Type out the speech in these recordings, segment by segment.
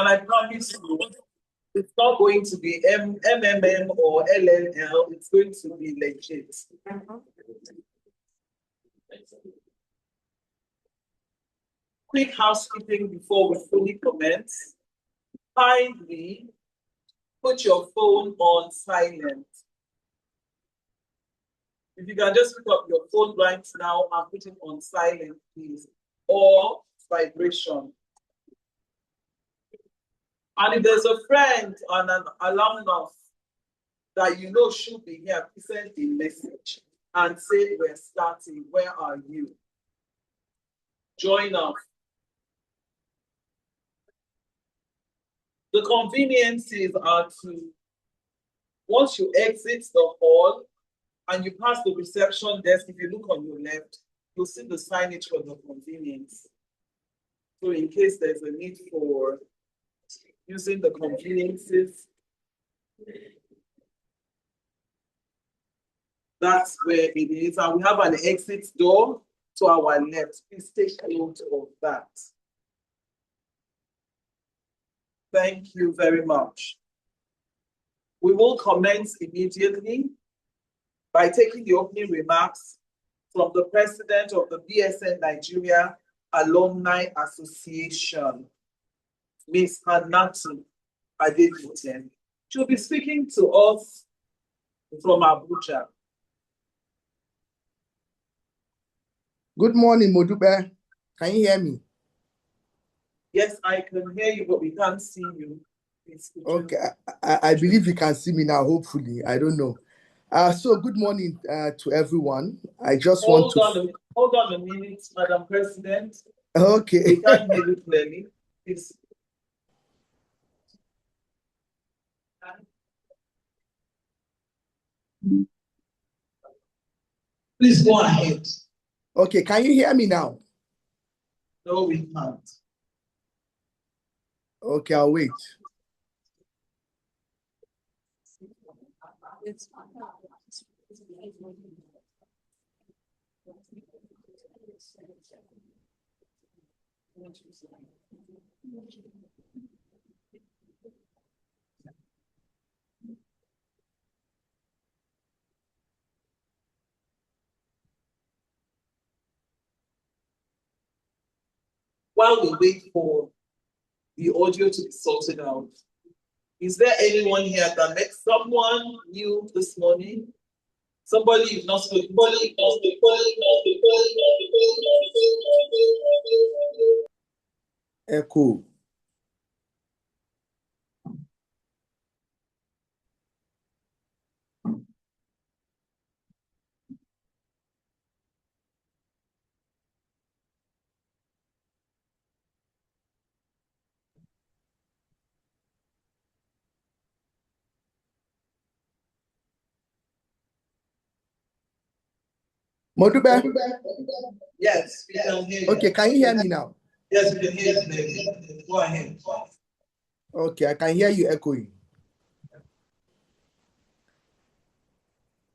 And I promise you, it's not going to be MMM or LLL. It's going to be legit. Quick housekeeping before we fully commence. Kindly put your phone on silent. If you can just pick up your phone right now and put it on silent, please, or vibration. And if there's a friend and an alumnus that you know should be here, please send a message and say, we're starting, where are you? Join us. The conveniences are to, once you exit the hall and you pass the reception desk, if you look on your left, you'll see the signage for the convenience. So in case there's a need for using the conveniences, that's where it is. And we have an exit door to our left. Please take note of that. Thank you very much. We will commence immediately by taking the opening remarks from the president of the BSN Nigeria Alumni Association, Ms. Hannatu Adebute. She'll be speaking to us from Abuja. Good morning, Modupe. Can you hear me? Yes, I can hear you, but we can't see you. Okay, I believe you can see me now, hopefully. I don't know. So good morning to everyone. I just hold on a minute, Madam President. Okay. We can't hear you clearly. Please go ahead. Okay, can you hear me now? No, we can't. Okay, I'll wait. While we wait for the audio to be sorted out, is there anyone here that met someone new this morning? Somebody you've not spoken to? Echo. Modupe? Yes, we can hear you. Okay, can you hear me now? Yes, we can hear you. Go ahead. Okay, I can hear you echoing.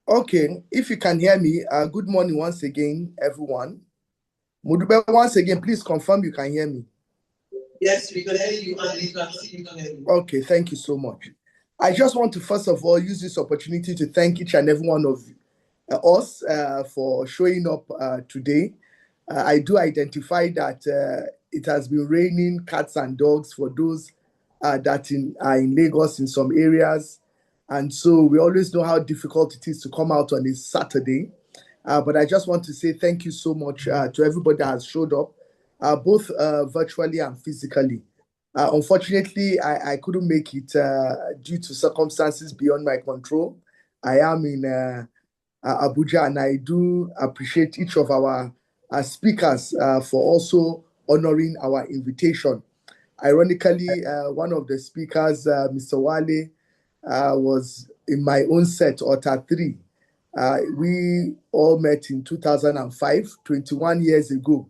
Okay, if you can hear me, good morning once again, everyone. Modupe, once again, please confirm you can hear me. Yes, we can hear you and we can see you. Okay, thank you so much. I just want to first of all use this opportunity to thank each and every one of us for showing up today. I do identify that it has been raining cats and dogs for those that are in Lagos in some areas. And so we always know how difficult it is to come out on a Saturday. But I just want to say thank you so much to everybody that has showed up, both virtually and physically. Unfortunately, I couldn't make it due to circumstances beyond my control. I am in Abuja, and I do appreciate each of our speakers for also honoring our invitation. Ironically, one of the speakers, Mr. Wale, was in my own set, Ota 3. We all met in 2005, 21 years ago.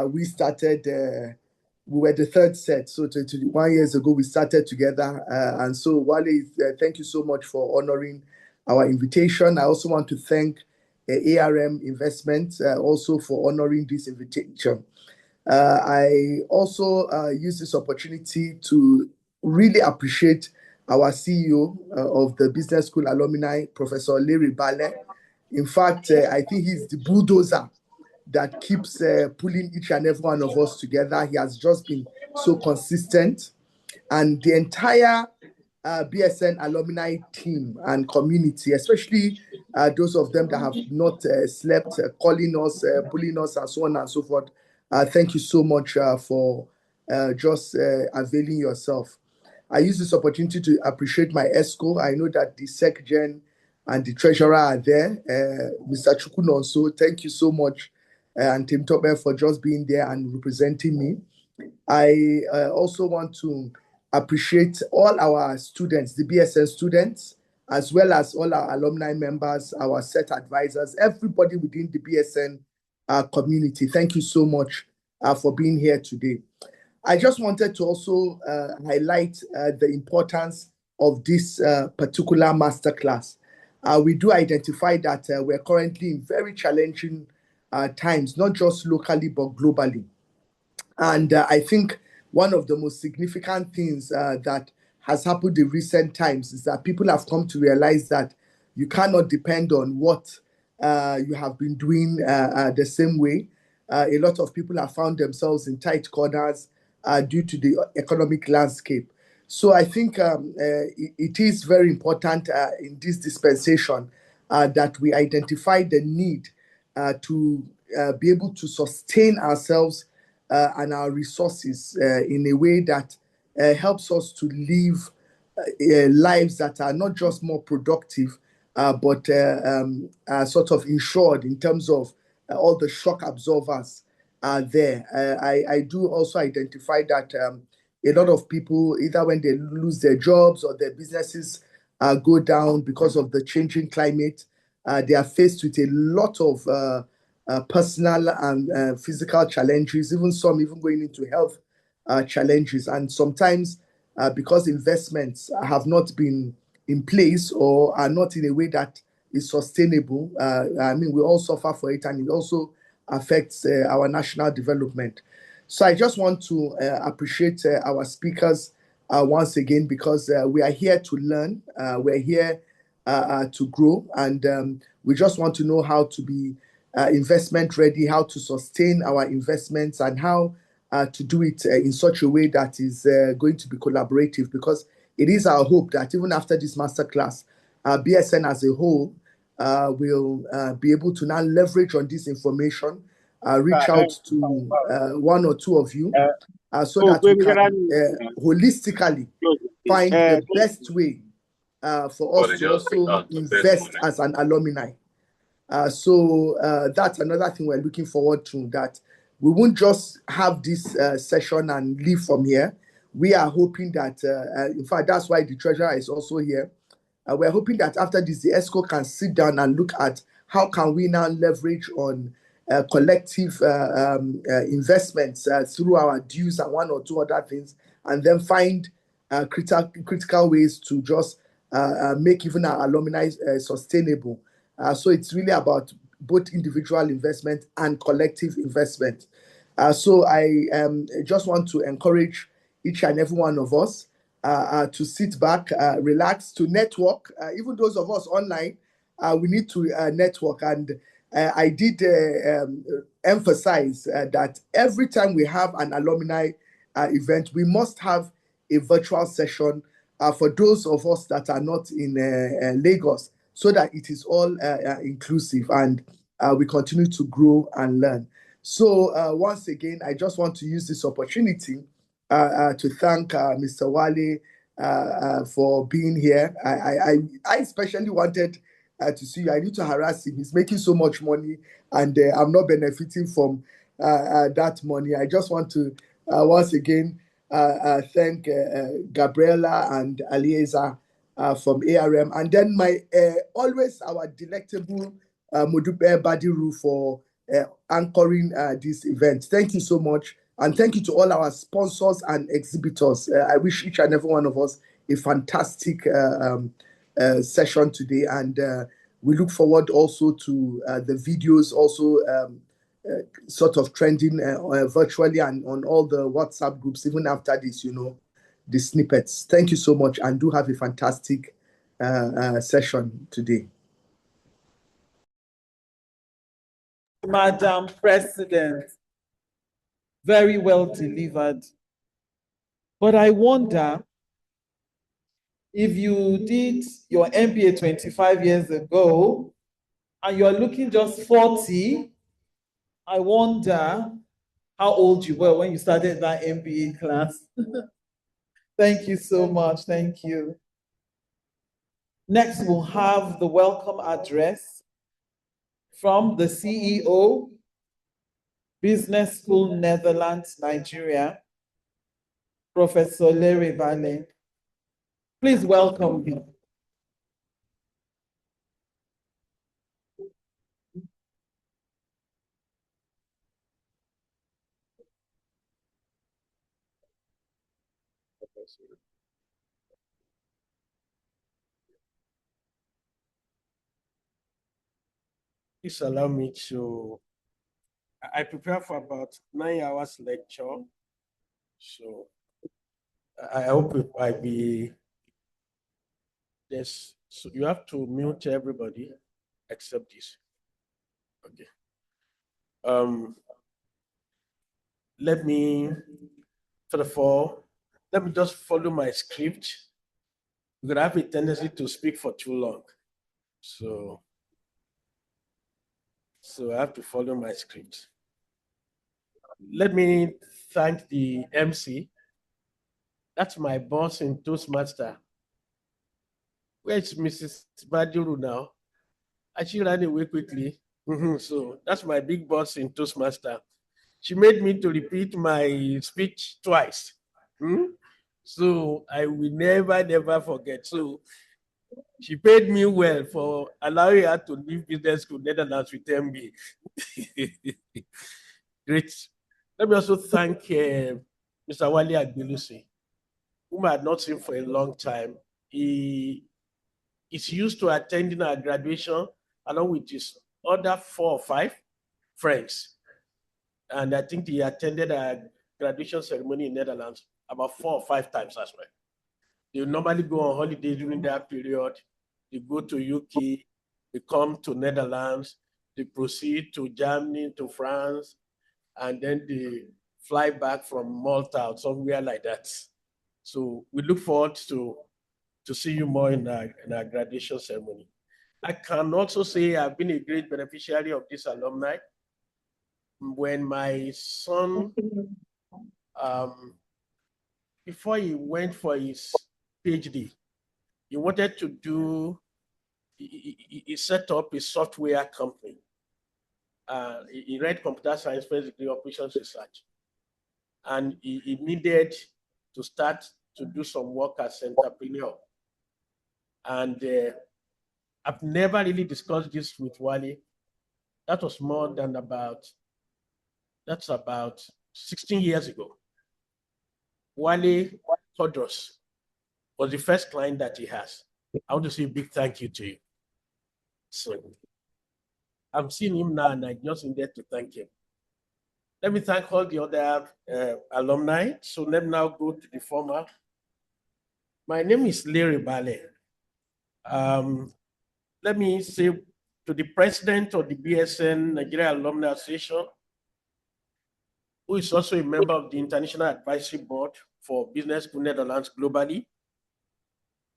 We started, we were the third set, so 21 years ago we started together. And so Wale, thank you so much for honoring our invitation. I also want to thank ARM Investment also for honoring this invitation. I also use this opportunity to really appreciate our CEO of the Business School Alumni, Professor Larry Wale. In fact, I think he's the bulldozer that keeps pulling each and every one of us together. He has just been so consistent. And the entire BSN alumni team and community, especially those of them that have not slept, calling us, pulling us, and so on and so forth. Thank you so much for just availing yourself. I use this opportunity to appreciate my ESCO. I know that the SecGen and the treasurer are there. Mr. Chukunonso, thank you so much, and Tim Tobe for just being there and representing me. I also want to appreciate all our students, the BSN students, as well as all our alumni members, our set advisors, everybody within the BSN community. Thank you so much for being here today. I just wanted to also highlight the importance of this particular masterclass. We do identify that we're currently in very challenging times, not just locally, but globally. And I think one of the most significant things that has happened in recent times is that people have come to realize that you cannot depend on what you have been doing the same way. A lot of people have found themselves in tight corners due to the economic landscape. So I think it is very important in this dispensation that we identify the need to be able to sustain ourselves and our resources in a way that helps us to live lives that are not just more productive, but sort of insured in terms of all the shock absorbers are there. I do also identify that a lot of people, either when they lose their jobs or their businesses go down because of the changing climate, they are faced with a lot of personal and physical challenges, even some even going into health challenges. And sometimes because investments have not been in place or are not in a way that is sustainable, I mean, we all suffer for it, and it also affects our national development. So I just want to appreciate our speakers once again, because we are here to learn, we're here to grow, and we just want to know how to be investment ready, how to sustain our investments, and how to do it in such a way that is going to be collaborative, because it is our hope that even after this masterclass, BSN as a whole will be able to now leverage on this information, reach out to one or two of you so that we can holistically find the best way for us to also invest as an alumni. So that's another thing we're looking forward to, that we won't just have this session and leave from here. We are hoping that, in fact, that's why the treasurer is also here. We're hoping that after this, the ESCO can sit down and look at how can we now leverage on collective investments through our dues and one or two other things, and then find critical ways to just make even our alumni sustainable. So it's really about both individual investment and collective investment. So I just want to encourage each and every one of us to sit back, relax, to network. Even those of us online, we need to network. And I did emphasize that every time we have an alumni event, we must have a virtual session for those of us that are not in Lagos, so that it is all inclusive and we continue to grow and learn. So once again, I just want to use this opportunity to thank Mr. Wale for being here. I especially wanted to see you. I need to harass him. He's making so much money, and I'm not benefiting from that money. I just want to once again thank Gabriella and Alieza from ARM, and then my always our delectable Modupe Badiru for anchoring this event. Thank you so much, and thank you to all our sponsors and exhibitors. I wish each and every one of us a fantastic session today, and we look forward also to the videos also sort of trending virtually and on all the WhatsApp groups, even after this, the snippets. Thank you so much, and do have a fantastic session today. Madam President, very well delivered. But I wonder, if you did your MBA 25 years ago and you're looking just 40, I wonder how old you were when you started that MBA class. Thank you so much. Thank you. Next, we'll have the welcome address from the CEO, Business School Netherlands, Nigeria, Professor Wale. Please welcome him. Please allow me to, I prepare for about 9 hours lecture. So I hope it might be this. So you have to mute everybody except this. Okay. Let me, first of all, let me just follow my script, because I have a tendency to speak for too long. So I have to follow my script. Let me thank the MC. That's my boss in Toastmaster. Where's Mrs. Badiru now? She ran away quickly. So that's my big boss in Toastmaster. She made me to repeat my speech twice. So I will never forget. So she paid me well for allowing her to leave business school Netherlands with MBA. Great. Let me also thank Mr. Wale Agbeyangi, whom I had not seen for a long time. He is used to attending our graduation along with his other 4 or 5 friends. And I think he attended our graduation ceremony in Netherlands about 4 or 5 times as well. They normally go on holiday during that period. They go to UK, they come to Netherlands, they proceed to Germany, to France, and then they fly back from Malta or somewhere like that. So we look forward to see you more in our graduation ceremony. I can also say I've been a great beneficiary of this alumni. When my son, before he went for his PhD, he wanted to do, he set up a software company. He read computer science, first degree operations research. And he needed to start to do some work as an entrepreneur. And I've never really discussed this with Wale. That was more than about 16 years ago. Wale Cordros was the first client that he has. I want to say a big thank you to you. So I'm seeing him now and I just needed to thank him. Let me thank all the other alumni. So let me now go to the former. My name is Wale. Let me say to the president of the BSN Nigeria Alumni Association, who is also a member of the International Advisory Board for Business School Netherlands globally,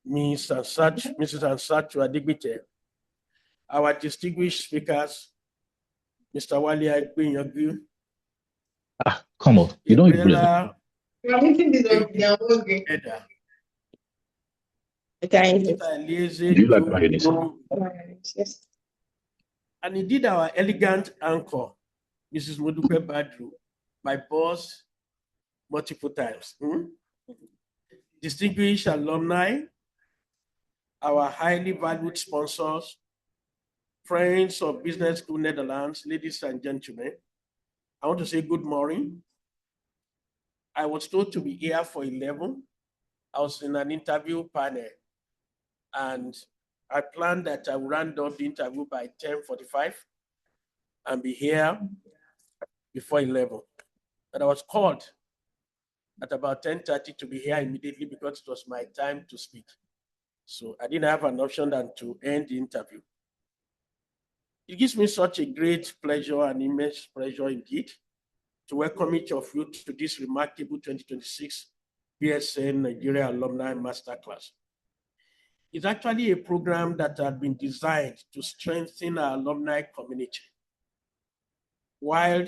Mrs. Ansatu Adigbite, our distinguished speakers, Mr. Wale Agbeyangi, come on, you don't even Gabriella, Edah. Alieza, do you like mayonnaise? Yes. And indeed, our elegant anchor, Mrs. Modupe Badiru, my boss multiple times. Distinguished alumni, our highly valued sponsors, friends of Business School Netherlands, ladies and gentlemen, I want to say good morning. I was told to be here for 11. I was in an interview panel, and I planned that I would round up the interview by 10:45 and be here before 11. But I was called at about 10:30 to be here immediately because it was my time to speak. So I didn't have an option than to end the interview. It gives me such a great pleasure and immense pleasure indeed to welcome each of you to this remarkable 2026 BSN Nigeria Alumni Masterclass. It's actually a program that had been designed to strengthen our alumni community while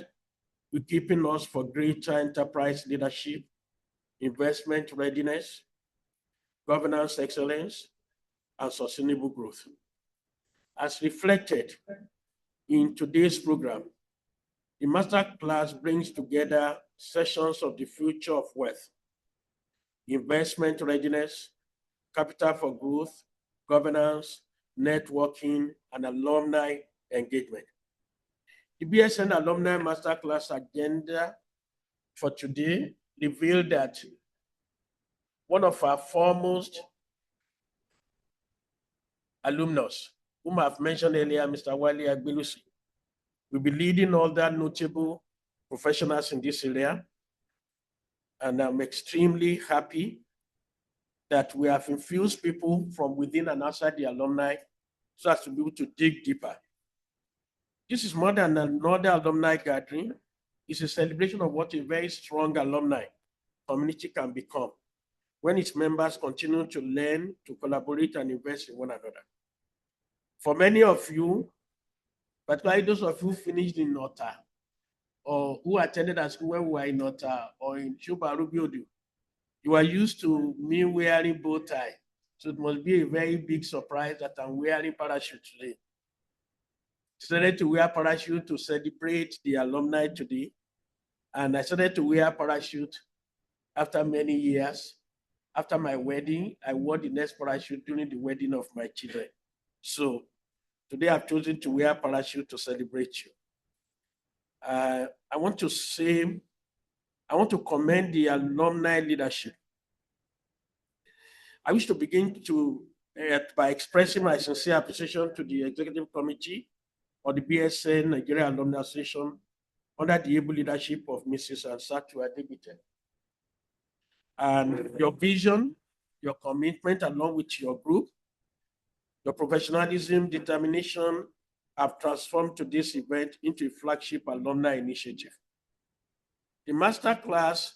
equipping us for greater enterprise leadership, investment readiness, governance excellence, and sustainable growth. As reflected in today's program, the Masterclass brings together sessions of the future of wealth, investment readiness, capital for growth, governance, networking, and alumni engagement. The BSN Alumni Masterclass agenda for today revealed that one of our foremost alumnus, whom I've mentioned earlier, Mr. Wale Agbeyangi, will be leading all the notable professionals in this area. And I'm extremely happy that we have infused people from within and outside the alumni so as to be able to dig deeper. This is more than another alumni gathering. It's a celebration of what a very strong alumni community can become when its members continue to learn, to collaborate, and invest in one another. For many of you, particularly those of you who finished in Nota or who attended at school when we were in Nota or in Wwede, you are used to me wearing bow tie. So it must be a very big surprise that I'm wearing parachute today. Started to wear parachute to celebrate the alumni today. And I started to wear parachute after many years. After my wedding, I wore the next parachute during the wedding of my children. So today I've chosen to wear parachute to celebrate you. I want to commend the alumni leadership. I wish to begin by expressing my sincere appreciation to the Executive Committee of the BSN Nigeria Alumni Association under the able leadership of Mrs. Ansatu Adebite. And your vision, your commitment along with your group, your professionalism, determination have transformed today's event into a flagship alumni initiative. The Masterclass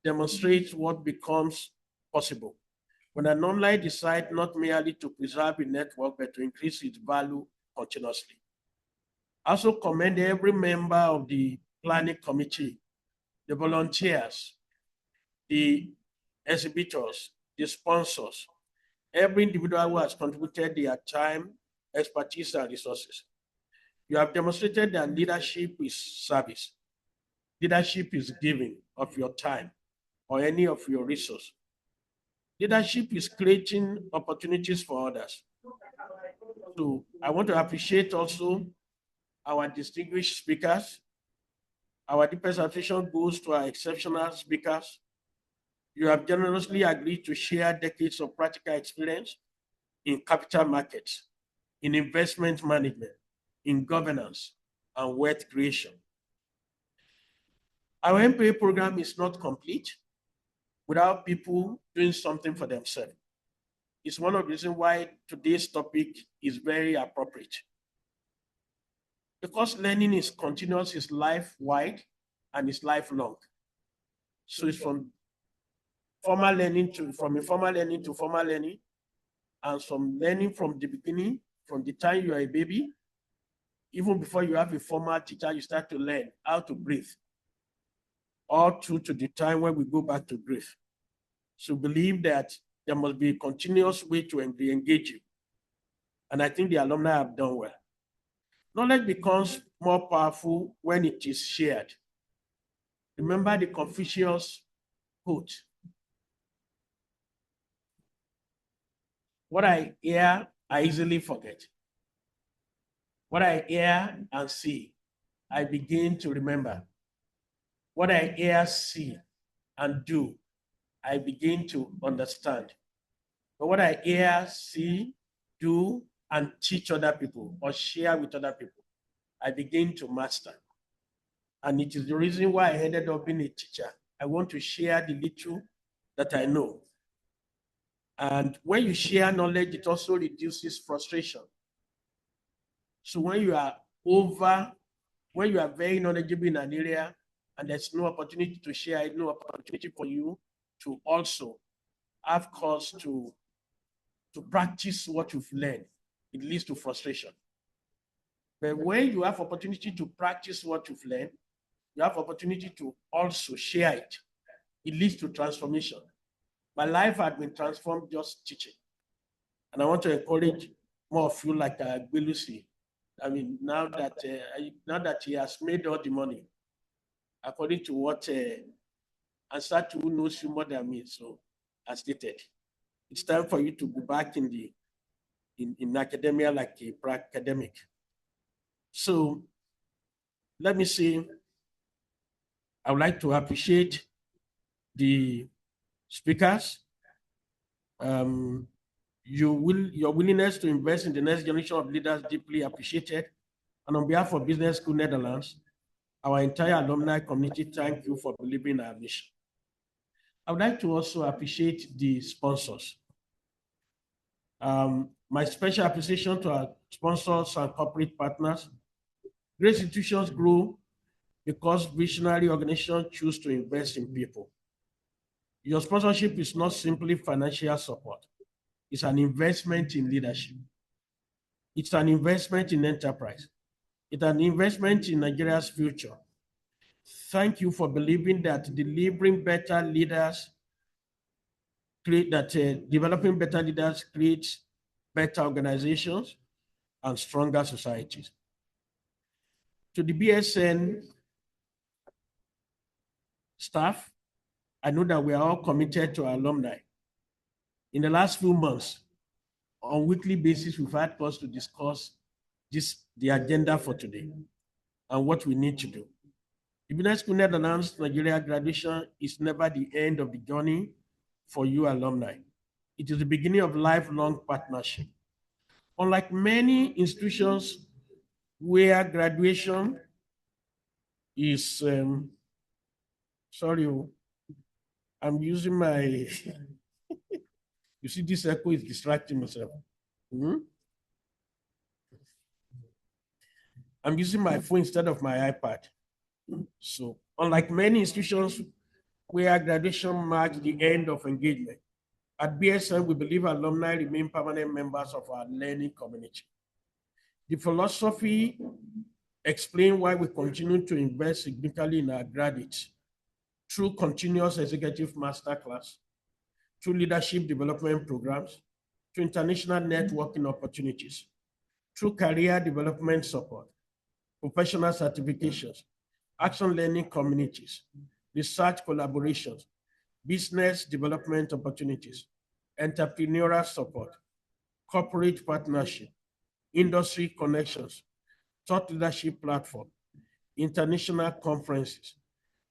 demonstrates what becomes possible when an alumni decides not merely to preserve a network, but to increase its value continuously. I also commend every member of the planning committee, the volunteers, the exhibitors, the sponsors, every individual who has contributed their time, expertise, and resources. You have demonstrated that leadership is service. Leadership is giving of your time or any of your resources. Leadership is creating opportunities for others. So I want to appreciate also our distinguished speakers. Our deepest appreciation goes to our exceptional speakers. You have generously agreed to share decades of practical experience in capital markets, in investment management, in governance, and wealth creation. Our MBA program is not complete without people doing something for themselves. It's one of the reasons why today's topic is very appropriate. Because learning is continuous, it's life-wide, and it's lifelong. So it's from informal learning to formal learning, and from learning from the beginning, from the time you are a baby, even before you have a formal teacher, you start to learn how to breathe, all through to the time when we go back to breathe. So believe that there must be a continuous way to engage you. And I think the alumni have done well. Knowledge becomes more powerful when it is shared. Remember the Confucius quote. What I hear, I easily forget. What I hear and see, I begin to remember. What I hear, see, and do, I begin to understand. But what I hear, see, do, and teach other people or share with other people, I begin to master. And it is the reason why I ended up being a teacher. I want to share the little that I know. And when you share knowledge, it also reduces frustration. So when you are very knowledgeable in an area and there's no opportunity to share, no opportunity for you to also have cause to practice what you've learned, it leads to frustration. But when you have opportunity to practice what you've learned, you have opportunity to also share it. It leads to transformation. My life had been transformed just teaching. And I want to encourage more of you like Agbeyangi. I mean, now that he has made all the money, according to what answer to who knows you more than me, so as stated, it's time for you to go back in academia like a academic. So let me say, I would like to appreciate the speakers. Your willingness to invest in the next generation of leaders deeply appreciated. And on behalf of Business School Netherlands, our entire alumni community, thank you for believing in our mission. I would like to also appreciate the sponsors. My special appreciation to our sponsors and corporate partners. Great institutions grow because visionary organizations choose to invest in people. Your sponsorship is not simply financial support. It's an investment in leadership. It's an investment in enterprise. It's an investment in Nigeria's future. Thank you for believing that developing better leaders creates better organizations and stronger societies. To the BSN staff, I know that we are all committed to our alumni. In the last few months, on a weekly basis, we've had cause to discuss the agenda for today and what we need to do. The Business School Netherlands Nigeria graduation is never the end of the journey for you alumni. It is the beginning of lifelong partnership. Unlike many institutions where graduation is, sorry, I'm using my, you see this echo is distracting myself. I'm using my phone instead of my iPad. So unlike many institutions where graduation marks the end of engagement, at BSN, we believe alumni remain permanent members of our learning community. The philosophy explains why we continue to invest significantly in our graduates through continuous executive masterclass, through leadership development programs, through international networking opportunities, through career development support, professional certifications, action learning communities, research collaborations, business development opportunities, entrepreneurial support, corporate partnership, industry connections, thought leadership platform, international conferences,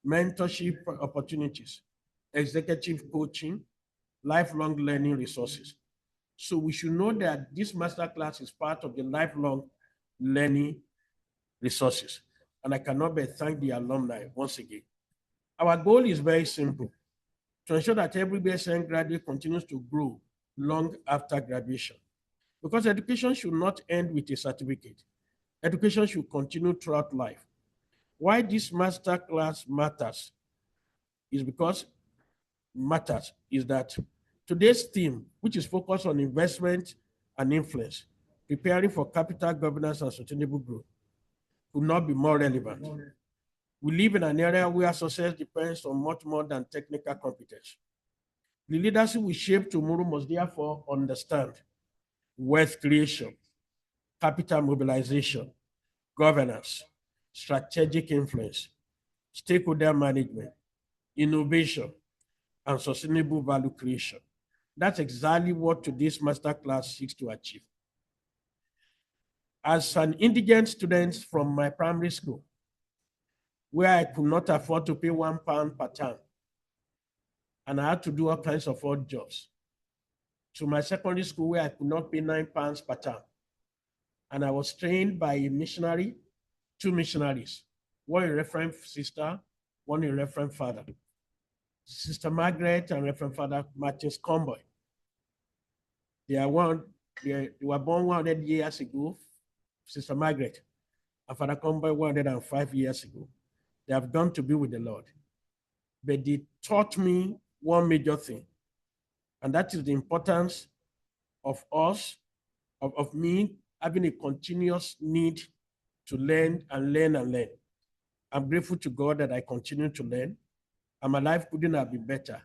mentorship opportunities, executive coaching, lifelong learning resources. So we should know that this masterclass is part of the lifelong learning resources. And I cannot but thank the alumni once again. Our goal is very simple: to ensure that every BSN graduate continues to grow long after graduation. Because education should not end with a certificate. Education should continue throughout life. Why this masterclass matters is that today's theme, which is focused on investment and influence, preparing for capital governance and sustainable growth, could not be more relevant. We live in an area where success depends on much more than technical competence. The leadership we shape tomorrow must therefore understand wealth creation, capital mobilization, governance, strategic influence, stakeholder management, innovation, and sustainable value creation. That's exactly what today's masterclass seeks to achieve. As an indigent student from my primary school, where I could not afford to pay £1 per term, and I had to do all kinds of odd jobs, to my secondary school where I could not pay £9 per term, and I was trained by a missionary, 2 missionaries, one a Reverend Sister, one a Reverend Father. Sister Margaret and Reverend Father Martins Comboy. They were born 100 years ago, Sister Margaret, and Father Comboy 105 years ago. They have gone to be with the Lord. But they taught me one major thing, and that is the importance of us, of me having a continuous need to learn and learn and learn. I'm grateful to God that I continue to learn, and my life couldn't have been better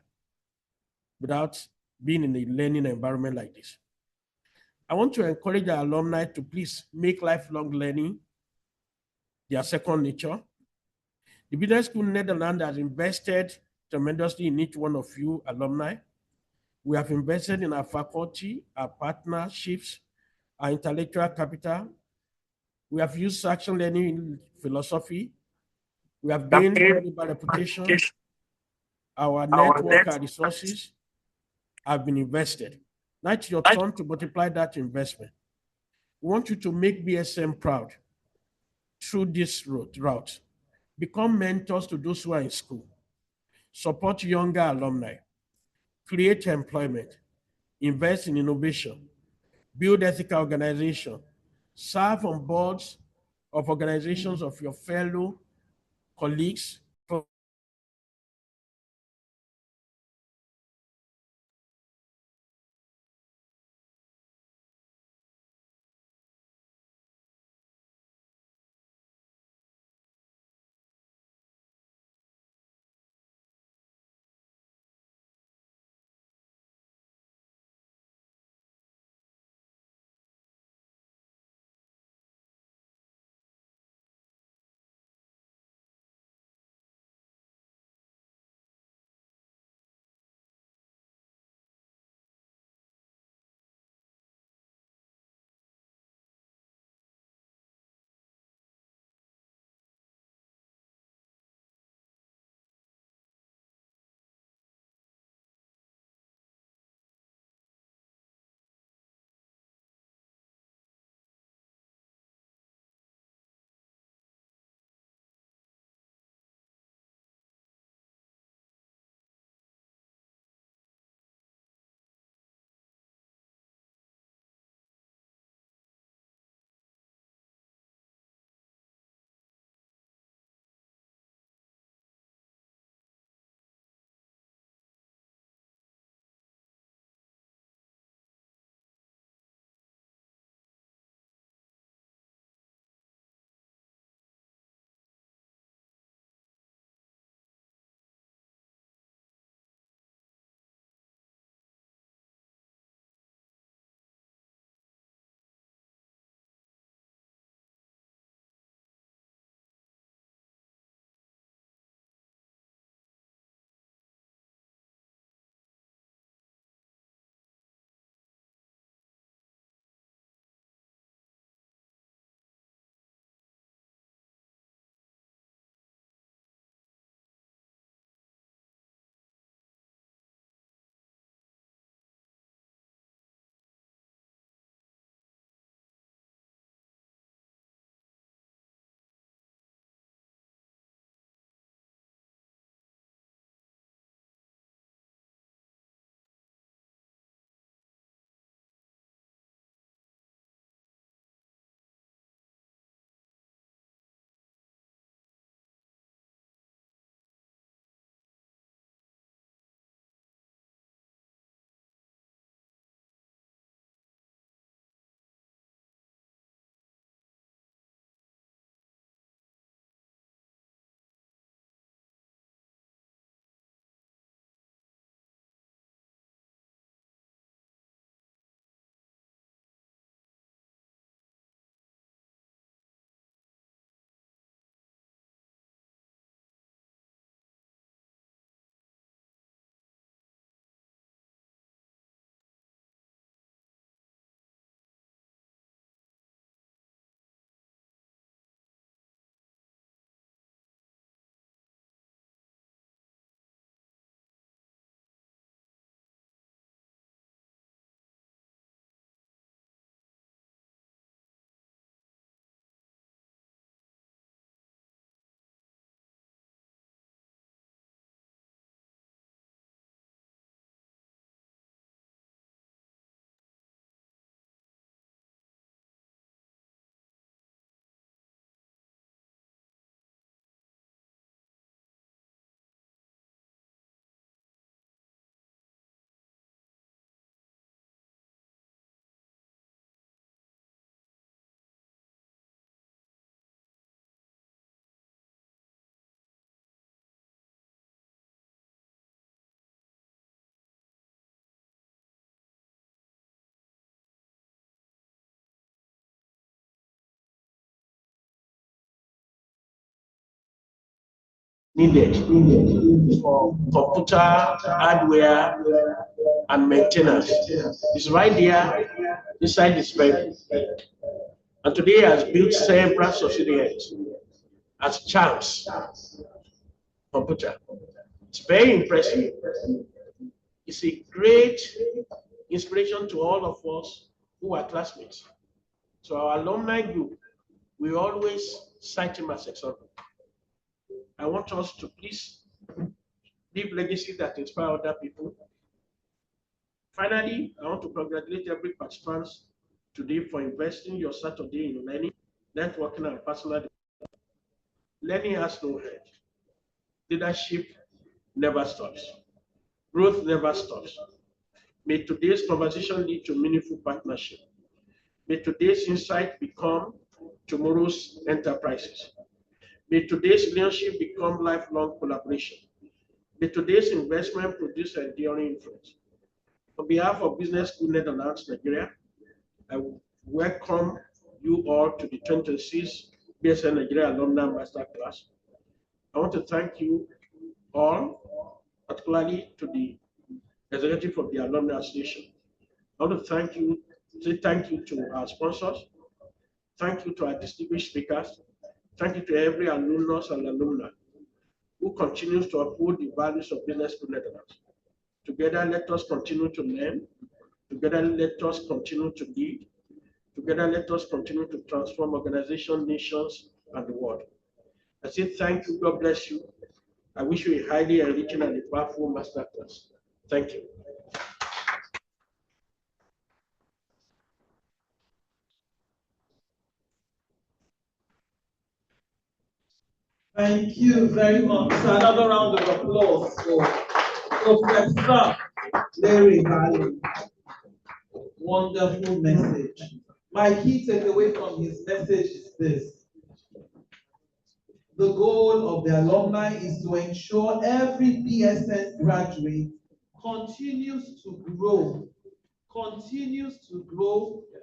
without being in a learning environment like this. I want to encourage our alumni to please make lifelong learning their second nature. The Business School Netherlands has invested tremendously in each one of you alumni. We have invested in our faculty, our partnerships, our intellectual capital. We have used action learning philosophy. We have gained valuable reputation. Our network, our resources have been invested. Now it's your turn to multiply that investment. We want you to make BSM proud through this route. Become mentors to those who are in school. Support younger alumni. Create employment. Invest in innovation. Build ethical organization. Serve on boards of organizations of your fellow colleagues. needed for computer, hardware, and maintenance. It's right there inside this building. And today has built several subsidiaries as Champs Computer. It's very impressive. It's a great inspiration to all of us who are classmates. So our alumni group, we always cite him as example. I want us to please leave legacy that inspire other people. Finally, I want to congratulate every participant today for investing your Saturday in learning, networking, and personal development. Learning has no end. Leadership never stops. Growth never stops. May today's conversation lead to meaningful partnership. May today's insight become tomorrow's enterprises. May today's relationship become lifelong collaboration. May today's investment produce enduring influence. On behalf of Business School Netherlands, Nigeria, I welcome you all to the 2026 BSN Nigeria Alumni Masterclass. I want to thank you all, particularly to the executive of the Alumni Association. I want to say thank you to our sponsors. Thank you to our distinguished speakers. Thank you to every alumnus and alumna who continues to uphold the values of Business School Netherlands. Together, let us continue to learn. Together, let us continue to lead. Together, let us continue to transform organizations, nations, and the world. I say thank you. God bless you. I wish you a highly enriching and a powerful masterclass. Thank you. Thank you very much. So another round of applause for Professor Larry Wale. Wonderful message. My key takeaway from his message is this. The goal of the alumni is to ensure every BSN graduate continues to grow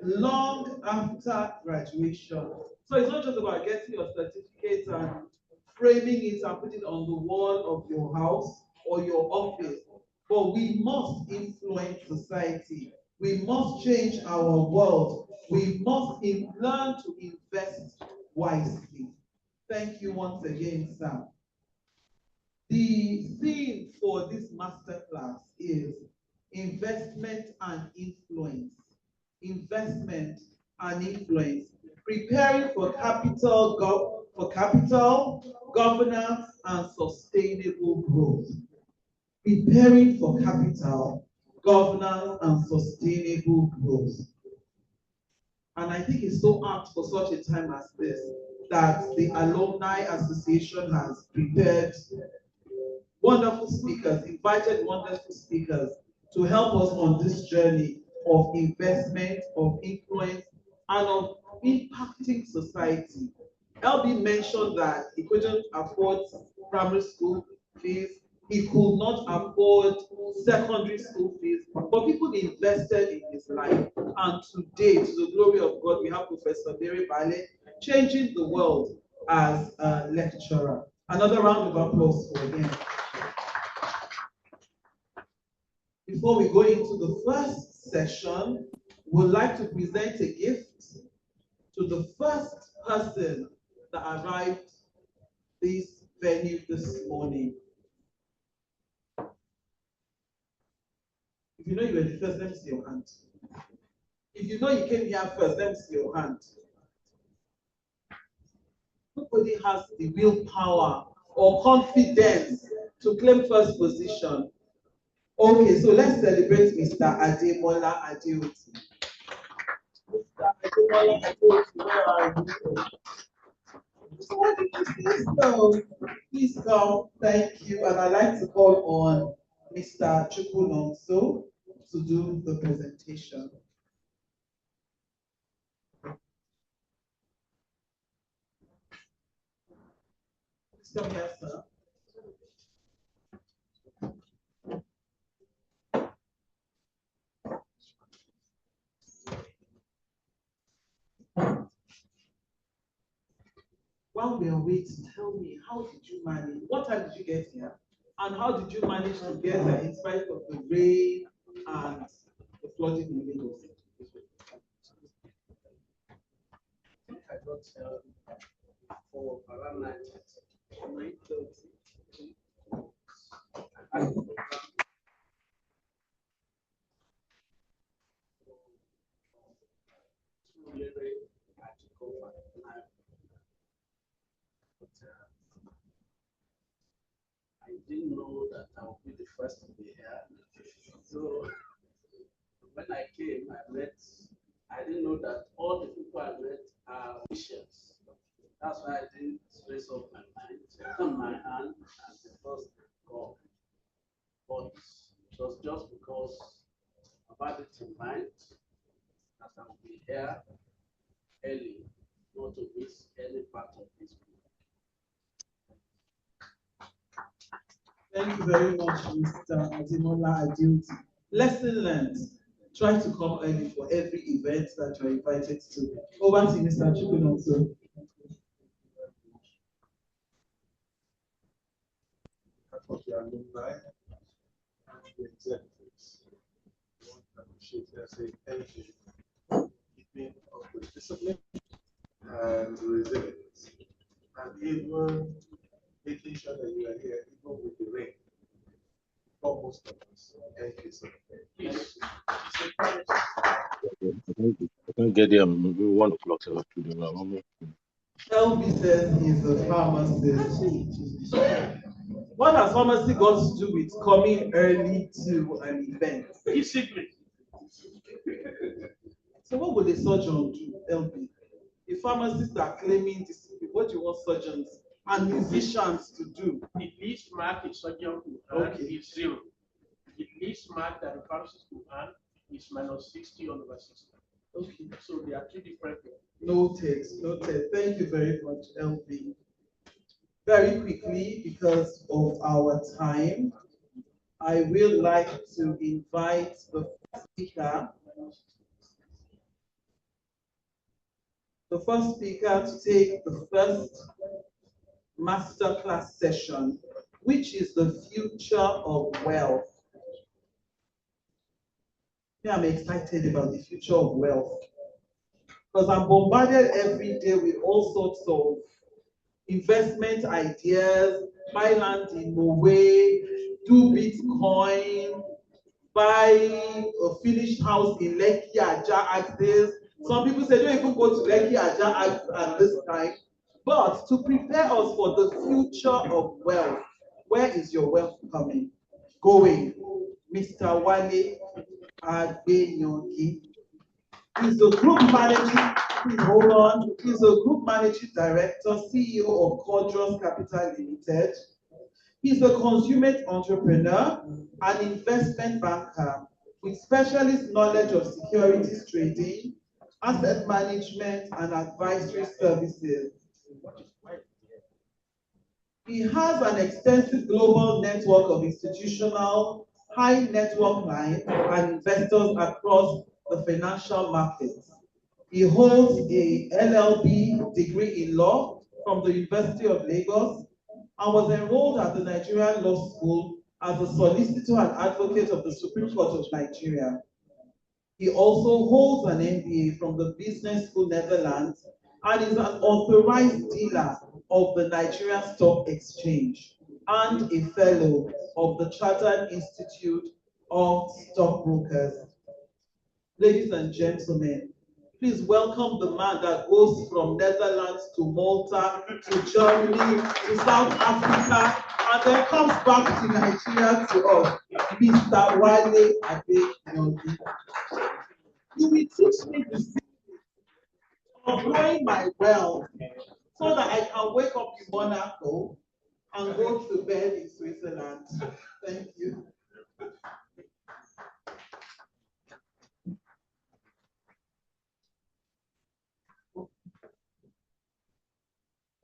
long after graduation. So it's not just about getting your certificate and framing it and putting it on the wall of your house or your office, but we must influence society. We must change our world. We must learn to invest wisely. Thank you once again, Sam. The theme for this masterclass is investment and influence. Investment and influence. Preparing for capital, governance, and sustainable growth. Preparing for capital, governance, and sustainable growth. And I think it's so apt for such a time as this that the Alumni Association has prepared wonderful speakers, invited wonderful speakers to help us on this journey of investment, of influence, and of impacting society. LB mentioned that he couldn't afford primary school fees, he could not afford secondary school fees, but people invested in his life. And today, to the glory of God, we have Professor Larry Wale changing the world as a lecturer. Another round of applause for him. Before we go into the first session, we'd like to present a gift to the first person that arrived this venue this morning. If you know you were the first, let me see your hand. If you know you came here first, let me see your hand. Nobody has the willpower or confidence to claim first position. Okay, so let's celebrate Mr. Ademola Adeoti. Mr. Ademola Adeoti, where are you? So what did you say so? Please come, thank you. And I'd like to call on Mr. Chukwunonso to do the presentation. Please come here, sir. while we are waiting, tell me, how did you manage? What time did you get here? And how did you manage to get there in spite of the rain and the flooding in Lagos? I got for around 9:30. I didn't know that I would be the first to be here. So when I came, I didn't know that all the people I met are officials. That's why I didn't raise up my hand as the first call. But it was just because I've had it in mind that I will be here early, not to miss any part of this. Thank you very much, Mr. Adimola Adeoti. Lesson learned. Try to come early for every event that you're invited to. Over to Mr. Chukwunonso. For the alumni and the executives, I want to appreciate their energy, keeping of the discipline and resilience, and even making sure that you are here even with the rain. For most of us. Thank you so much. I can get there maybe 1 o'clock to the LB says he's a pharmacist. What has pharmacy got to do with coming early to an event? It's secret. So what would a surgeon do, LB? If pharmacists are claiming this, what do you want surgeons and musicians to do? The least mark a surgeon could earn is 0. The least mark that the pharmacist could earn is -60 over 60. Okay. So they are 2 different things. Noted, noted. Thank you very much, LB. Very quickly, because of our time, I will like to invite the first speaker to take the first masterclass session, which is the future of wealth. Yeah, I'm excited about the future of wealth because I'm bombarded every day with all sorts of investment ideas, buy land in Norway, do Bitcoin, buy a finished house in Lekki Aja axis. Some people say don't even go to Lekki Aja axis at this time. But to prepare us for the future of wealth, where is your wealth going? Mr. Wale Agbeyangi. He's the group managing, hold on, he's the group managing director, CEO of Cordros Capital Limited. He's a consummate entrepreneur, an investment banker with specialist knowledge of securities trading, asset management, and advisory services. He has an extensive global network of institutional, high network clients and investors across the financial markets. He holds a LLB degree in law from the University of Lagos and was enrolled at the Nigerian Law School as a solicitor and advocate of the Supreme Court of Nigeria. He also holds an MBA from the Business School Netherlands and is an authorized dealer of the Nigerian Stock Exchange and a fellow of the Chartered Institute of Stockbrokers. Ladies and gentlemen, please welcome the man that goes from Netherlands to Malta to Germany to South Africa and then comes back to Nigeria to us, Mr. Wale Agbeyangi. You will teach me the secret of growing my wealth so that I can wake up in Monaco and go to bed in Switzerland. Thank you.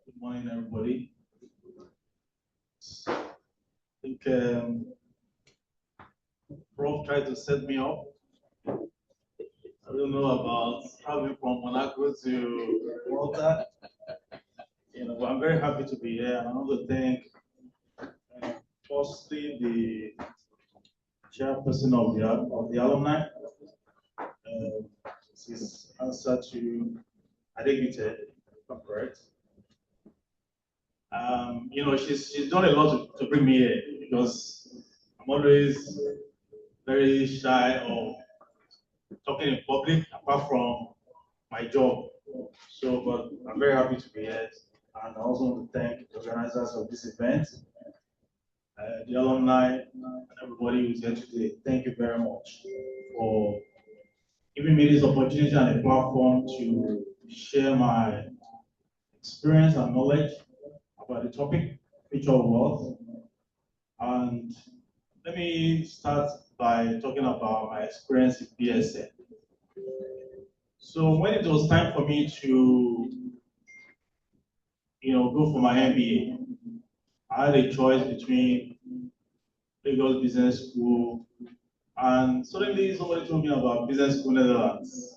Good morning, everybody. I think Prof tried to set me up. I don't know about traveling from Monaco to Malta. I'm very happy to be here. And I want to thank, firstly, the chairperson of the alumni. His answer to Adegite, if I'm correct. She's done a lot to bring me here because I'm always very shy of talking in public apart from my job. So, but I'm very happy to be here. And I also want to thank the organizers of this event, the alumni, and everybody who's here today. Thank you very much for giving me this opportunity and a platform to share my experience and knowledge about the topic, future of wealth. And let me start by talking about my experience in BSN. So when it was time for me to, go for my MBA, I had a choice between Lagos Business School and suddenly somebody told me about Business School Netherlands.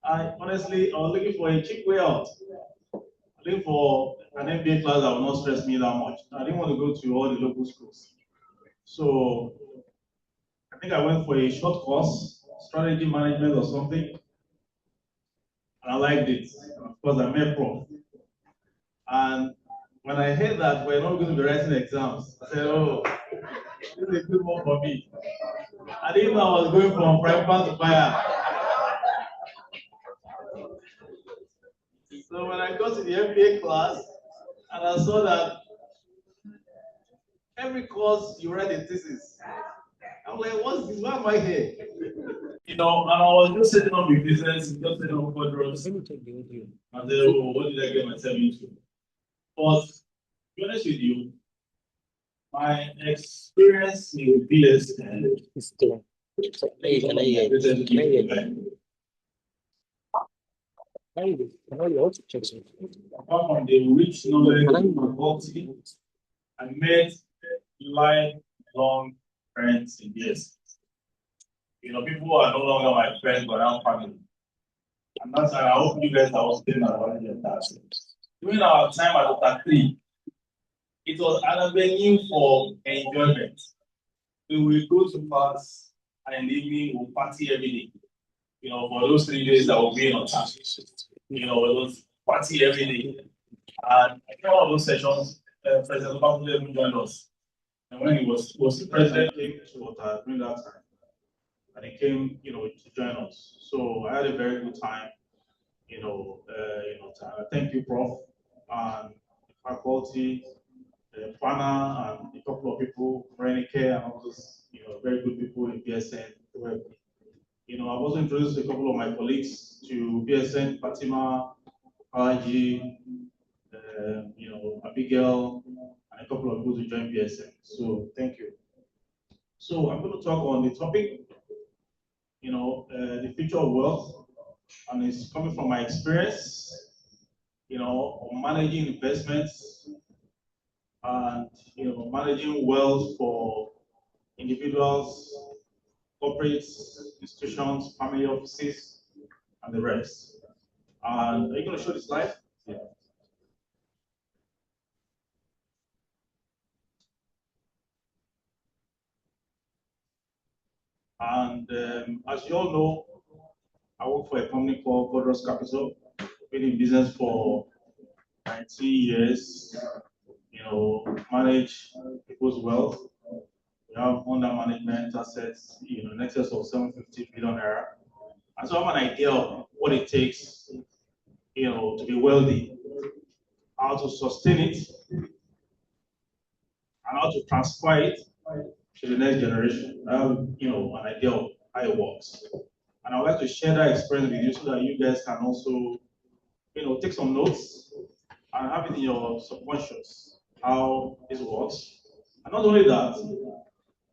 I honestly, I was looking for a cheap way out. Looking for an MBA class that would not stress me that much. I didn't want to go to all the local schools. So I think I went for a short course, strategy management or something. And I liked it. Of course, I met Prof. And when I heard that we're not going to be writing exams, I said, oh, this is a good one for me. I didn't know I was going from private to fire. So when I got to the MBA class, and I saw that every course you write a thesis, I'm like, what's this? Why am I here? And I was just setting up a business, just setting up Cordros. And then, oh, what did I get myself into? But to be honest with you, my experience in BSN apart from the rich knowledge of faculty, I met lifelong friends in BSN. People who are no longer my friends, but now family. And that's why I hope you guys are all still around your task. During our time at Dr. 3, it was an avenue for enjoyment. We will go to class and in the evening we'll party every day. For those 3 days that will be in our task. We'll party every day. And in one of those sessions, President Wwede joined us. And when he was the president came to Water during that time. And he came, to join us. So I had a very good time, thank you, Prof, and the faculty, Pana, and a couple of people, Renike, and all those, very good people in BSN. I've also introduced a couple of my colleagues to BSN, Fatima, Alaji, Abigail, and a couple of people to join BSN. So thank you. So I'm going to talk on the topic, the future of wealth, and it's coming from my experience, on managing investments and, managing wealth for individuals, corporates, institutions, family offices, and the rest. And are you going to show the slide? Yeah. And as you all know, I work for a company called Cordros Capital. Been in business for 19 years. Manage people's wealth. We have under management assets, in excess of 750 billion naira. And so I have an idea of what it takes, to be wealthy, how to sustain it, and how to transfer it to the next generation. I have, an idea of how it works. And I would like to share that experience with you so that you guys can also, take some notes and have it in your subconscious, how this works. And not only that,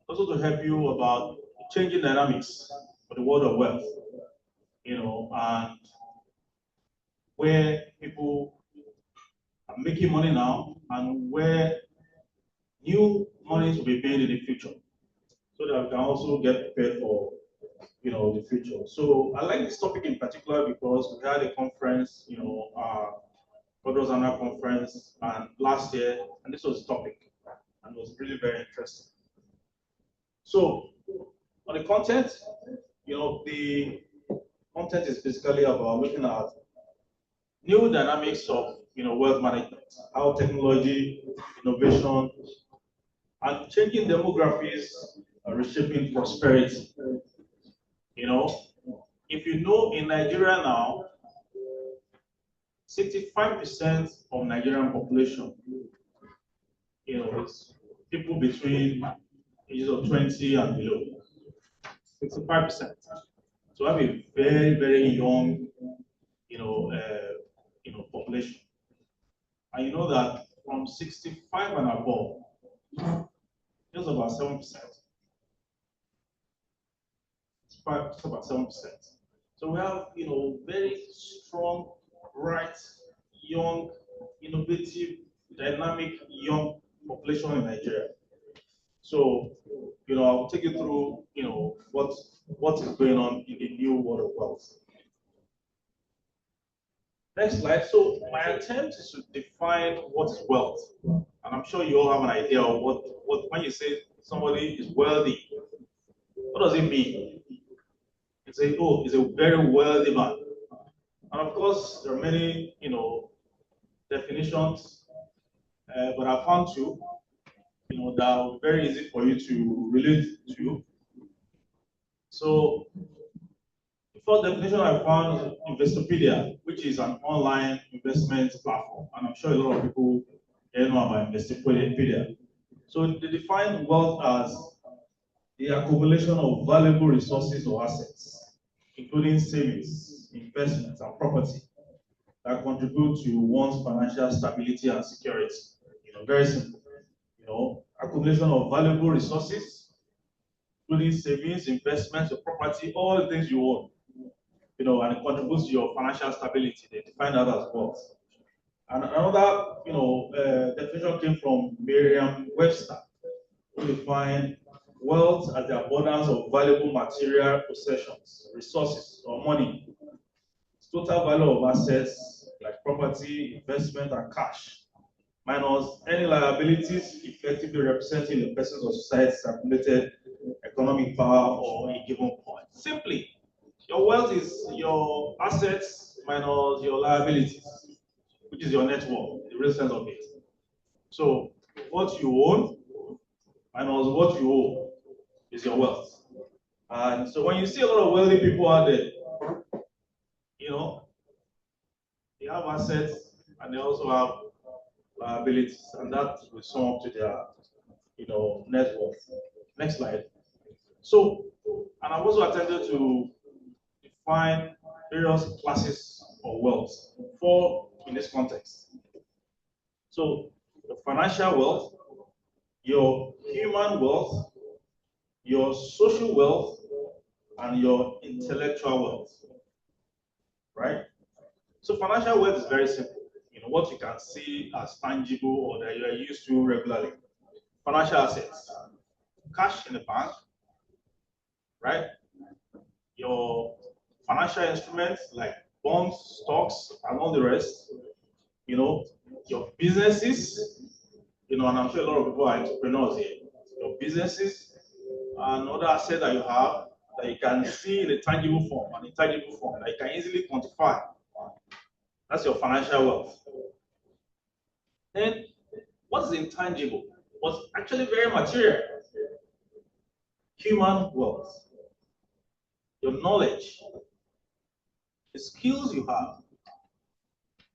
also to help you about changing dynamics for the world of wealth, and where people are making money now and where new money will be made in the future, so that we can also get prepared for, the future. So I like this topic in particular because we had a conference, Cordros annual conference and last year, and this was the topic, and it was really very interesting. So on the content, the content is basically about looking at new dynamics of wealth management, how technology, innovation, and changing demographics are reshaping prosperity. If in Nigeria now, 65% of Nigerian population, is people between ages of 20 and below. 65%. So I have a very, very young, population. And you know that from 65 and above, just about 7%. It's about 7%. So we have, very strong, bright, young, innovative, dynamic, young population in Nigeria. So, I'll take you through, what is going on in the new world of wealth. Next slide. So my attempt is to define what is wealth. And I'm sure you all have an idea of what when you say somebody is wealthy, what does it mean? You say, oh, he's a very wealthy man. And of course, there are many, definitions, but I found two, that are very easy for you to relate to. So the first definition I found is Investopedia, which is an online investment platform. And I'm sure a lot of people know about Investopedia. So they define wealth as the accumulation of valuable resources or assets, including savings, investments, and property that contribute to one's financial stability and security. Very simple. Accumulation of valuable resources, including savings, investments, or property, all the things you own, and it contributes to your financial stability. They define that as wealth. And another, definition came from Merriam-Webster, who defined wealth as the abundance of valuable material possessions, resources, or money. It's total value of assets like property, investment, and cash, minus any liabilities effectively representing the persons or society's accumulated economic power or a given point. Simply, your wealth is your assets minus your liabilities, which is your net worth, the real sense of it. So what you own minus what you owe is your wealth. And so when you see a lot of wealthy people out there, they have assets and they also have liabilities, and that will sum up to their, net worth. Next slide. So, and I've also attempted to define various classes of wealth, 4 in this context. So, the financial wealth, your human wealth, your social wealth, and your intellectual wealth, right? So financial wealth is very simple. What you can see as tangible or that you are used to regularly. Financial assets, cash in the bank, right? Your financial instruments like bonds, stocks, and all the rest. Your businesses, and I'm sure a lot of people are entrepreneurs here. Your businesses and other assets that you have that you can see in a tangible form and intangible form that you can easily quantify. That's your financial wealth. Then, what's intangible? What's actually very material? Human wealth. Your knowledge, the skills you have,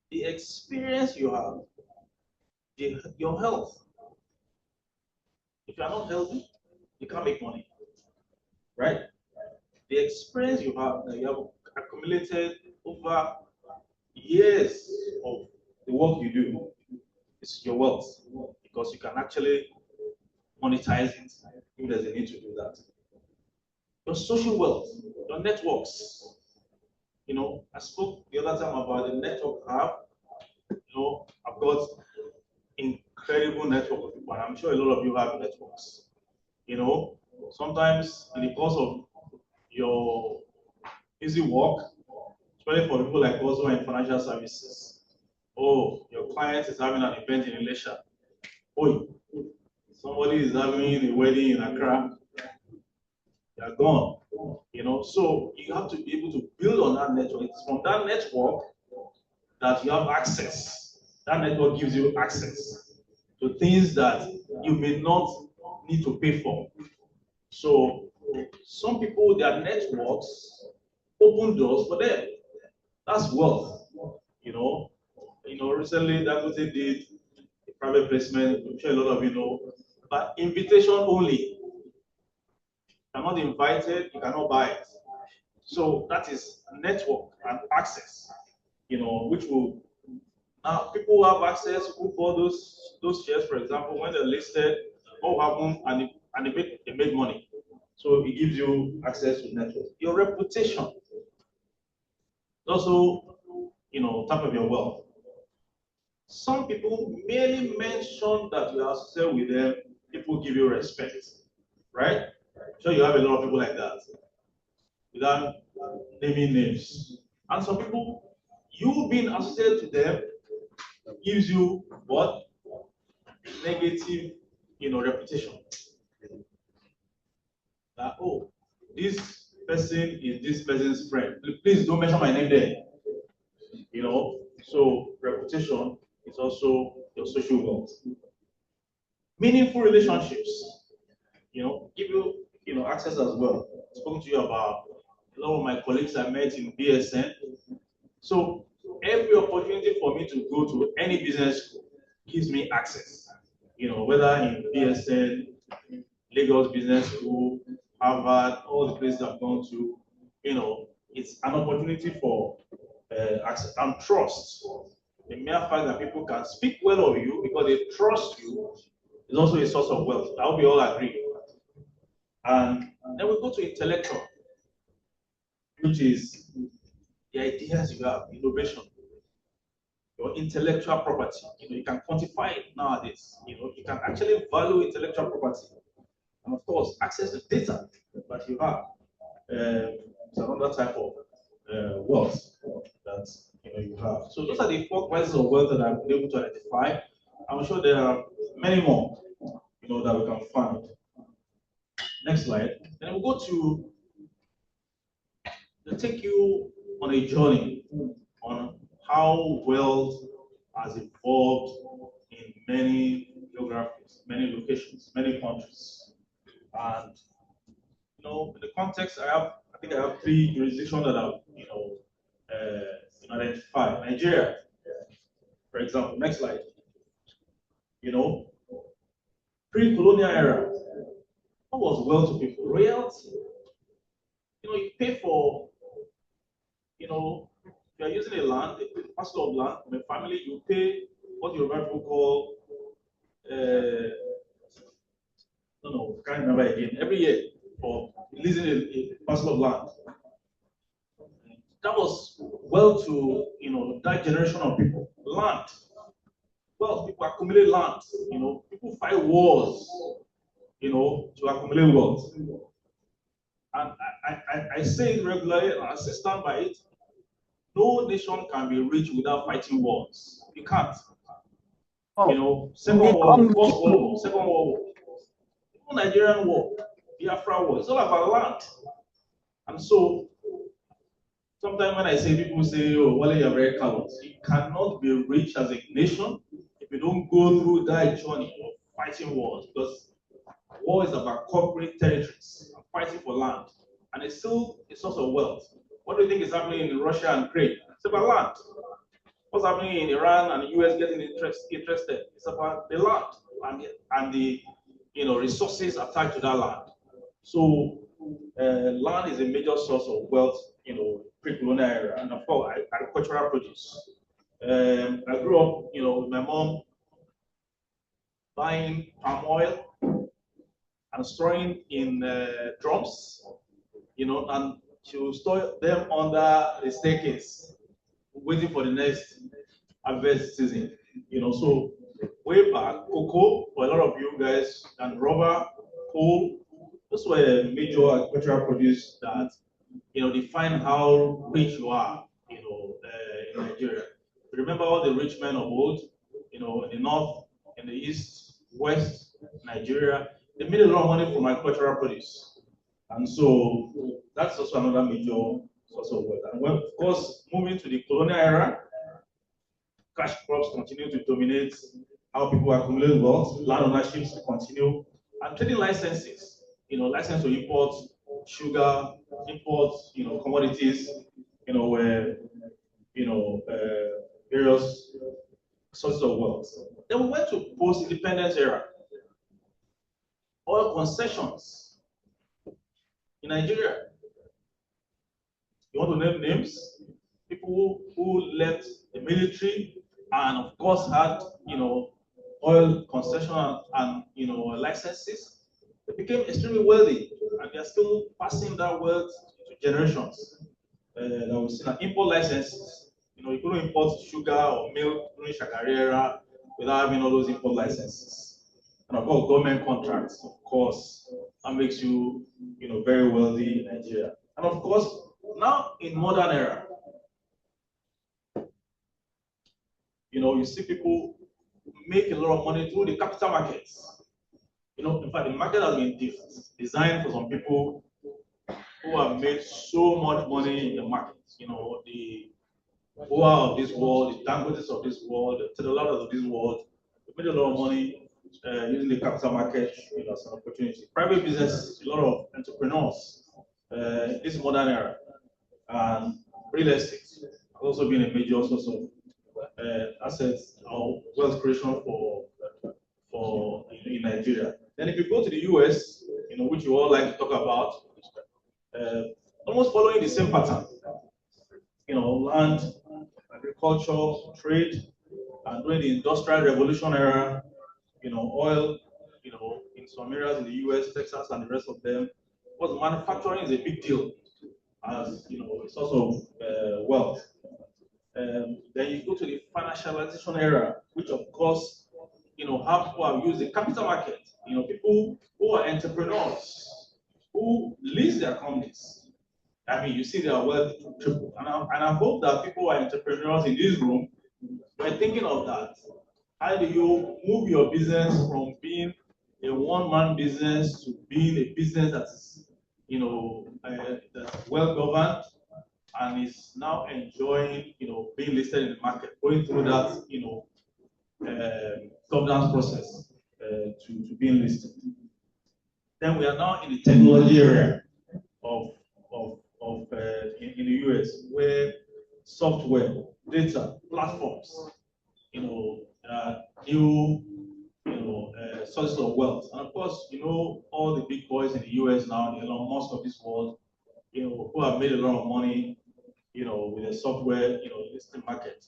the experience you have, your health. If you are not healthy, you can't make money, right? The experience you have that you have accumulated over years of the work you do is your wealth, because you can actually monetize it if there's a need to do that. Your social wealth, your networks. I spoke the other time about the network I have. I've got incredible network of people, and I'm sure a lot of you have networks. Sometimes in the course of your busy work, especially for people like us who are in financial services, Oh, your client is having an event in Elisha. Oh, somebody is having a wedding in Accra. They are gone. So you have to be able to build on that network. It's from that network that you have access. That network gives you access to things that you may not need to pay for. So some people, their networks open doors for them. That's wealth. Recently Dangote did a private placement. I'm sure a lot of you know, but invitation only. You're not invited, you cannot buy it. So that is network and access. Which will now people who have access who bought those shares, for example, when they're listed, what happens and they make money. So it gives you access to network. Your reputation also, top of your wealth. Some people merely mention that you are associated with them, people give you respect, right? So you have a lot of people like that, without naming names. And some people, you being associated to them gives you what? Negative, reputation. That, oh, this person is this person's friend. Please don't mention my name there. So reputation is also your social wealth. Meaningful relationships, give you, access as well. I've spoken to you about a lot of my colleagues I met in BSN. So every opportunity for me to go to any business school gives me access. Whether in BSN, Lagos Business School, Harvard, all the places I've gone to, it's an opportunity for access and trust. The mere fact that people can speak well of you because they trust you is also a source of wealth. I hope we all agree. And then we go to intellectual, which is the ideas you have, innovation, your intellectual property. You can quantify it nowadays. You can actually value intellectual property. And of course, access to data that you have is another type of wealth that you have. So those are the 4 classes of wealth that I've been able to identify. I'm sure there are many more, that we can find. Next slide. Then we'll go to take you on a journey on how wealth has evolved in many geographies, many locations, many countries. And in the context, I think I have 3 jurisdictions that I've identified. Nigeria, for example. Next slide. Pre-colonial era, what was wealth to people? Royalty. You pay for, if you are using a land, a parcel of land from a family, you pay what your people call, can't remember again, every year for leasing a parcel of land. That was wealth to, that generation of people. Land. Well, people accumulate land, people fight wars, to accumulate wealth. And I say it regularly and I stand by it. No nation can be rich without fighting wars. You can't. Second World War, First World War, Second World War, even Nigerian War, Biafra War, it's all about land. And so, sometimes when I say, people say, oh, Wale, you're very callous. You cannot be rich as a nation if you don't go through that journey of fighting wars, because war is about corporate territories and fighting for land. And it's still a source of wealth. What do you think is happening in Russia and Ukraine? It's about land. What's happening in Iran and the US getting interested? It's about the land and the resources attached to that land. So land is a major source of wealth, pre-colonial era, and of course agricultural produce. I grew up, with my mom buying palm oil and storing in drums, and she will store them under the staircase, waiting for the next harvest season. So way back, cocoa for a lot of you guys, and rubber, coal, those were major agricultural produce that define how rich you are, in Nigeria. you remember all the rich men of old, in the north, in the east, west, Nigeria, they made a lot of money from agricultural produce. And so that's also another major source of wealth. And of course, moving to the colonial era, cash crops continue to dominate how people accumulate wealth, land ownerships continue, and trading licenses, license to import sugar, import, commodities, various sources of wealth. Then we went to post-independence era. Oil concessions in Nigeria. You want to name names? People who left the military and of course had, oil concession and licenses. They became extremely wealthy, and they are still passing that wealth to generations. That we've seen import licenses. You couldn't import sugar or milk during Shagari era without having all those import licenses. And of course, government contracts, of course, that makes you, very wealthy in Nigeria. And of course, now in modern era, you see people make a lot of money through the capital markets. In fact, the market has been designed for some people who have made so much money in the market. The Boa of this world, the Dangotes of this world, the Tedolas of this world, they made a lot of money using the capital market as an opportunity. Private business, a lot of entrepreneurs in this modern era, and real estate has also been a major source of assets or wealth creation for in Nigeria. Then if you go to the US, which you all like to talk about, almost following the same pattern. Land, agriculture, trade, and during the Industrial Revolution era, oil, in some areas in the US, Texas, and the rest of them, because manufacturing is a big deal as a source of wealth. Then you go to the financialization era, which of course, how people have used the capital market. People who are entrepreneurs who lease their companies. I mean, you see their wealth triple. And I hope that people who are entrepreneurs in this room were thinking of that. How do you move your business from being a one-man business to being a business that's, that's well governed and is now enjoying, being listed in the market, going through that, governance process to being listed. Then we are now in the technology area in the US, where software, data, platforms, new, sources of wealth. And of course, all the big boys in the US now, the Elon Musk of this world, who have made a lot of money, with the software, listed market.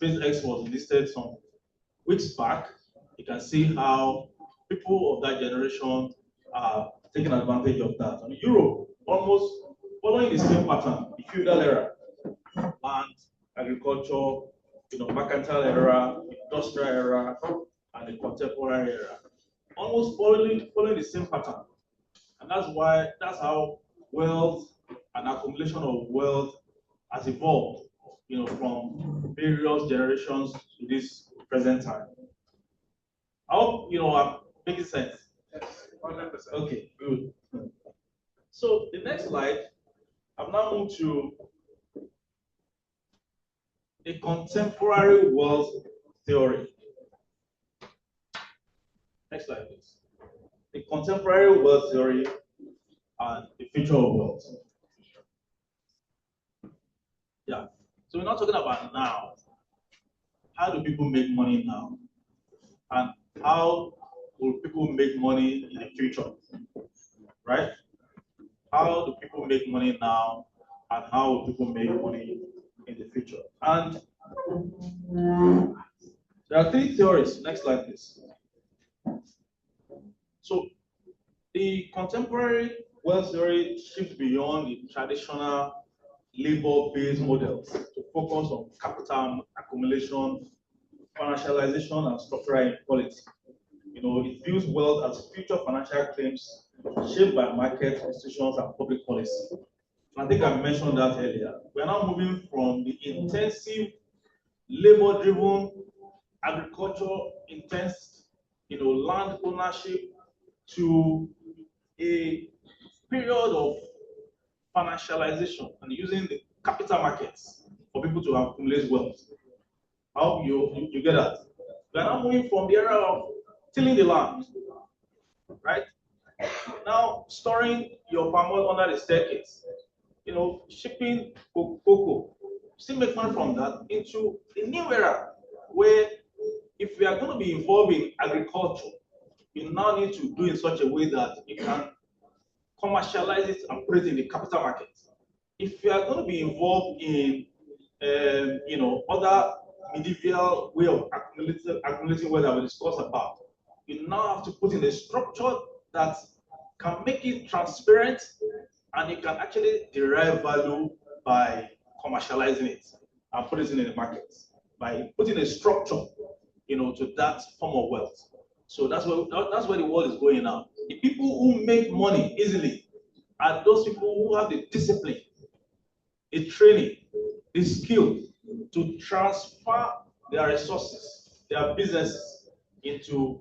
SpaceX was listed some weeks back. You can see how people of that generation are taking advantage of that. And Europe, almost following the same pattern, the feudal era, land, agriculture, mercantile era, industrial era, and the contemporary era, almost following the same pattern. And that's how wealth and accumulation of wealth has evolved, from various generations to this present time. I hope I'm making sense. Yes, 100%. Okay, good. So the next slide, I've now moved to a contemporary wealth theory. Next slide, please. The contemporary wealth theory and the future of wealth. Yeah. So we're not talking about now. How do people make money now? And how will people make money in the future? Right? How do people make money now? And how will people make money in the future? And there are three theories. Next slide, please. So the contemporary wealth theory shifts beyond the traditional labor-based models to focus on capital accumulation, financialization, and structural inequality. It views wealth as future financial claims shaped by market, institutions, and public policy. And I think I mentioned that earlier. We are now moving from the intensive labor-driven, agriculture-intense, land ownership to a period of financialization and using the capital markets for people to accumulate wealth. I hope you get that. We are now moving from the era of tilling the land, right? Now storing your palm oil under the staircase, shipping cocoa, still make money from that into a new era where if we are going to be involved in agriculture, you now need to do it in such a way that you can commercialize it and put it in the capital market. If you are going to be involved in, other medieval way of accumulating wealth that we discussed about, you now have to put in a structure that can make it transparent and you can actually derive value by commercializing it and put it in the market by putting a structure, to that form of wealth. So that's where the world is going now. The people who make money easily are those people who have the discipline, the training, the skill to transfer their resources, their businesses into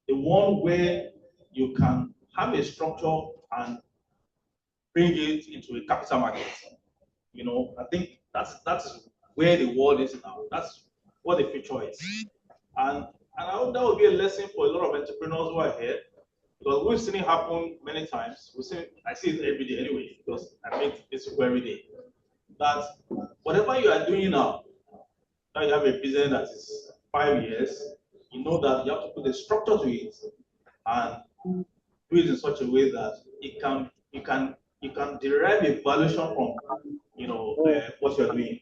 the one where you can have a structure and bring it into a capital market. I think that's where the world is now. That's what the future is. And I hope that will be a lesson for a lot of entrepreneurs who are here, because we've seen it happen many times. I see it every day anyway, because I make this every day. That whatever you are doing now you have a business that is 5 years, you know that you have to put a structure to it and do it in such a way that you can derive a valuation from what you're doing.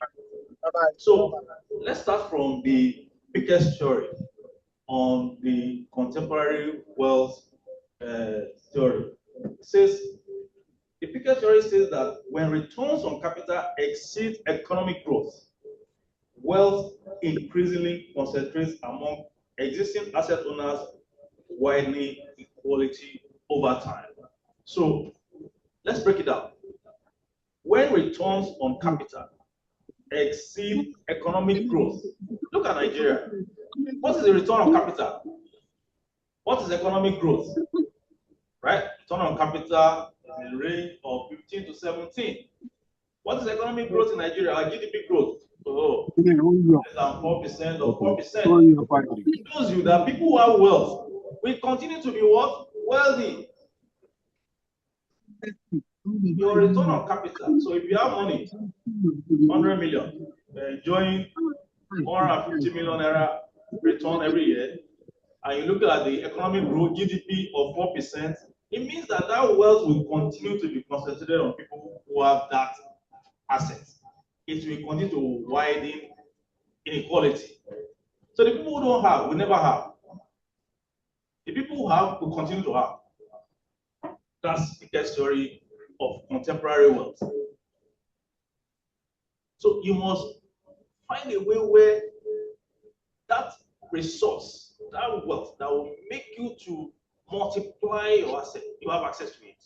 So let's start from the biggest theory on the contemporary wealth theory. It says the biggest theory says that when returns on capital exceed economic growth, wealth increasingly concentrates among existing asset owners, widening equality over time. So let's break it down. When returns on capital exceed economic growth, look at Nigeria. What is the return on capital? What is economic growth? Right? Return on capital in the range of 15 to 17. What is economic growth in Nigeria? Our GDP growth. Oh, less than 4% or 4%. It shows you that people who have wealth will continue to be what? Wealthy. Your return on capital. So if you have money, 100 million, enjoying 150 million naira return every year, and you look at the economic growth GDP of 4%, it means that wealth will continue to be concentrated on people who have that asset. It will continue to widen inequality. So the people who don't have will never have. The people who have will continue to have. That's the story of contemporary wealth. So you must find a way where that resource, that wealth, that will make you to multiply your asset, you have access to it.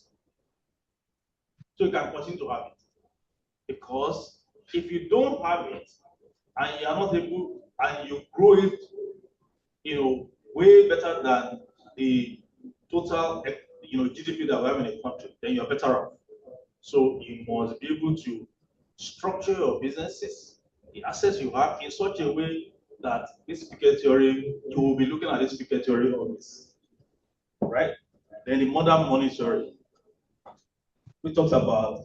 So you can continue to have it. Because if you don't have it and you are not able, and you grow it, way better than the total, GDP that we have in a country, then you're better off. So you must be able to structure your businesses, the assets you have in such a way that this Piketty theory, you will be looking at this Piketty theory always, right? Then the modern money theory, we talked about,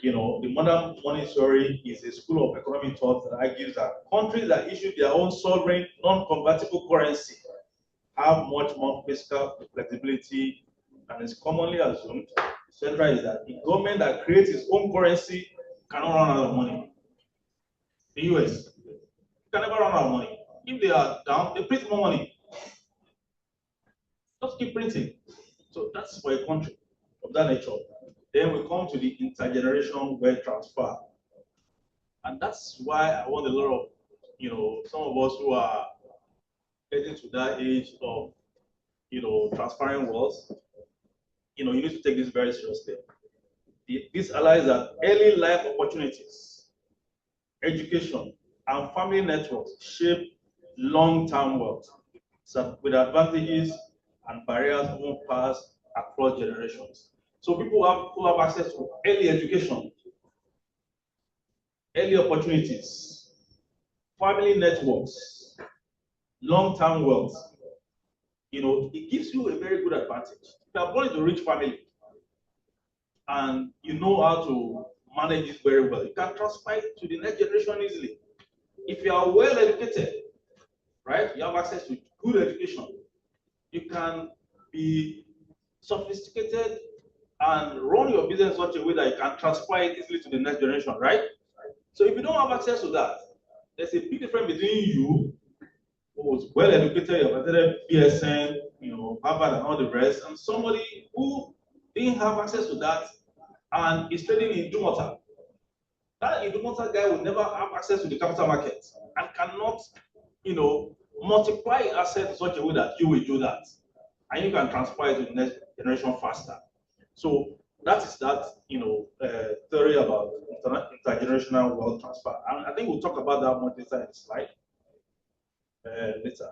the modern money theory is a school of economic thought that argues that countries that issue their own sovereign, non-convertible currency have much more fiscal flexibility, and it's commonly assumed, central is that the government that creates its own currency cannot run out of money. The US can never run out of money. If they are down, they print more money. Just keep printing. So that's for a country of that nature. Then we come to the intergenerational wealth transfer. And that's why I want a lot of, some of us who are getting to that age of, transferring wealth, you need to take this very seriously. This allows that early life opportunities, education, and family networks shape long-term wealth, so with advantages and barriers often pass across generations. So people who have access to early education, early opportunities, family networks, long-term wealth, it gives you a very good advantage. If you are born into a rich family and you know how to manage it very well, you can transfer it to the next generation easily. If you are well educated, right, you have access to good education, you can be sophisticated and run your business in such a way that you can transfer it easily to the next generation, right? So if you don't have access to that, there's a big difference between you, who was well educated, you have attended PSN, Harvard and all the rest, and somebody who didn't have access to that and is trading in Dumota. That Dumota guy will never have access to the capital market and cannot, multiply assets in such a way that you will do that, and you can transfer it to the next generation faster. So that is that, theory about intergenerational wealth transfer. And I think we'll talk about that more later in the slide later.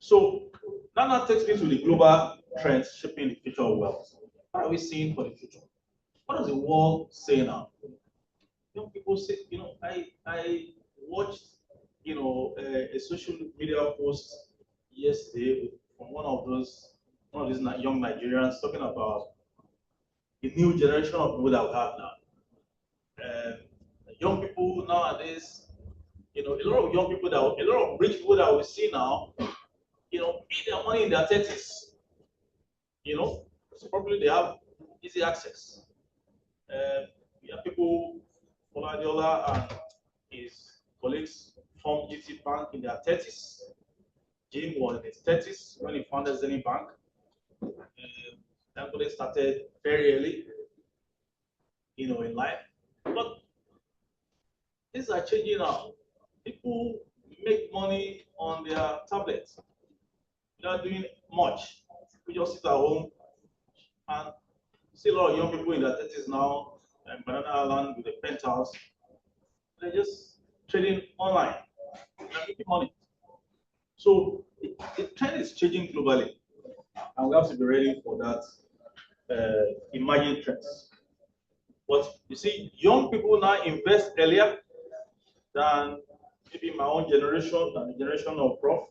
So that takes me to the global trends shaping the future of wealth. What are we seeing for the future? What does the world say now? Young people say, I watched, a social media post yesterday from one of these young Nigerians talking about the new generation of people that we have now. Young people nowadays, a lot of young people a lot of rich people that we see now, eat their money in their 30s. So probably they have easy access. We have people, Oladiola and his colleagues formed GT Bank in their 30s. Jim was in his 30s when he founded Zenith Bank. Everybody started very early, in life. But things are changing now. People make money on their tablets without doing much. We just sit at home and see a lot of young people in their 30s now, and Banana Island with a penthouse. They're just trading online and making money. So the trend is changing globally, and we have to be ready for that emerging trends. But you see, young people now invest earlier than maybe my own generation and the generation of Prof.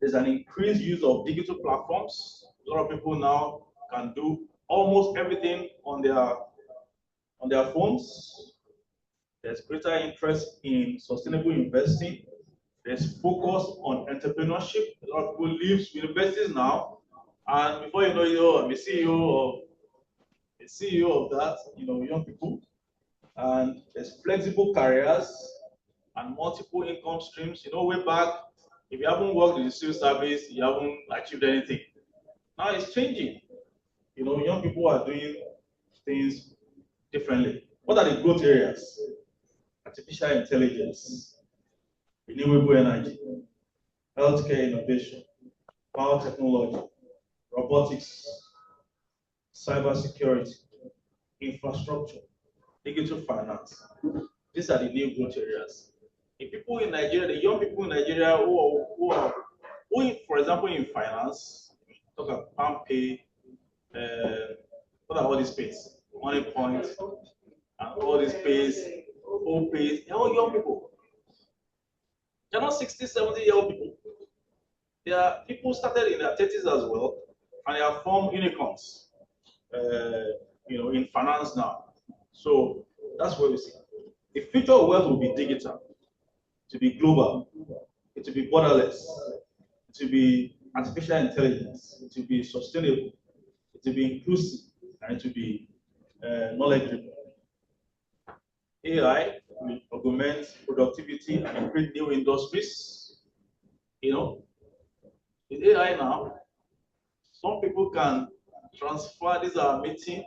There's an increased use of digital platforms. A lot of people now can do almost everything on their phones. There's greater interest in sustainable investing. There's focus on entrepreneurship. A lot of people leave universities now, and before you know it, I'm a CEO of that, young people. And there's flexible careers and multiple income streams. Way back, if you haven't worked in the civil service, you haven't achieved anything. Now it's changing. Young people are doing things differently. What are the growth areas? Artificial intelligence, renewable energy, healthcare innovation, biotechnology, robotics, cybersecurity, infrastructure, digital finance. These are the new growth areas. The people in Nigeria, the young people in Nigeria who, for example, in finance, talk about PAMPay, what are all these pays? Money Point, and all these pays, all pays, they're all young people. They're not 60, 70-year-old people. They are people started in their 30s as well, and they have formed unicorns, in finance now. So that's what we see. The future of wealth will be digital, to be global, to be borderless, to be artificial intelligence, to be sustainable, to be inclusive, and to be knowledge-driven. AI will augment productivity and create new industries. With AI now, some people can transfer this our meeting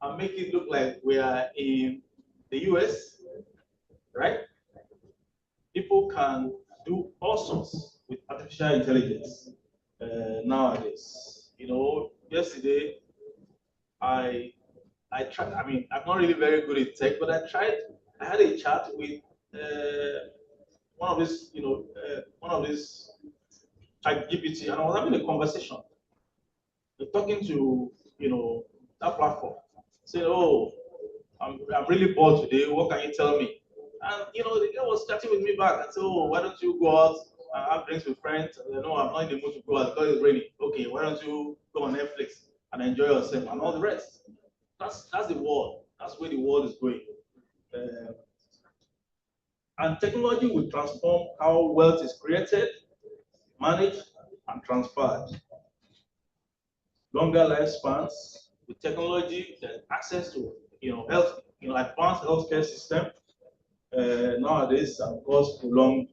and make it look like we are in the US, right? People can do all sorts with artificial intelligence nowadays. Yesterday I tried. I'm not really very good at tech, but I had a chat with one of these, one of these ChatGPT, and I was having a conversation. We're talking to, that platform. Say, oh, I'm really bored today. What can you tell me? And the guy was chatting with me back and said, oh, why don't you go out and have drinks with friends? And no, I'm not in the mood to go out because it's raining. Okay, why don't you go on Netflix and enjoy yourself and all the rest? That's the world. That's where the world is going. And technology will transform how wealth is created, managed, and transferred. Longer lifespans with technology, there's access to health, advanced healthcare system nowadays, and of course prolonged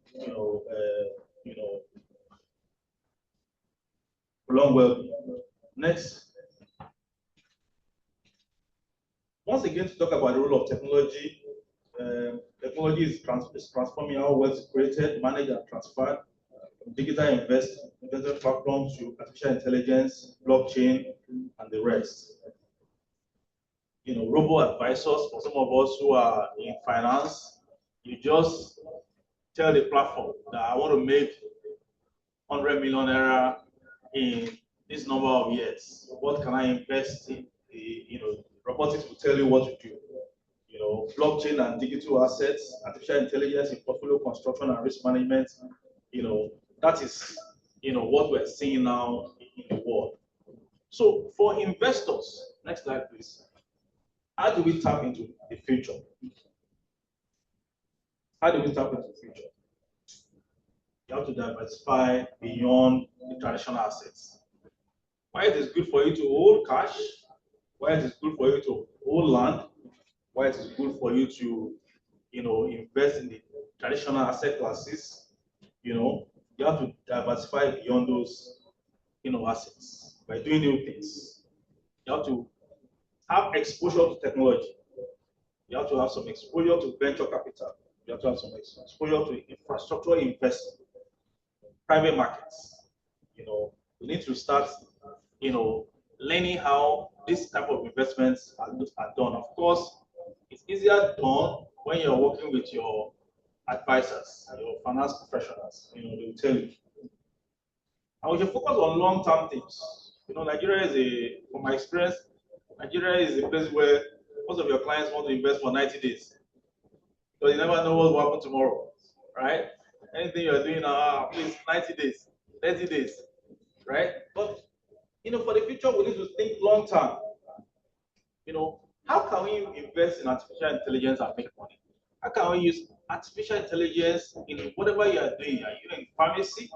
prolonged well-being. Next, once again to talk about the role of technology. Technology is transforming how wealth is created, managed, and transferred. Digital investment platforms to artificial intelligence, blockchain, and the rest. Robo-advisors, for some of us who are in finance, you just tell the platform that I want to make 100 million naira in this number of years. What can I invest in? Robotics will tell you what to do. Blockchain and digital assets, artificial intelligence in portfolio construction and risk management. That is, what we're seeing now in the world. So for investors, next slide, please. How do we tap into the future? How do we tap into the future? You have to diversify beyond the traditional assets. Why it is good for you to hold cash? Why it is good for you to hold land? Why it is good for you to, invest in the traditional asset classes? You have to diversify beyond those, assets by doing new things. You have to have exposure to technology. You have to have some exposure to venture capital. You have to have some exposure to infrastructure investment, private markets. We need to start, learning how this type of investments are done. Of course, it's easier done when you're working with your advisors, your finance professionals. They will tell you. And we should focus on long-term things. Nigeria is from my experience, Nigeria is a place where most of your clients want to invest for 90 days. Because you never know what will happen tomorrow, right? Anything you're doing now, please, 90 days, 30 days, right? But, for the future, we need to think long-term. How can we invest in artificial intelligence and make money? How can we use artificial intelligence in whatever you are doing? Are you in pharmacy?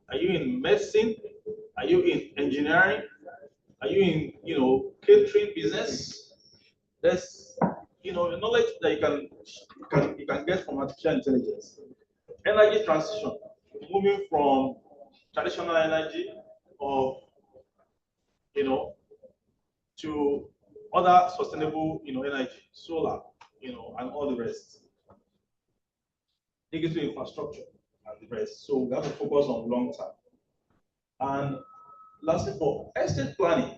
Are you in medicine? Are you in engineering? Are you in, catering business? There's, knowledge that you can get from artificial intelligence. Energy transition, moving from traditional energy of, to other sustainable, energy, solar, and all the rest. Digital infrastructure and the rest. So we have to focus on long term. And lastly, for estate planning,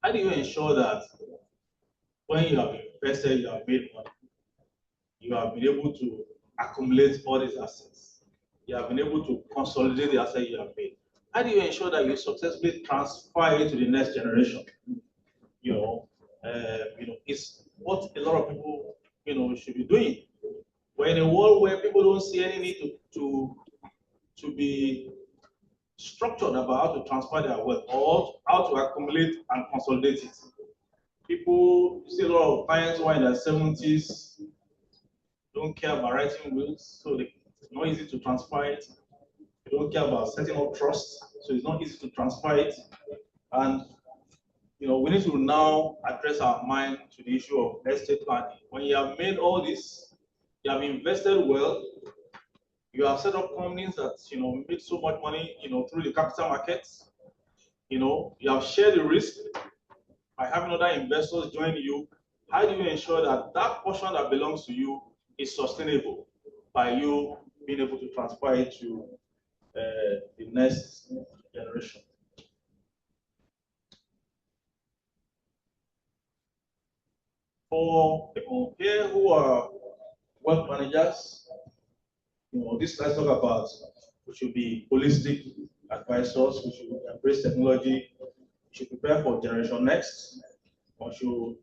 how do you ensure that when you have invested, you have made money, you have been able to accumulate all these assets, you have been able to consolidate the assets you have made? How do you ensure that you successfully transfer it to the next generation? It's what a lot of people, should be doing. We're in a world where people don't see any need to be structured about how to transfer their wealth or how to accumulate and consolidate it. People, you see a lot of clients who are in their 70s, don't care about writing wills, so it's not easy to transfer it. They don't care about setting up trust, so it's not easy to transfer it. And we need to now address our mind to the issue of estate planning. When you have made all this, you have invested well, you have set up companies that make so much money through the capital markets. You have shared the risk by having other investors join you. How do you ensure that that portion that belongs to you is sustainable by you being able to transfer it to the next generation? For people here who are wealth managers. This let's talk about we should be holistic advisors, we should embrace technology, we should prepare for generation next, we should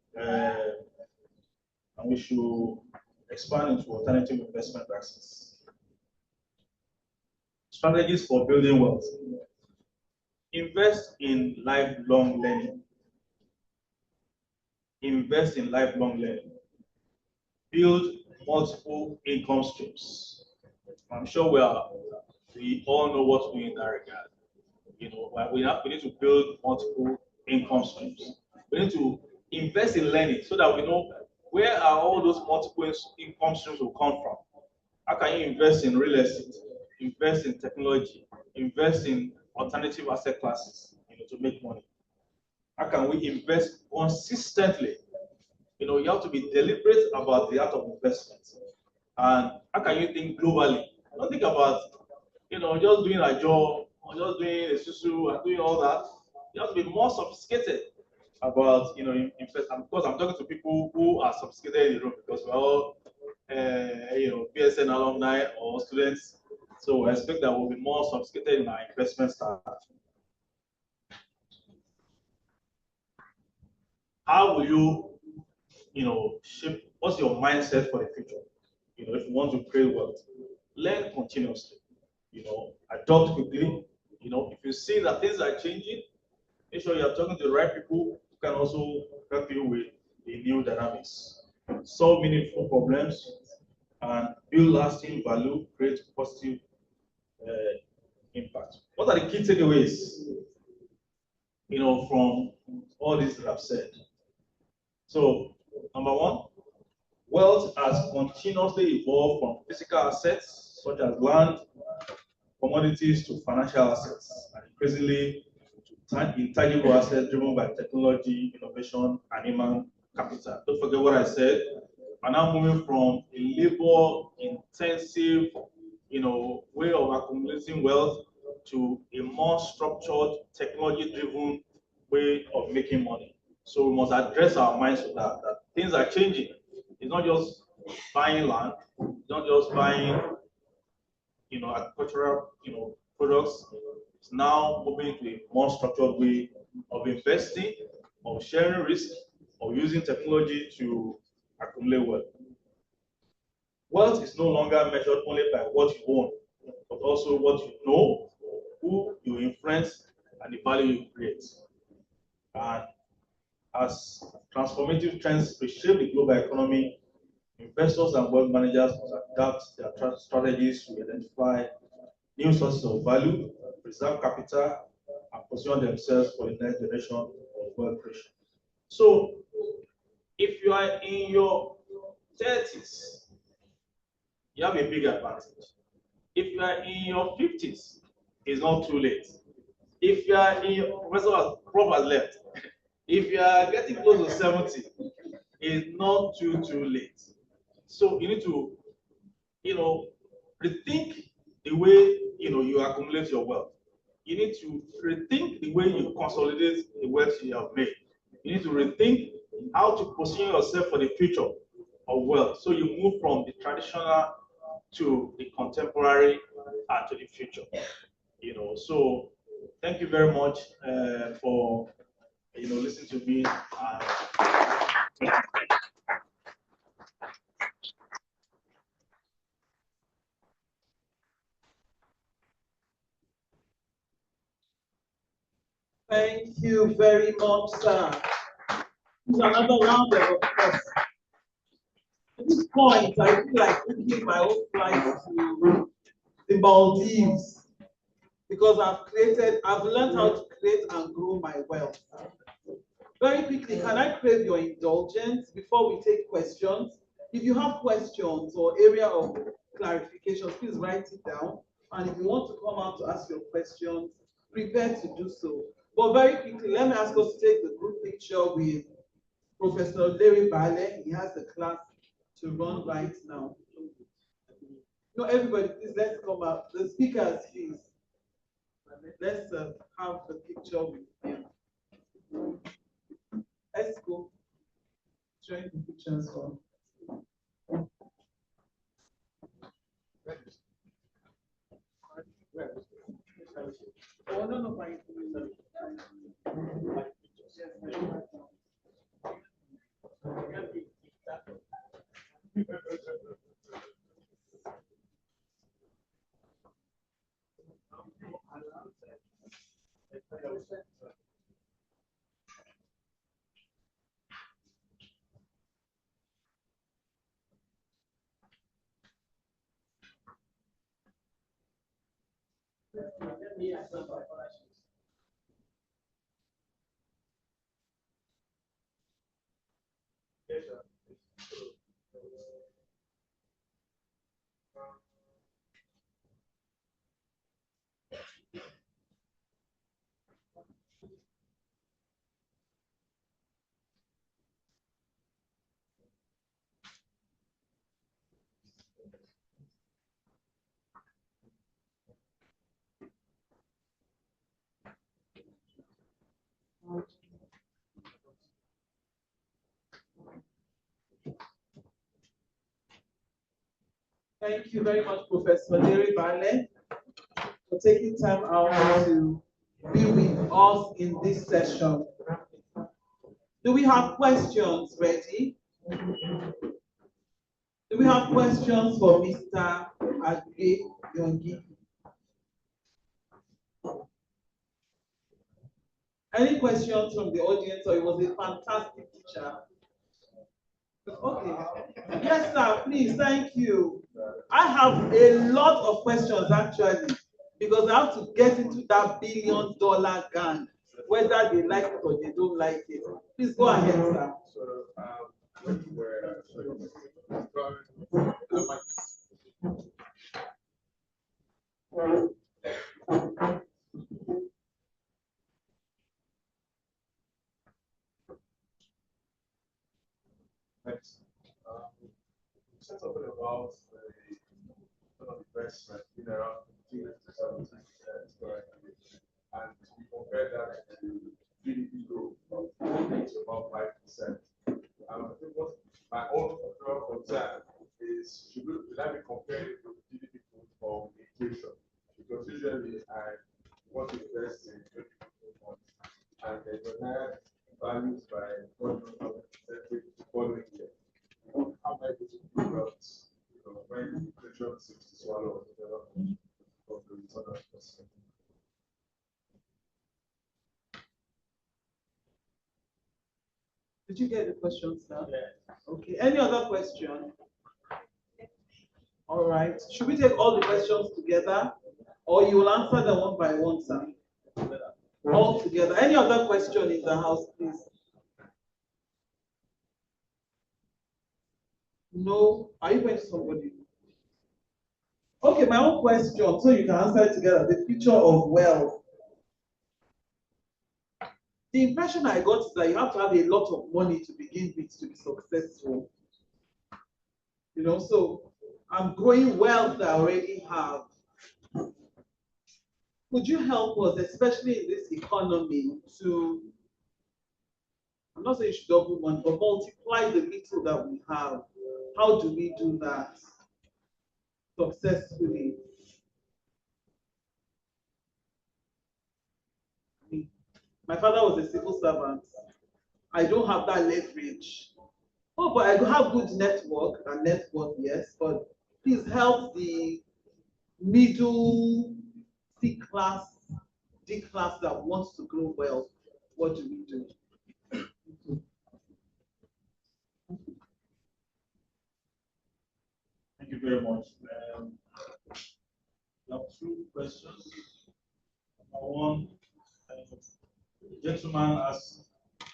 and we should expand into alternative investment assets. Strategies for building wealth. Invest in lifelong learning. Invest in lifelong learning. Build multiple income streams. I'm sure we all know what we do in that regard. We need to build multiple income streams. We need to invest in learning so that we know where are all those multiple income streams will come from. How can you invest in real estate, invest in technology, invest in alternative asset classes, to make money? How can we invest consistently? You have to be deliberate about the art of investment. And how can you think globally? Don't think about, just doing a job or just doing a susu and doing all that. You have to be more sophisticated about, invest. And of course, I'm talking to people who are sophisticated in the room because we're all, PSN alumni or students. So I expect that we'll be more sophisticated in our investment style. How will you, shape, what's your mindset for the future? If you want to create wealth, learn continuously, adopt quickly. If you see that things are changing, make sure you're talking to the right people who can also help you with the new dynamics. Solve meaningful problems and build lasting value, create positive impact. What are the key takeaways, from all this that I've said? So, number one, wealth has continuously evolved from physical assets such as land, commodities to financial assets, and increasingly to intangible assets driven by technology, innovation, and human capital. Don't forget what I said. We're now moving from a labor-intensive, way of accumulating wealth to a more structured, technology-driven way of making money. So we must address our minds to that things are changing. It's not just buying land, it's not just buying, agricultural, products. It's now moving to a more structured way of investing, of sharing risk, of using technology to accumulate wealth. Wealth is no longer measured only by what you own, but also what you know, who you influence, and the value you create. And as transformative trends reshape the global economy, investors and wealth managers must adapt their strategies to identify new sources of value, preserve capital, and position themselves for the next generation of wealth creation. So, if you are in your 30s, you have a big advantage. If you are in your 50s, it's not too late. If you are in your Professor Prof has left, if you are getting close to 70, it's not too late. So you need to, rethink the way you accumulate your wealth. You need to rethink the way you consolidate the wealth you have made. You need to rethink how to position yourself for the future of wealth. So you move from the traditional to the contemporary and to the future. So thank you very much for listening to me. Thank you very much, sir. Another round of applause. At this point, I feel like booking my own flight to the Maldives because I've learned how to create and grow my wealth. Very quickly, can I crave your indulgence before we take questions? If you have questions or area of clarification, please write it down. And if you want to come out to ask your questions, prepare to do so. But very quickly, let me ask us to take the group picture with Professor Wale. He has the class to run right now. No, everybody, please let's come out. The speakers, please. Let's have the picture with him. Let's go. Showing the pictures for. don't know why. Thank you very much, Professor Wale, for taking time out to be with us in this session. Do we have questions ready? Do we have questions for Mr. Agbeyangi? Any questions from the audience, or it was a fantastic teacher? Okay. Yes, sir, please, thank you. I have a lot of questions actually, because I have to get into that billion-dollar gang, whether they like it or they don't like it. Please go ahead, sir. When you were next, you said something about the investment in around 15 to 17 correctly, and we compare that to GDP growth of 4 to about 5%. I think what my own concern is, should I be comparing it with GDP growth or inflation? Because usually I want to invest in GDP and then when I values by the following year. How am I going to figure out, when inflation seems to swallow whatever of the return on investment? Did you get the question, sir? Yeah. Okay. Any other question? All right. Should we take all the questions together, or you will answer them one by one, sir? All together. Any other question in the house, please? No. Are you going to somebody? Okay, my own question, so you can answer it together. The future of wealth. The impression I got is that you have to have a lot of money to begin with to be successful. So I'm growing wealth that I already have. Could you help us, especially in this economy, to, I'm not saying you should double money, but multiply the little that we have? How do we do that successfully? My father was a civil servant. I don't have that leverage. Oh, but I have good network and net worth, yes, but please help the middle C class, D class that wants to grow well. What do we do? Thank you very much. I have two questions. Number one, the gentleman asked,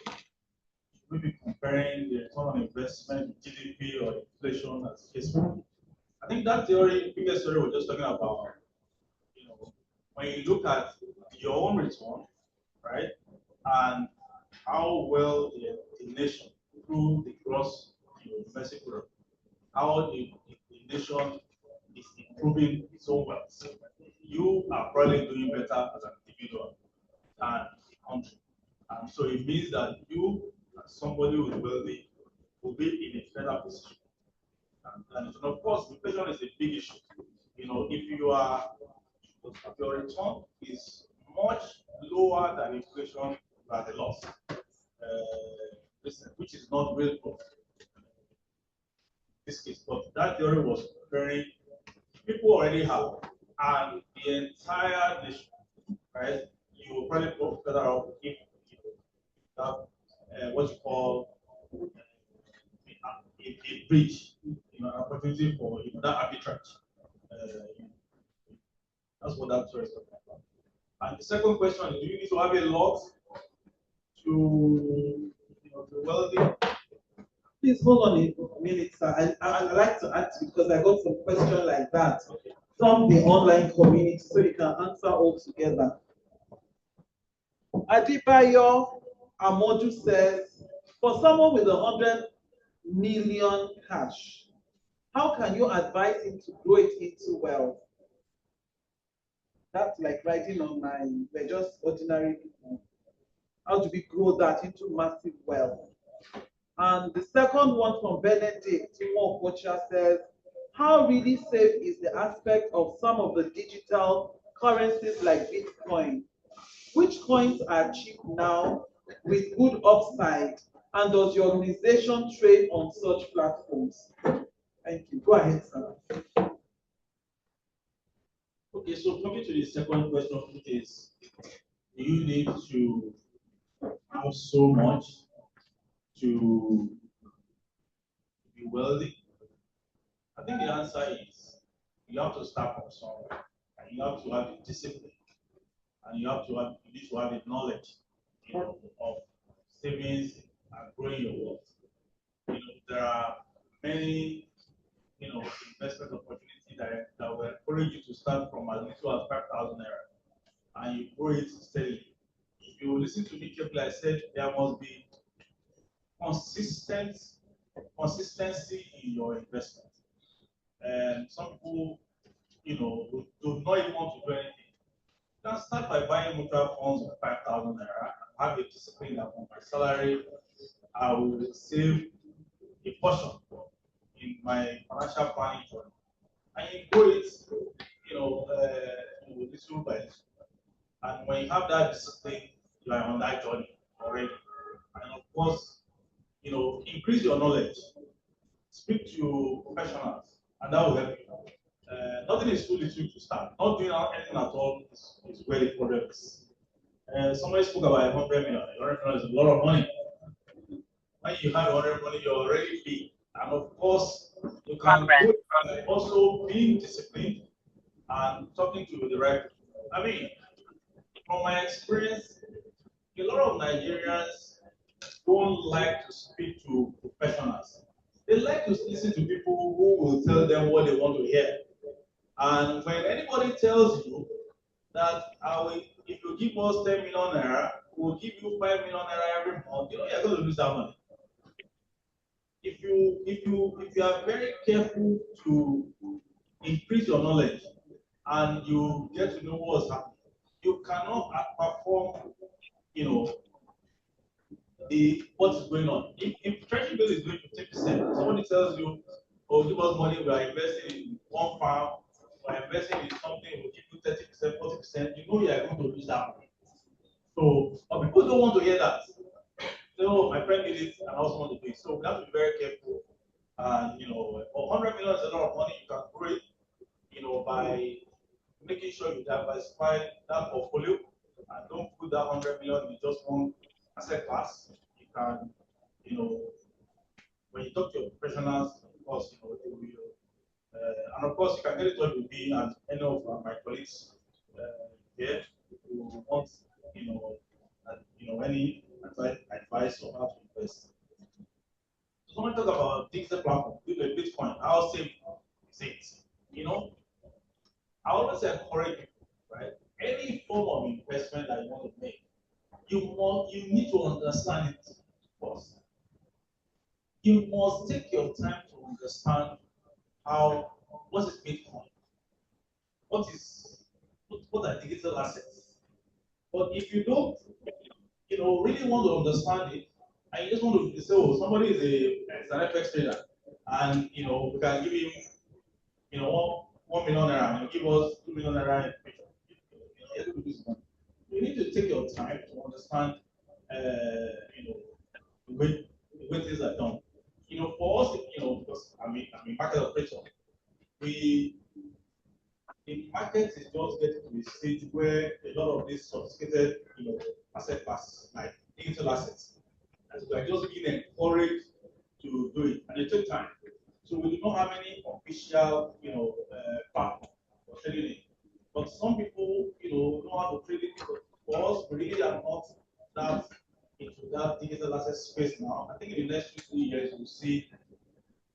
should we be comparing the return on investment, GDP, or inflation as a case? I think that theory, biggest theory we're just talking about, when you look at your own return, right, and how well the nation, through the gross domestic product, how the nation is improving its own wealth, you are probably doing better as an individual than the country. And so it means that you, as somebody who is wealthy, will be in a better position. And of course, inflation is a big issue. If your return is much lower than inflation at the loss, which is not real for this case. But that theory was very, people already have, and the entire nation, right? You will probably go better off if you have what you call a bridge, an opportunity for that arbitrage. That's what that story is talking about. And the second question is: do you need to have a lot to be wealthy? Please hold on a minute, sir. I'd like to ask because I got some questions like that from the online community, so you can answer all together. Adibayo Amodu says, for someone with 100 million cash, how can you advise him to grow it into wealth? That's like writing on we're just ordinary people. How do we grow that into massive wealth? And the second one from Benedict Mokocha says, how really safe is the aspect of some of the digital currencies like Bitcoin? Which coins are cheap now with good upside? And does your organization trade on such platforms? Thank you. Go ahead, sir. Okay, so coming to the second question, which is, do you need to have so much to be wealthy? I think the answer is you have to start from somewhere, and you have to have the discipline, and you need to have the knowledge, of savings and growing your wealth. There are many, investment opportunities that will encourage you to start from as little as 5,000 naira, and you grow it steadily. If you listen to me carefully, I said there must be consistency in your investment. And some people, do not even want to do anything. You can start by buying mutual funds of 5,000 naira. Have a discipline that on my salary, I will save a portion in my financial planning journey. And you grow it, little by little. And when you have that discipline, you are on that journey already. And of course, increase your knowledge. Speak to professionals, and that will help you. Nothing is too little to start. Not doing anything at all is where the problem is. Somebody spoke about 100 million. 100 million is a lot of money. When you have 100 million, you're already big. And of course, you can also being disciplined and talking to the right people. I mean, from my experience, a lot of Nigerians don't like to speak to professionals. They like to listen to people who will tell them what they want to hear. And when anybody tells you that if you give us 10 million naira, we'll give you 5 million naira every month, you're going to lose that money. If you are very careful to increase your knowledge and you get to know what's happening, you cannot outperform, what is going on. If treasury bill is doing 50%, somebody tells you, oh, give us money, we are investing in one farm, we are investing in something, we'll give you 30%, 40%, you are going to lose that money. So, but people don't want to hear that. So, my friend did it, and I also want to do it. So, we have to be very careful. And, 100 million is a lot of money. You can grow it, by making sure you diversify that portfolio and don't put that 100 million in just one asset class. You can, when you talk to your professionals, of course, they will, and of course, you can get in touch with me and any of my colleagues here who want, any advice on how to invest. So someone talk about digital platform, Bitcoin, how safe is it? I always encourage people, right? Any form of investment that you want to make, you need to understand it first. You must take your time to understand what is Bitcoin, what are digital assets. But if you don't, really want to understand it, and you just want to say, oh, somebody is an FX trader, and we can give him, 1 million naira, and give us 2 million naira in future. You don't get to do this one. you need to take your time to understand, you know, the way things are done. You know, for us, you know, because I mean, market operator, the market is just getting to a stage where a lot of these sophisticated, you know, asset classes, like digital assets, and we are just being encouraged to do it, and it takes time. So we do not have any official, you know, platform for trading it. But some people, you know how to trade it. But for us, we really are not that into that digital asset space now. I think in the next 2 years, we'll see,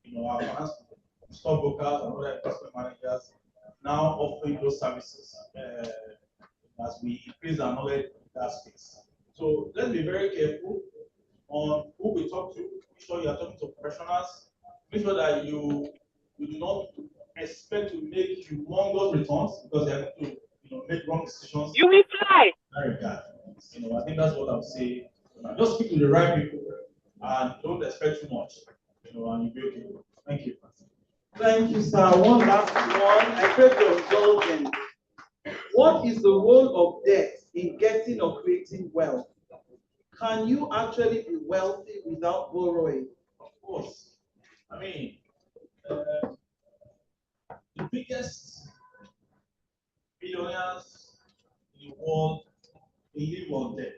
you know, our stockbrokers and other investment managers now offering those services as we increase our knowledge in that space. So let's be very careful on who we talk to. Make sure you are talking to professionals. Make sure that you do not expect to make humongous returns because they are going to, you know, make wrong decisions. You will fly. Very bad. You know, I think that's what I'm saying. Just speak to the right people and don't expect too much. You know, and you'll be okay. Thank you. Thank you, sir. One last one. I pray for indulgence. What is the role of debt in getting or creating wealth? Can you actually be wealthy without borrowing? Of course. I mean, the biggest billionaires in the world, they live on debt.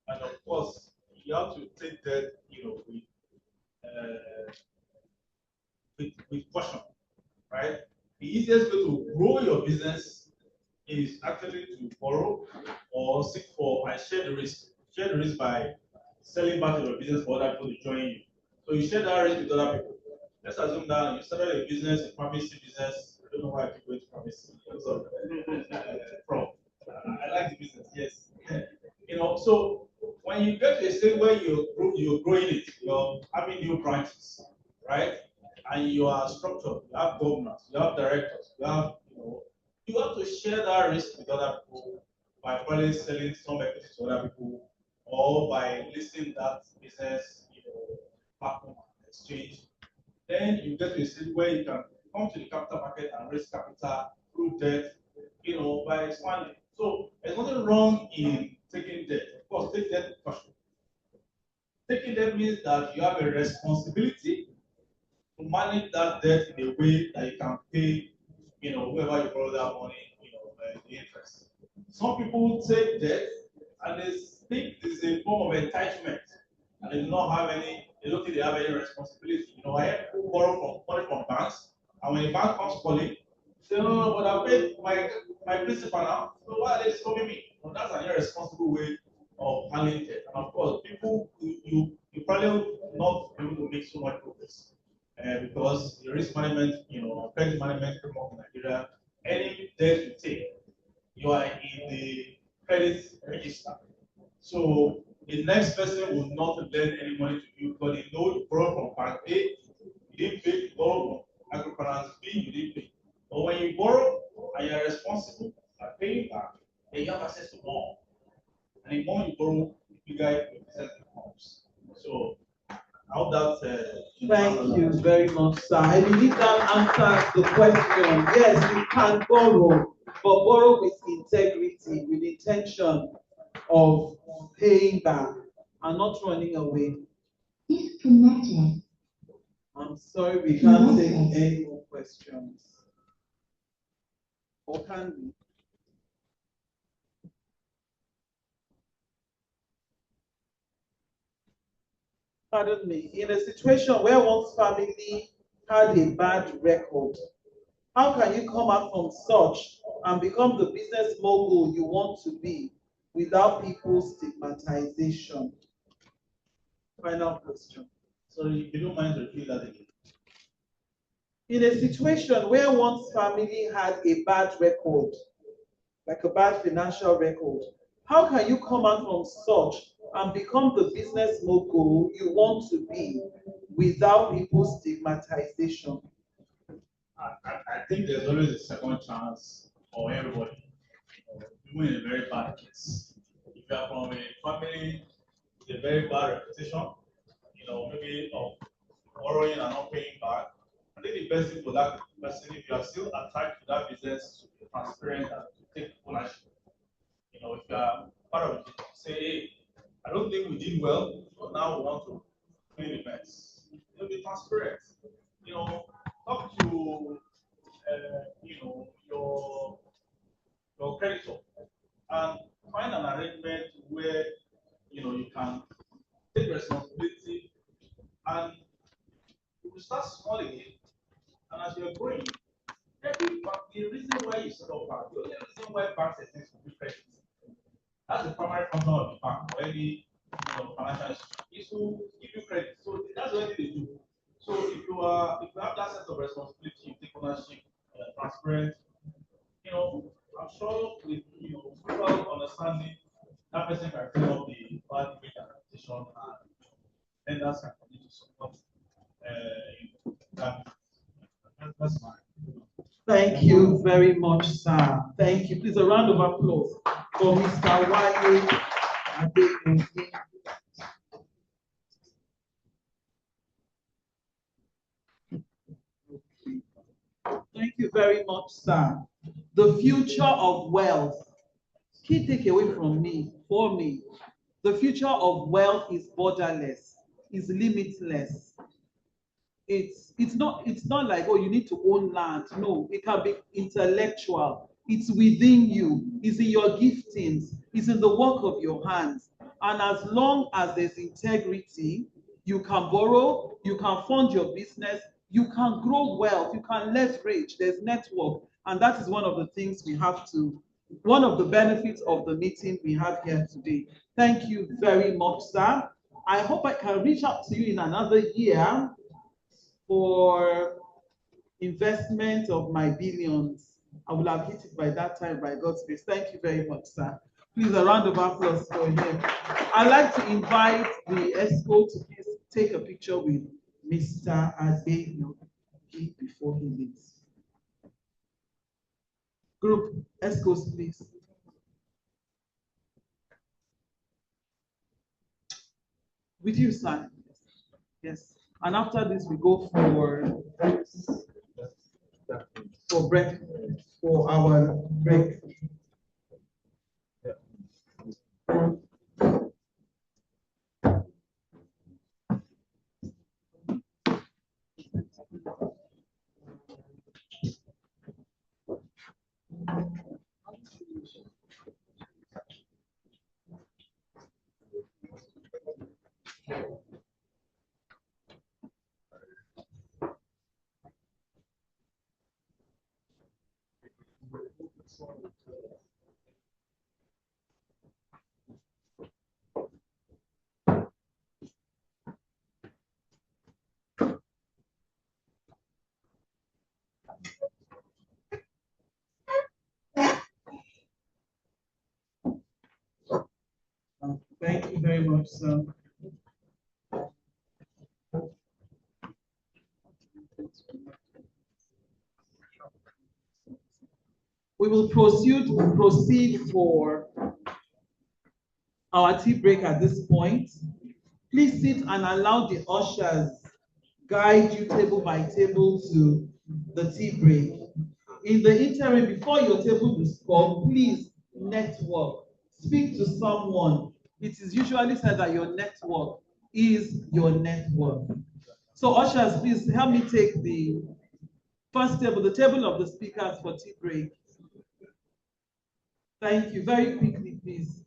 And of course, you have to take that, you know, with caution, right? The easiest way to grow your business is actually to borrow or seek for and share the risk. Share the risk by selling part of your business for other people to join you. So you share that risk with other people. Let's assume that you started a business, a pharmacy business. I don't know why I keep going to pharmacy. I like the business, yes. You know, so when you get to a stage where you're growing it, you're having new branches, right? And you are structured, you have governors, you have directors, you have, you have to share that risk with other people by probably selling some equity to other people or by listing that business, platform exchange. Then you get to a stage where you can come to the capital market and raise capital through debt, by expanding. So there's nothing wrong in taking debt. Of course, take debt caution. Taking debt means that you have a responsibility to manage that debt in a way that you can pay, whoever you borrow that money, the interest. Some people take debt and they think this is a form of entitlement, and they do not have any. They don't think they have any responsibility. I have people borrow money from banks, and when the bank comes calling, say, "No, but I paid my principal now. So why are they disturbing me?" Well, that's an irresponsible way of handling debt. And of course, people you probably not able to make so much progress. Because the risk management, credit management framework in Nigeria, any debt you take, you are in the credit register. So the next person will not lend any money to you because they know you borrow from bank A, you didn't pay, you borrow from microfinance B, you didn't pay. But when you borrow and you're responsible for paying back, then you have access to more. And the more you borrow, the bigger your business becomes. So I hope that. Thank you very much, sir. I believe that answers the question. Yes, you can borrow, but borrow with integrity, with intention of paying back and not running away. Disconnected. I'm sorry, we can't take any more questions. Or can we? Pardon me, in a situation where one's family had a bad record, how can you come out from such and become the business mogul you want to be without people's stigmatization? Final question. Sorry, if you don't mind repeating that again. In a situation where one's family had a bad record, like a bad financial record, how can you come out from such and become the business mogul you want to be without people's stigmatization? I think there's always a second chance for everybody, even in a very bad case. If you are from a family with a very bad reputation, maybe of borrowing and not paying back, I think the best thing for that person, if you are still attached to that business, to be transparent and to take ownership. are part of it, say, hey, I don't think we did well, so now we want to clean the mess. Be transparent. Talk to your creditor and find an arrangement where you can take responsibility and you will start small again. And as you're growing, the reason why you set up bank, the only reason why banks exist to give credit, that's the primary function of the bank or any financial is to give you credit. So that's what they do. So if you have that sense of responsibility, you take ownership, transparent, I'm sure with mutual understanding, that person can clean up the bad representation and lenders can continue to support that. That's fine. Thank you very much, sir. Thank you. Please, a round of applause for Mr. Wale. Thank you very much, sir. The future of wealth. Key takeaway from me, for me, the future of wealth is borderless, is limitless. It's not like, oh, you need to own land. No, it can be intellectual. It's within you. It's in your giftings. It's in the work of your hands. And as long as there's integrity, you can borrow, you can fund your business, you can grow wealth, you can leverage, there's network. And that is one of the things one of the benefits of the meeting we have here today. Thank you very much, sir. I hope I can reach out to you in another year for investment of my billions. I will have hit it by that time, by God's grace. Thank you very much, sir. Please, a round of applause for him. I'd like to invite the ESCO to please take a picture with Mr. Agbeyangi before he leaves. Group, ESCOs, please. With you, sir. Yes. And after this, we go for break, for our break. Thank you very much, sir. We will proceed for our tea break at this point. Please sit and allow the ushers guide you table by table to the tea break. In the interim, before your table is called, please network. Speak to someone. It is usually said that your network is your net worth. So ushers, please help me take the first table, the table of the speakers for tea break. Thank you. Very quickly, please.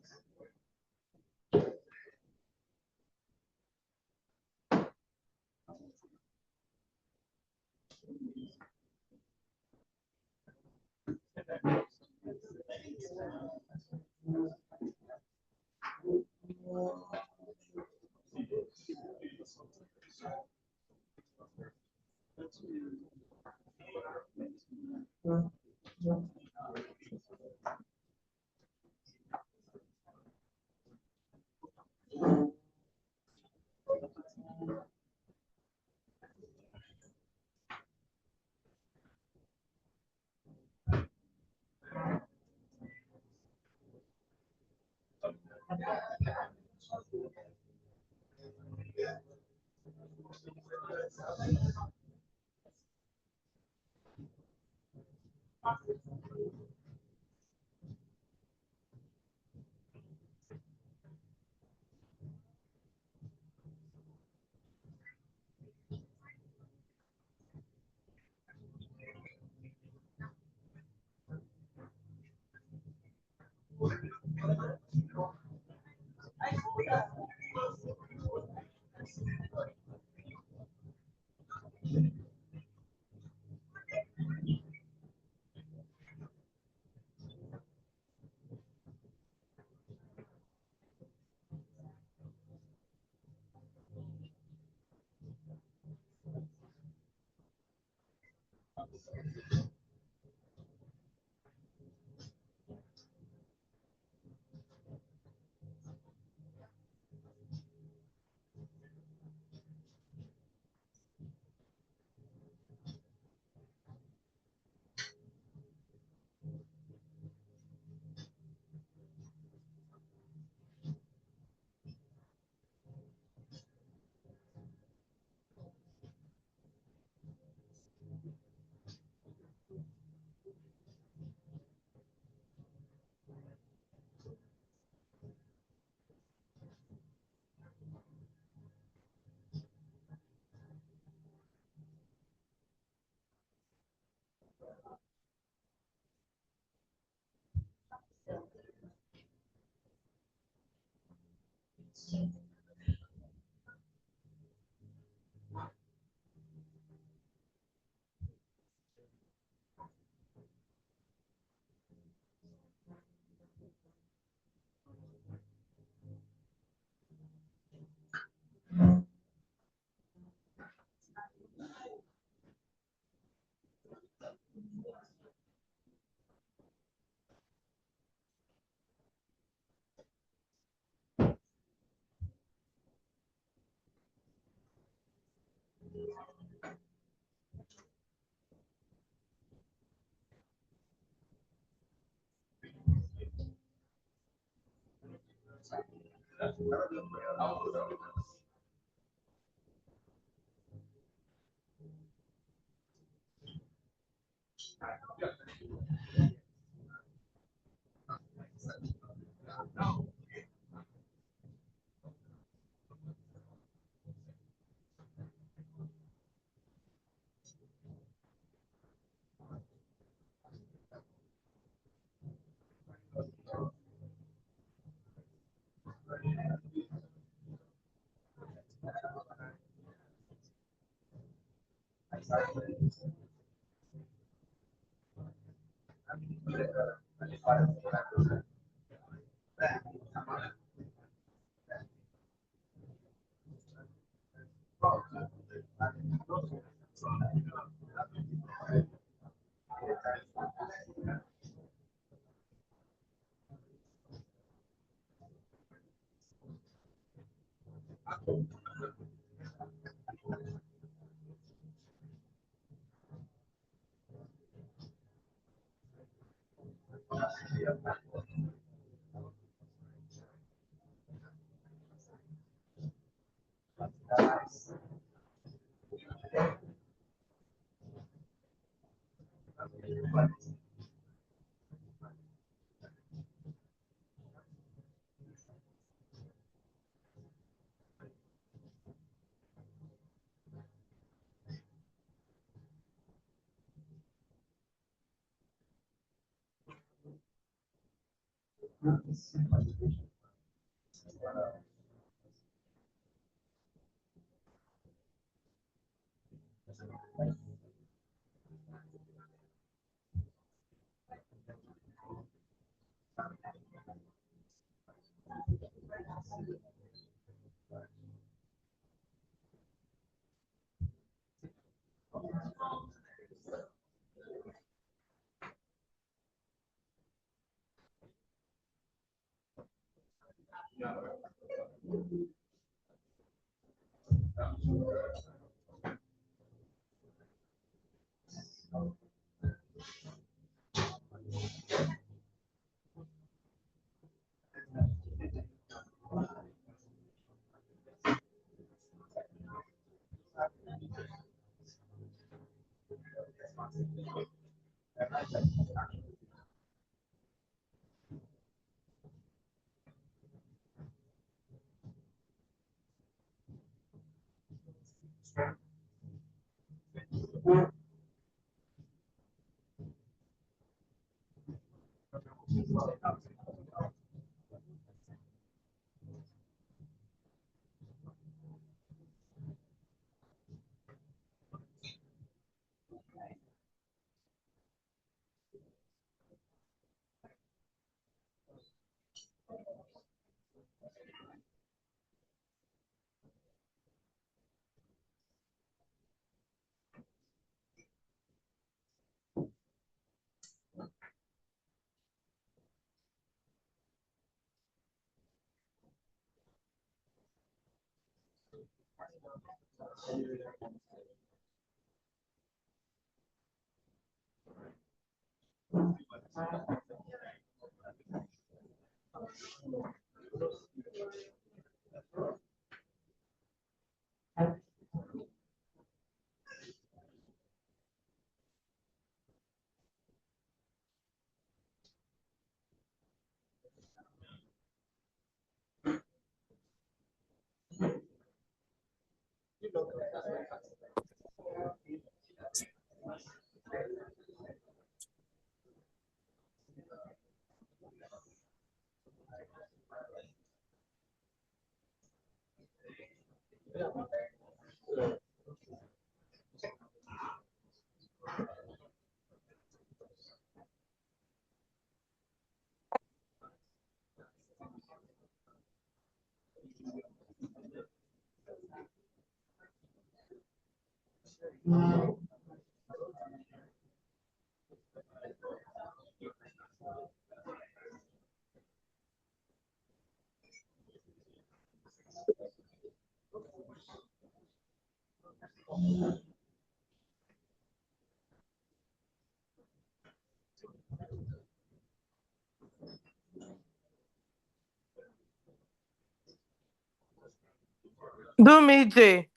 Do me, J.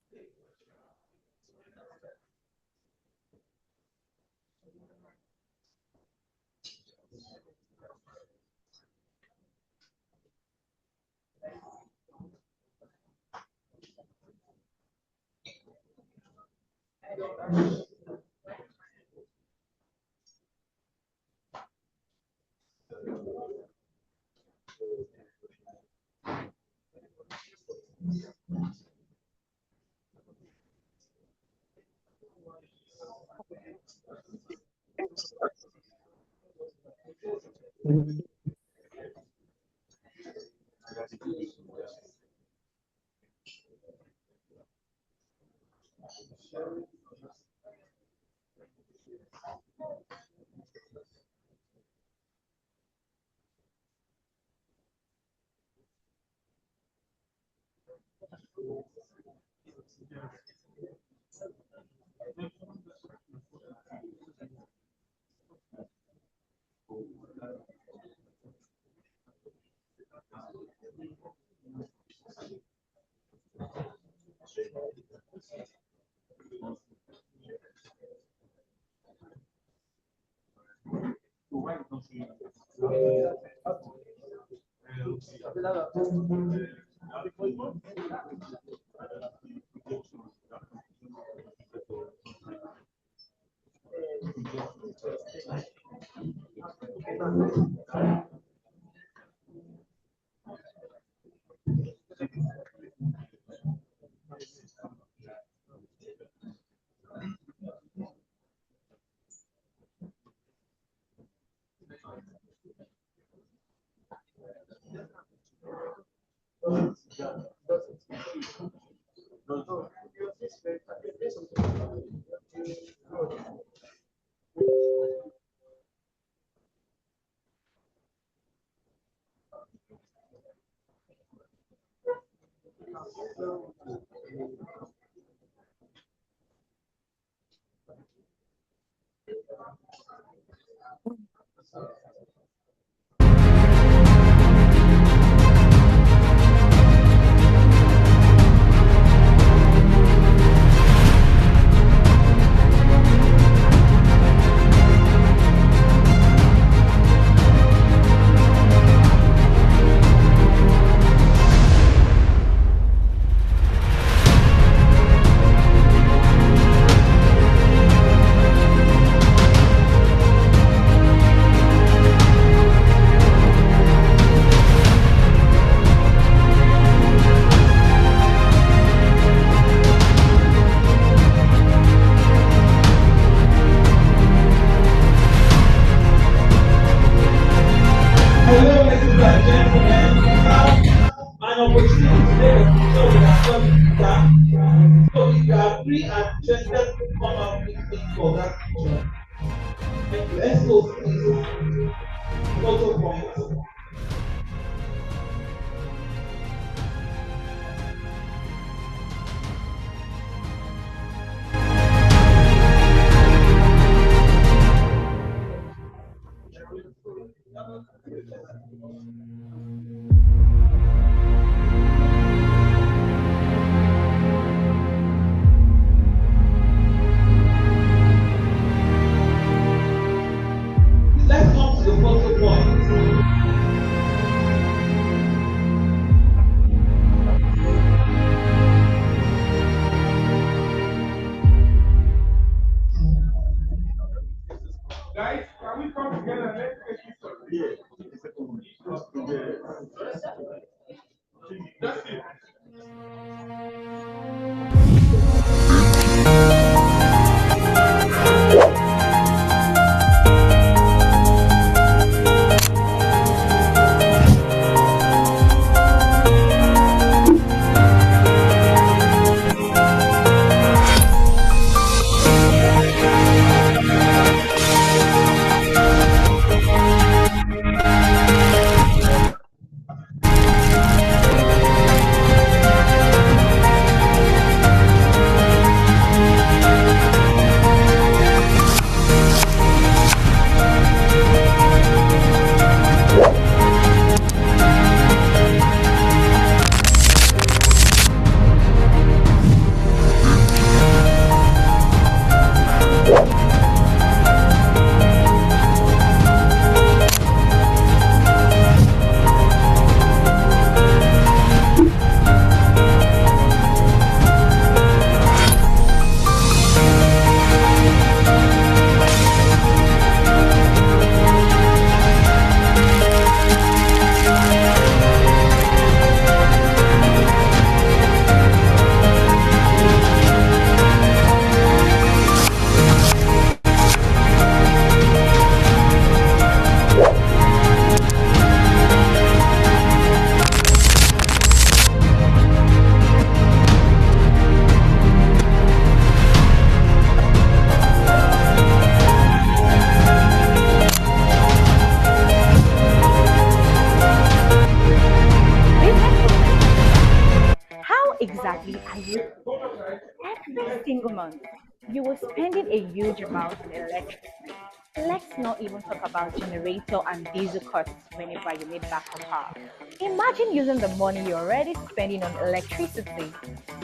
spending a huge amount on electricity. Let's not even talk about generator and diesel costs whenever you need backup power. Imagine using the money you're already spending on electricity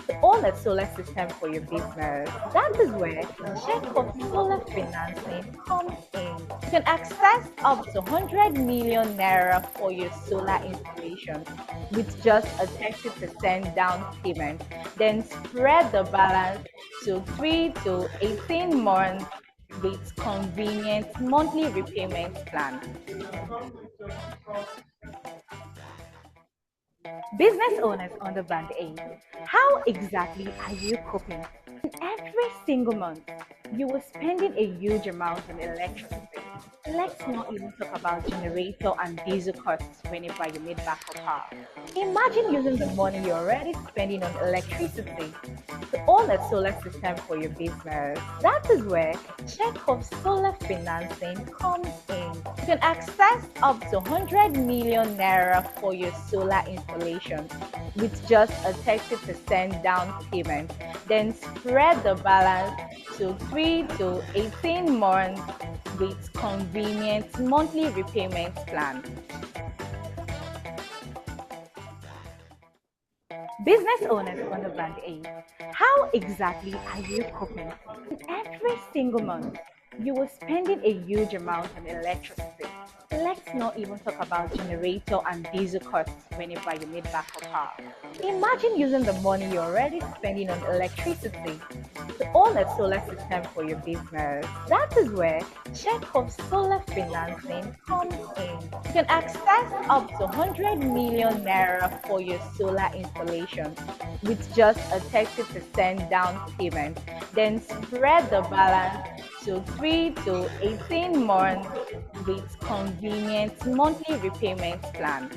to own a solar system for your business. That is where check of solar financing comes in. You can access up to 100 million naira for your solar installation with just a 30% down payment, then spread the balance to 3 to 18 months with convenient monthly repayment plan. Business owners on the Band A, how exactly are you coping? Every single month, you were spending a huge amount on electricity. Let's not even talk about generator and diesel costs whenever you need backup power. Imagine using the money you're already spending on electricity to own a solar system for your business. That is where check of solar financing comes in. You can access up to 100 million naira for your solar installation with just a 30% down payment, then spread the balance to 3 to 18 months with convenient monthly repayment plan. Business owners on the Band A, how exactly are you coping? Every single month, you were spending a huge amount on electricity. Let's not even talk about generator and diesel costs whenever you need backup power. Imagine using the money you're already spending on electricity to own a solar system for your business. That is where check of solar financing comes in. You can access up to 100 million naira for your solar installation with just a 30% down payment, then spread the balance to 3 to 18 months with convenient monthly repayment plan.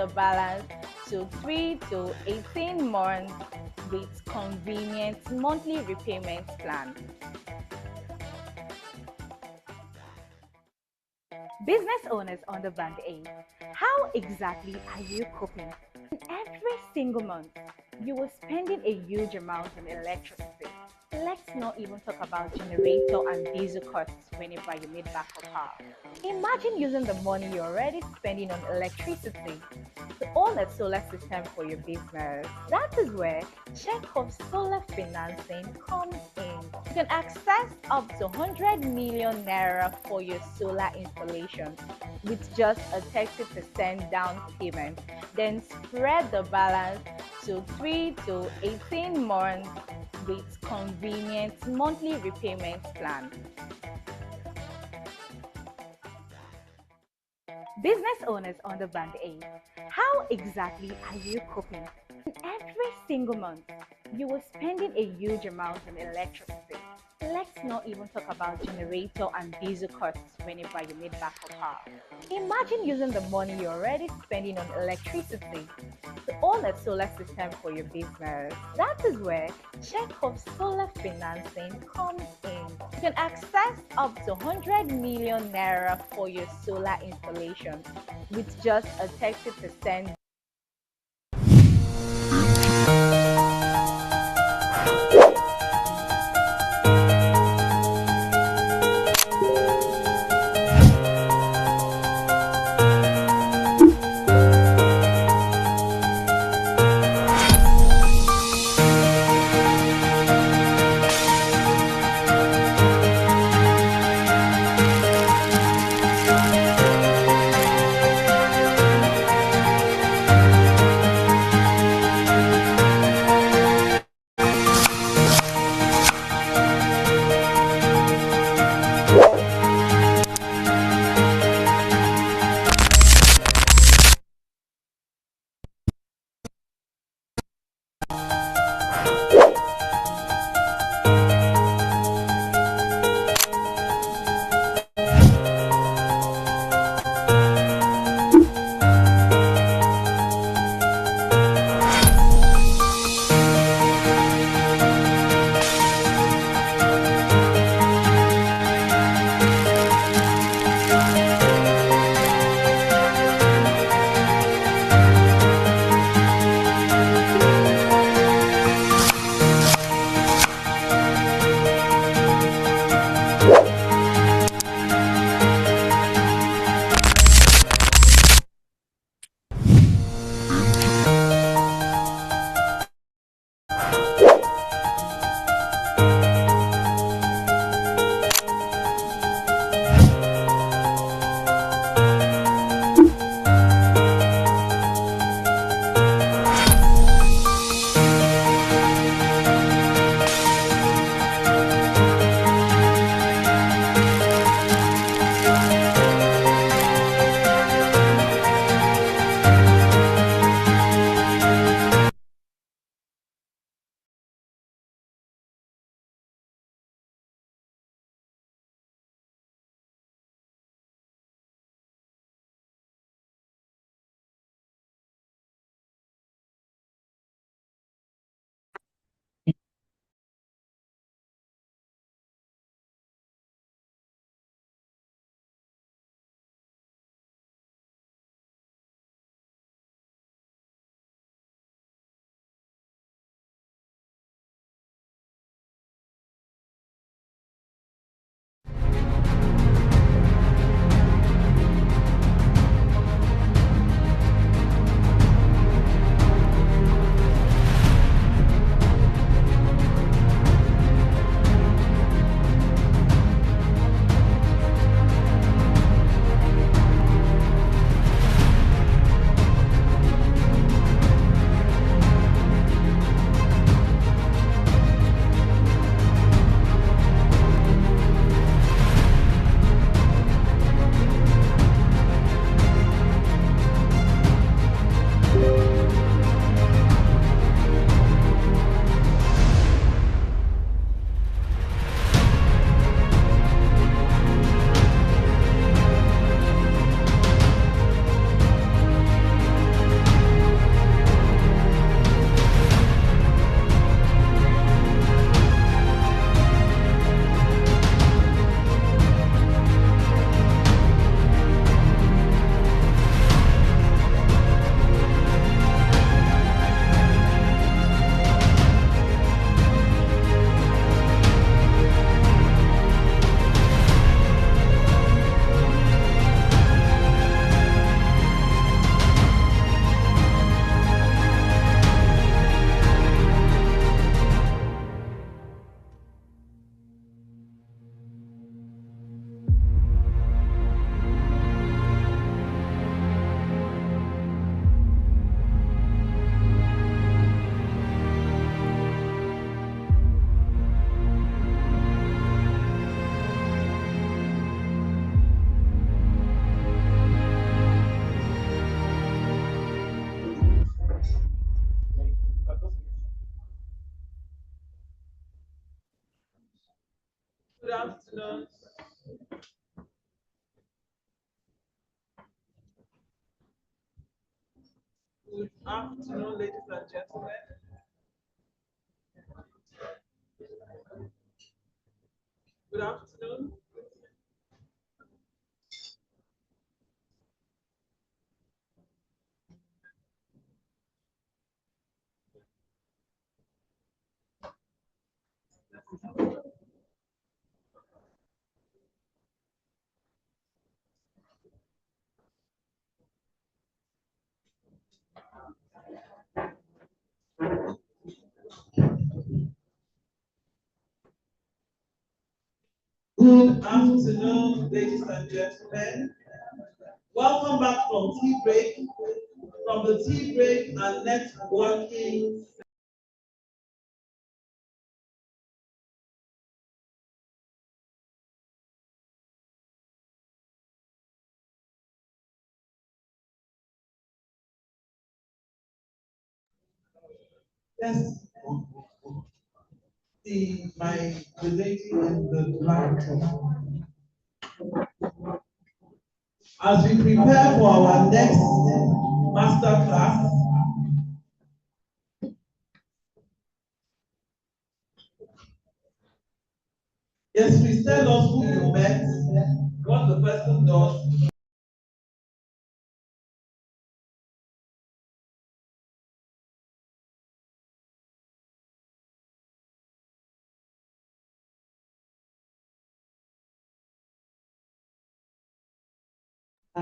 balance to 3 to 18 months with convenient monthly repayment plan. Business owners on the Band A, how exactly are you coping? Every single month, you are spending a huge amount on electricity. Let's not even talk about generator and diesel costs whenever you need backup power. Imagine using the money you're already spending on electricity to own a solar system for your business. That is where Check-off Solar Financing comes in. You can access up to 100 million naira for your solar installation with just a 30% down payment, then spread the balance to 3 to 18 months with convenient monthly repayment plan. Business owners on the Band A, how exactly are you coping? Every single month, you are spending a huge amount on electricity. Let's not even talk about generator and diesel costs whenever you need backup power. Imagine using the money you're already spending on electricity to own a solar system for your business. That is where Check-off Solar Financing comes in. You can access up to 100 million naira for your solar installation with just a 30% afternoon. Good afternoon, ladies and gentlemen. Good afternoon. Good afternoon, ladies and gentlemen. Welcome back from tea break. From the tea break and networking. Yes, the lady in the black top. As we prepare for our next masterclass, yes, please tell us who you met, what the person does. I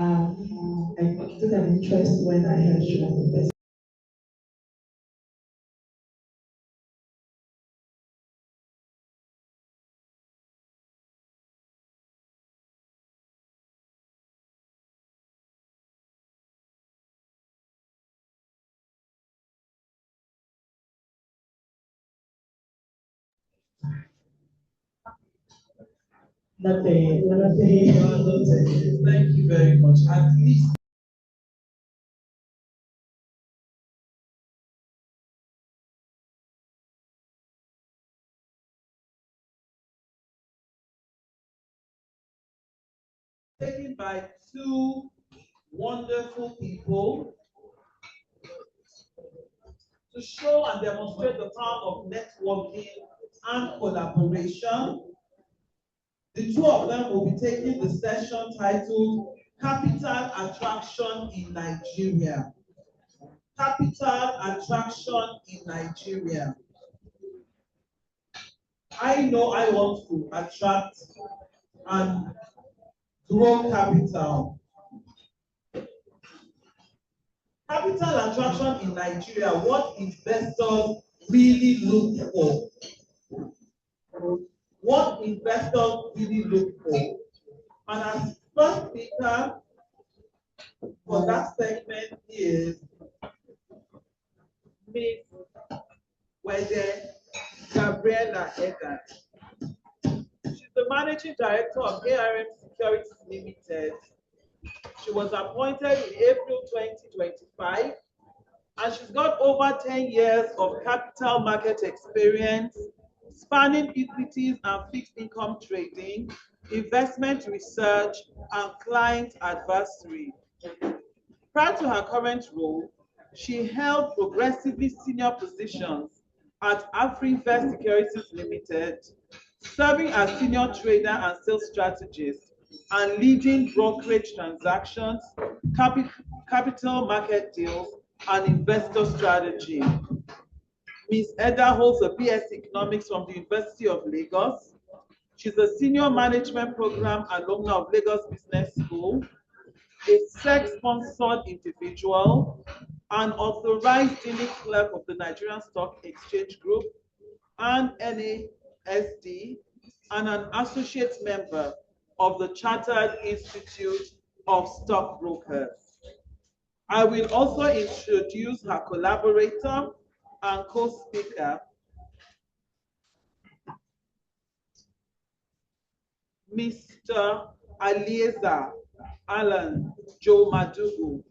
took an interest when I heard she was the best. Nothing. Thank you very much. At least taken by two wonderful people to show and demonstrate the power of networking and collaboration. The two of them will be taking the session titled Capital Attraction in Nigeria. Capital Attraction in Nigeria. I know I want to attract and grow capital. Capital attraction in Nigeria, what investors really look for. What investors really look for. And as first speaker for that segment is Ms. Wwede Gabriella Edah. She's the Managing Director of ARM Securities Limited. She was appointed in April 2025, and she's got over 10 years of capital market experience, spanning equities and fixed income trading, investment research, and client advisory. Prior to her current role, she held progressively senior positions at AfriVest Securities Limited, serving as senior trader and sales strategist and leading brokerage transactions, capital market deals, and investor strategy. Ms. Edah holds a BS Economics from the University of Lagos. She's a senior management program alumna of Lagos Business School, a SEC-sponsored individual, an authorized dealing clerk of the Nigerian Stock Exchange Group and NASD, and an associate member of the Chartered Institute of Stockbrokers. I will also introduce her collaborator and co-speaker, Mr. Alieza Jo-Madugu.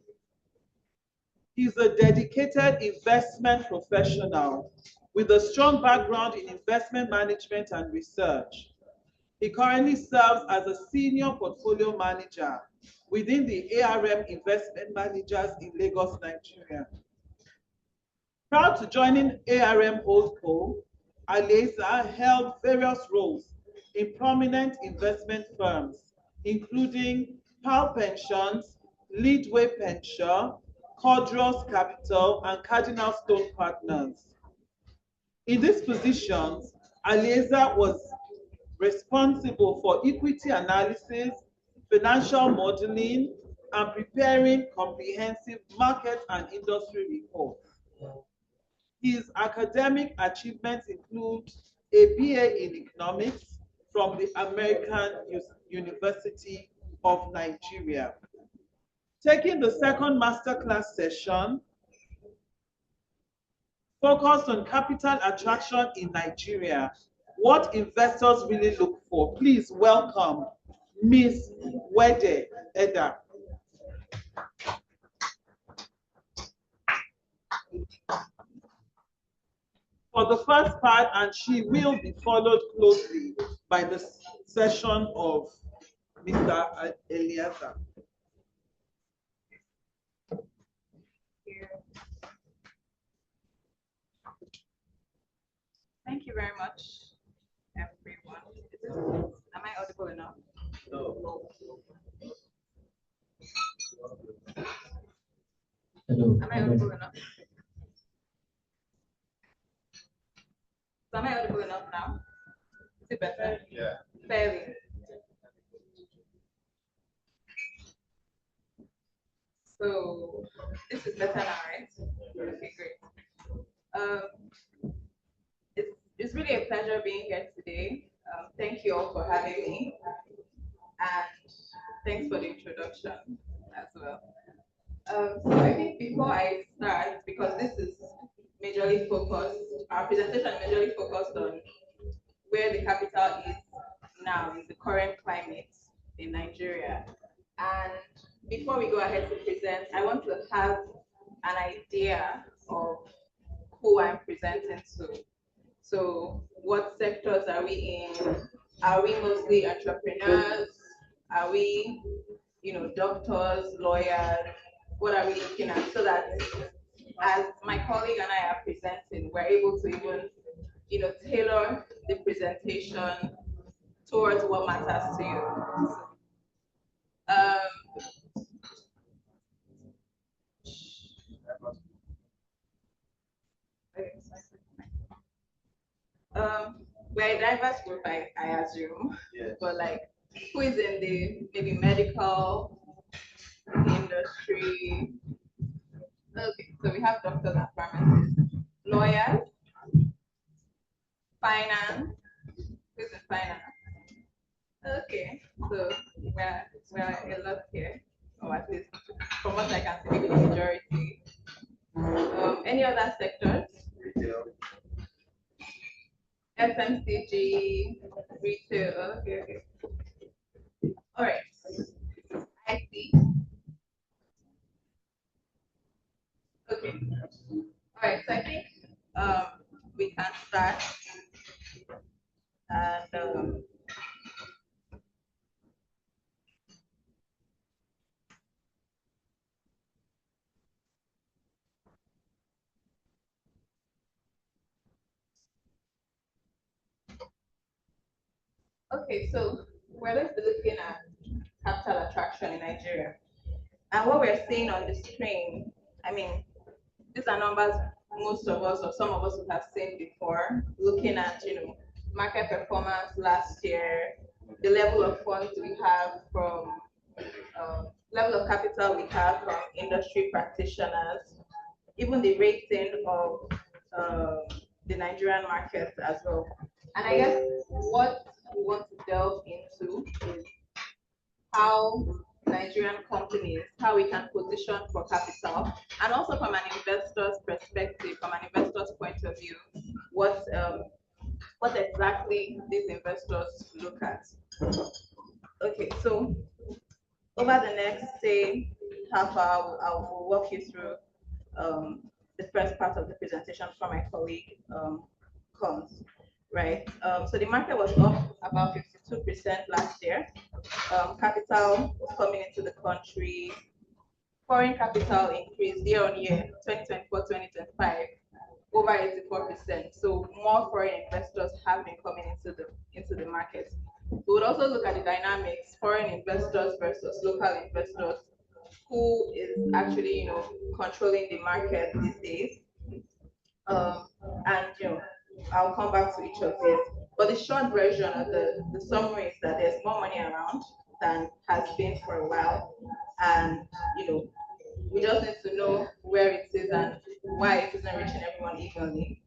He's a dedicated investment professional with a strong background in investment management and research. He currently serves as a senior portfolio manager within the ARM Investment Managers in Lagos, Nigeria. Prior to joining ARM Holdco, Alieza held various roles in prominent investment firms, including PAL Pensions, Leadway Pension, Cordros Capital, and Cardinal Stone Partners. In these positions, Alieza was responsible for equity analysis, financial modeling, and preparing comprehensive market and industry reports. His academic achievements include a BA in economics from the American University of Nigeria. Taking the second masterclass session, focused on capital attraction in Nigeria, what investors really look for. Please welcome Ms. Wwede, Edah. For the first part, and she will be followed closely by the session of Mr. Alieza. Thank you very much, everyone. Am I audible enough? No. Hello. Am I audible enough? So am I audible enough now? Is it better? Yeah. Fairly. So this is better now, right? Okay, great. It's really a pleasure being here today. Thank you all for having me, and thanks for the introduction as well. So I think before I start, because this is majorly focused, our presentation is majorly focused on where the capital is now in the current climate in Nigeria. And before we go ahead to present, I want to have an idea of who I'm presenting to. So what sectors are we in? Are we mostly entrepreneurs? Are we, doctors, lawyers? What are we looking at? So that as my colleague and I are presenting, we're able to even, tailor the presentation towards what matters to you. We're a diverse group, I assume, yes. But who is in the maybe medical industry? Okay, so we have doctors and pharmacists, lawyers, finance. Who's in finance? Okay, so we're a lot here, or at least from what I can see, maybe the majority. Any other sectors? Retail. FMCG, retail. Okay. All right. I see. Okay. All right. So I think we can start. And okay, so we're going to be looking at capital attraction in Nigeria. And what we're seeing on the screen, I mean, these are numbers most of us or some of us would have seen before, looking at, market performance last year, the level of funds we have from, level of capital we have from industry practitioners, even the rating of the Nigerian market as well. And I guess what we want to delve into is how Nigerian companies, how we can position for capital, and also from an investor's perspective, from an investor's point of view, what exactly these investors look at. Okay, so over the next, say, half hour, I will walk you through the first part of the presentation from my colleague, comes, right? So the market was up about 2% last year. Capital was coming into the country. Foreign capital increased year on year, 2024-2025, over 84%. So more foreign investors have been coming into the market. We would also look at the dynamics, foreign investors versus local investors, who is actually, controlling the market these days. And I'll come back to each of these. But the short version of the summary is that there's more money around than has been for a while, and we just need to know where it is and why it isn't reaching everyone equally.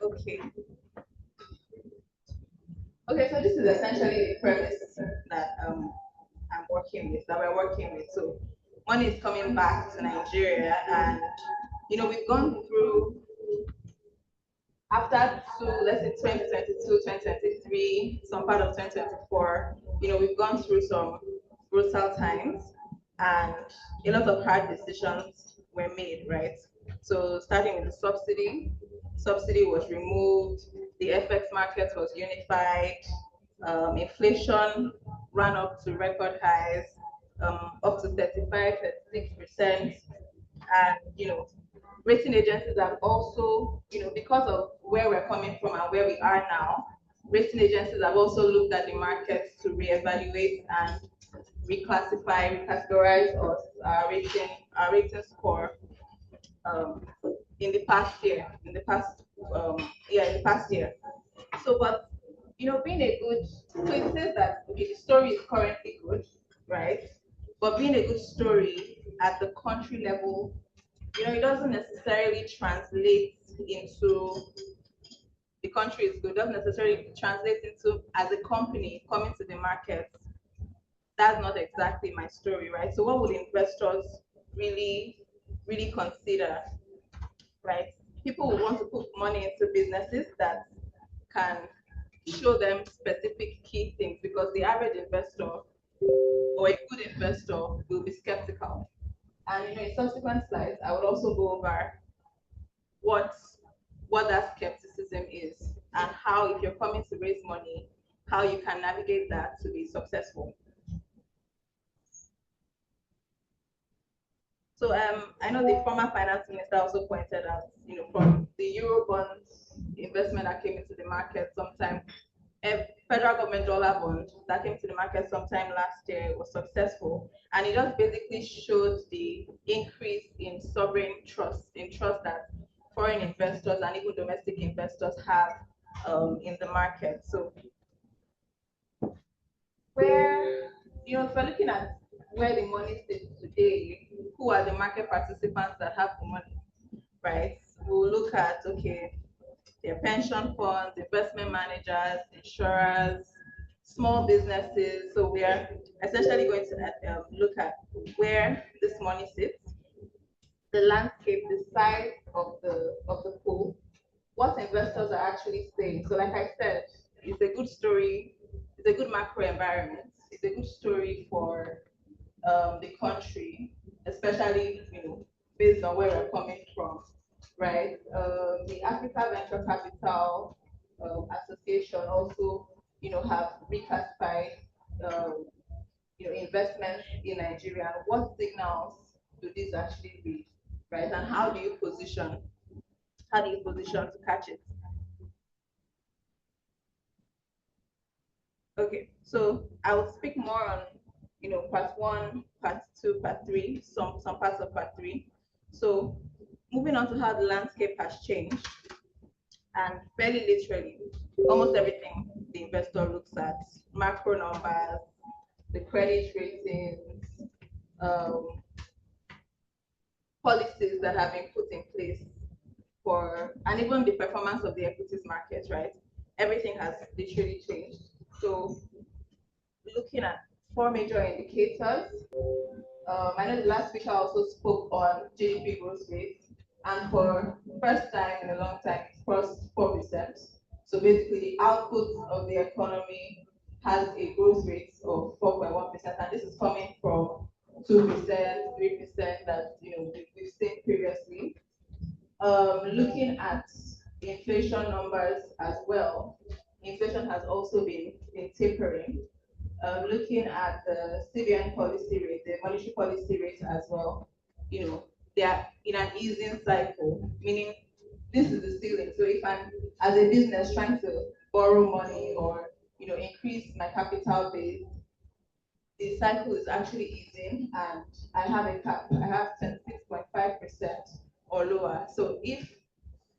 Okay. Okay, so this is essentially the premise that I'm working with, that we're working with. So money is coming back to Nigeria, and we've gone through, after let's say 2022, 2023, some part of 2024, we've gone through some brutal times, and a lot of hard decisions were made, right? So starting with the subsidy was removed, the FX market was unified, inflation ran up to record highs, up to 35, 36%, and rating agencies have also, because of where we're coming from and where we are now, rating agencies have also looked at the markets to reevaluate and recategorize us, our rating score in the past year. In the past year. So, but being a good, so it says that the story is currently good, right? But being a good story at the country level, it doesn't necessarily translate into the country is good, doesn't necessarily translate into, as a company coming to the market. That's not exactly my story, right? So what would investors really consider, right? People would want to put money into businesses that can show them specific key things, because the average investor or a good investor will be skeptical. And in subsequent slides, I would also go over what that skepticism is, and how, if you're coming to raise money, how you can navigate that to be successful. So I know the former finance minister also pointed out, from the Eurobond investment that came into the market sometime, a federal government dollar bond that came to the market sometime last year was successful, and it just basically showed the increase in sovereign trust, that foreign investors and even domestic investors have in the market. So where, if we're looking at where the money sits today, who are the market participants that have the money, right? We'll look at, okay, their pension funds, investment managers, insurers, small businesses. So we are essentially going to look at where this money sits, the landscape, the size of the pool, what investors are actually saying. So like I said, it's a good story, it's a good macro environment, it's a good story for the country, especially based on where we're coming from, right? The Africa Venture Capital Association also, have reclassified, investments in Nigeria. What signals do these actually read, right? And how do you position to catch it? Okay, so I will speak more on part 1, part 2, part 3, some parts of part 3. So moving on to how the landscape has changed, and fairly literally, almost everything the investor looks at, macro numbers, the credit ratings, policies that have been put in place and even the performance of the equities market, right? Everything has literally changed. So looking at 4 major indicators, I know the last speaker also spoke on GDP growth rate, and for the first time in a long time, it's crossed 4%. So basically, the output of the economy has a growth rate of 4.1%, and this is coming from 2%, 3% that we've seen previously. Looking at inflation numbers as well, inflation has also been tapering. Looking at the CBN policy rate, the monetary policy rate as well, they are in an easing cycle, meaning this is the ceiling. So if I'm, as a business, trying to borrow money or increase my capital base, the cycle is actually easing, and I have a cap. I have 6.5% or lower. So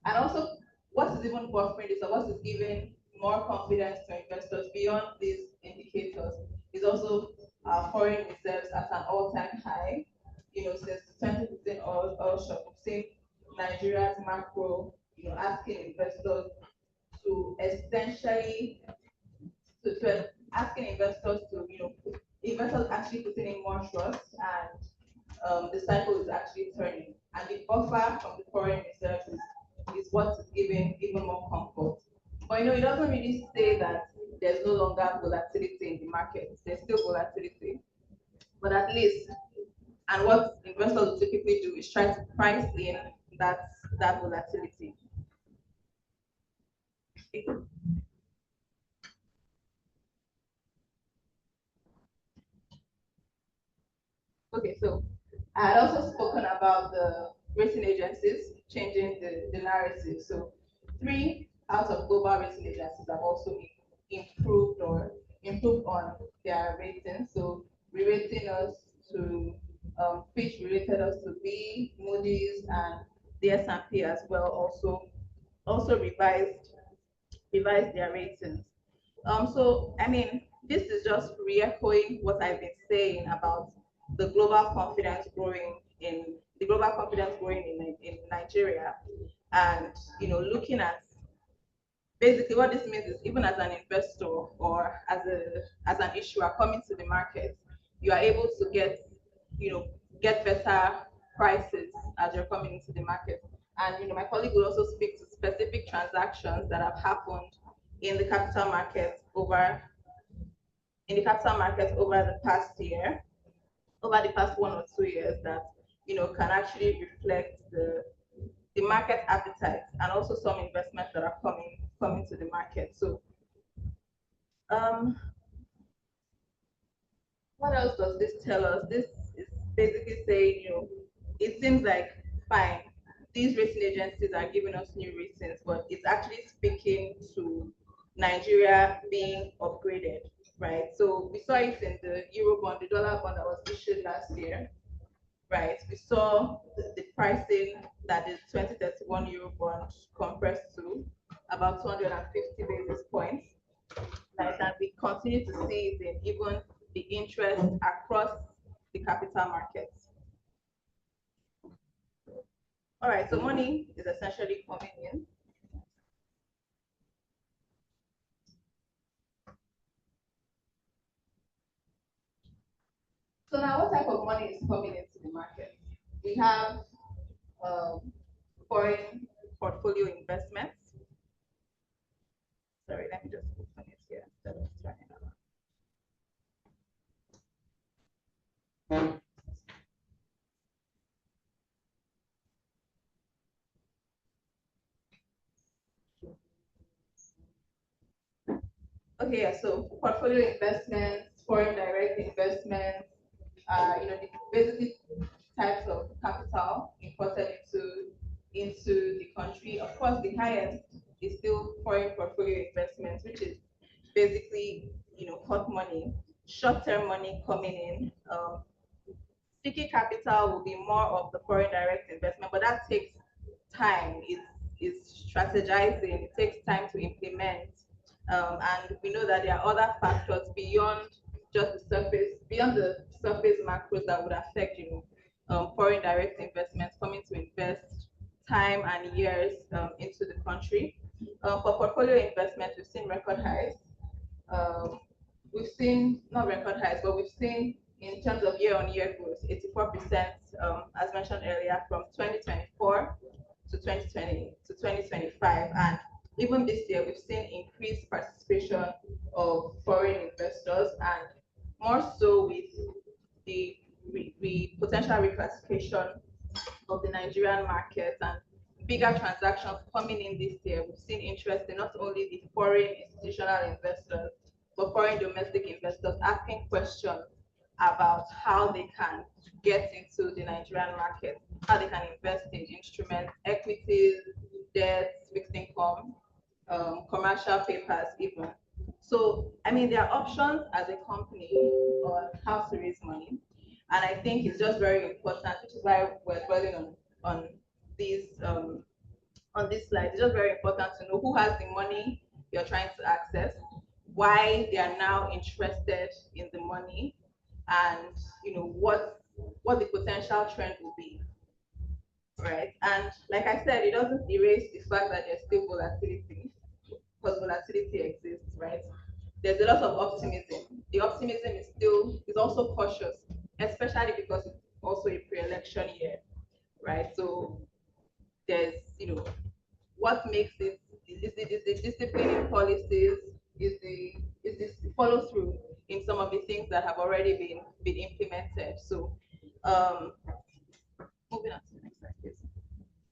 and also what is even buffering this, or what is giving more confidence to investors beyond these indicators, is also foreign reserves at an all-time high. Since 2015 oil shock, we've seen Nigeria's macro, asking investors to essentially asking investors to, investors actually putting in more trust, and the cycle is actually turning. And the buffer from the foreign reserves is what is giving even more comfort. But it doesn't really say that there's no longer volatility in the market. There's still volatility, but at least, and what investors will typically do is try to price in that volatility. Okay, so I had also spoken about the rating agencies changing the narrative. So 3 out of global rating agencies have also improved on their ratings. So re-rating us to Fitch related us to B, Moody's, and the S&P as well also revised their ratings. So I mean, this is just re-echoing what I've been saying about the global confidence growing in Nigeria, and looking at basically what this means is, even as an investor or as an issuer coming to the market, you are able to get better prices as you're coming into the market. And my colleague will also speak to specific transactions that have happened in the capital markets over the past year, over the past 1 or 2 years, that can actually reflect the market appetite, and also some investments that are coming to the market. So what else does this tell us? This is basically saying, it seems like, fine, these rating agencies are giving us new ratings, but it's actually speaking to Nigeria being upgraded, right? So we saw it in the Euro bond, the dollar bond that was issued last year, right? We saw the pricing that the 2031 Euro bond compressed to about 250 basis points, right? And we continue to see it in even the interest across the capital markets. All right, so money is essentially coming in. So now, what type of money is coming into the market? We have foreign portfolio investments. Sorry, let me just open it here instead of turning around. Okay, yeah, so portfolio investments, foreign direct investments, basically types of capital imported into the country. Of course, the highest is still foreign portfolio investments, which is basically hot money, short-term money coming in. Sticky capital will be more of the foreign direct investment, but that takes time. It's strategizing. It takes time to implement, and we know that there are other factors beyond just the surface macros that would affect foreign direct investments coming to invest time and years into the country. For portfolio investments, we've seen record highs. We've seen not record highs, but we've seen, in terms of year-on-year growth, 84%, as mentioned earlier, from 2024 to 2020 to 2025, and even this year we've seen increased participation of foreign reclassification of the Nigerian market and bigger transactions coming in this year. We've seen interest in not only the foreign institutional investors, but foreign domestic investors asking questions about how they can get into the Nigerian market, how they can invest in instruments, equities, debts, fixed income, commercial papers even. So, I mean, there are options as a company on how to raise money. And I think it's just very important, which is why we're dwelling on these on this slide. It's just very important to know who has the money you're trying to access, why they are now interested in the money, and what the potential trend will be. Right. And like I said, it doesn't erase the fact that there's still volatility, because volatility exists, right? There's a lot of optimism. The optimism is also cautious, especially because it's also a pre-election year, right? So there's, what makes it is the discipline in policies, is the follow through in some of the things that have already been implemented. So moving on to the next slide, please.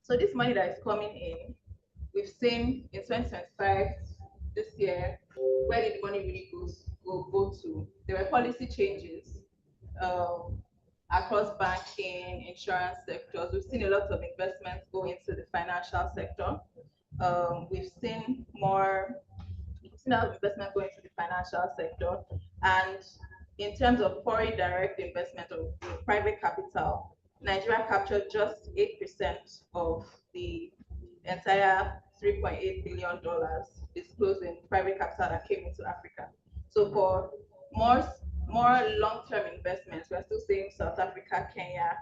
So this money that is coming in, we've seen in 2025, this year, where did the money really go to? There were policy changes across banking, insurance sectors. We've seen a lot of investments go into the financial sector. We've seen a lot of investment go into the financial sector. And in terms of foreign direct investment or private capital, Nigeria captured just 8% of the entire $3.8 billion disclosed in private capital that came into Africa. So for more long-term investments, we're still seeing South Africa, Kenya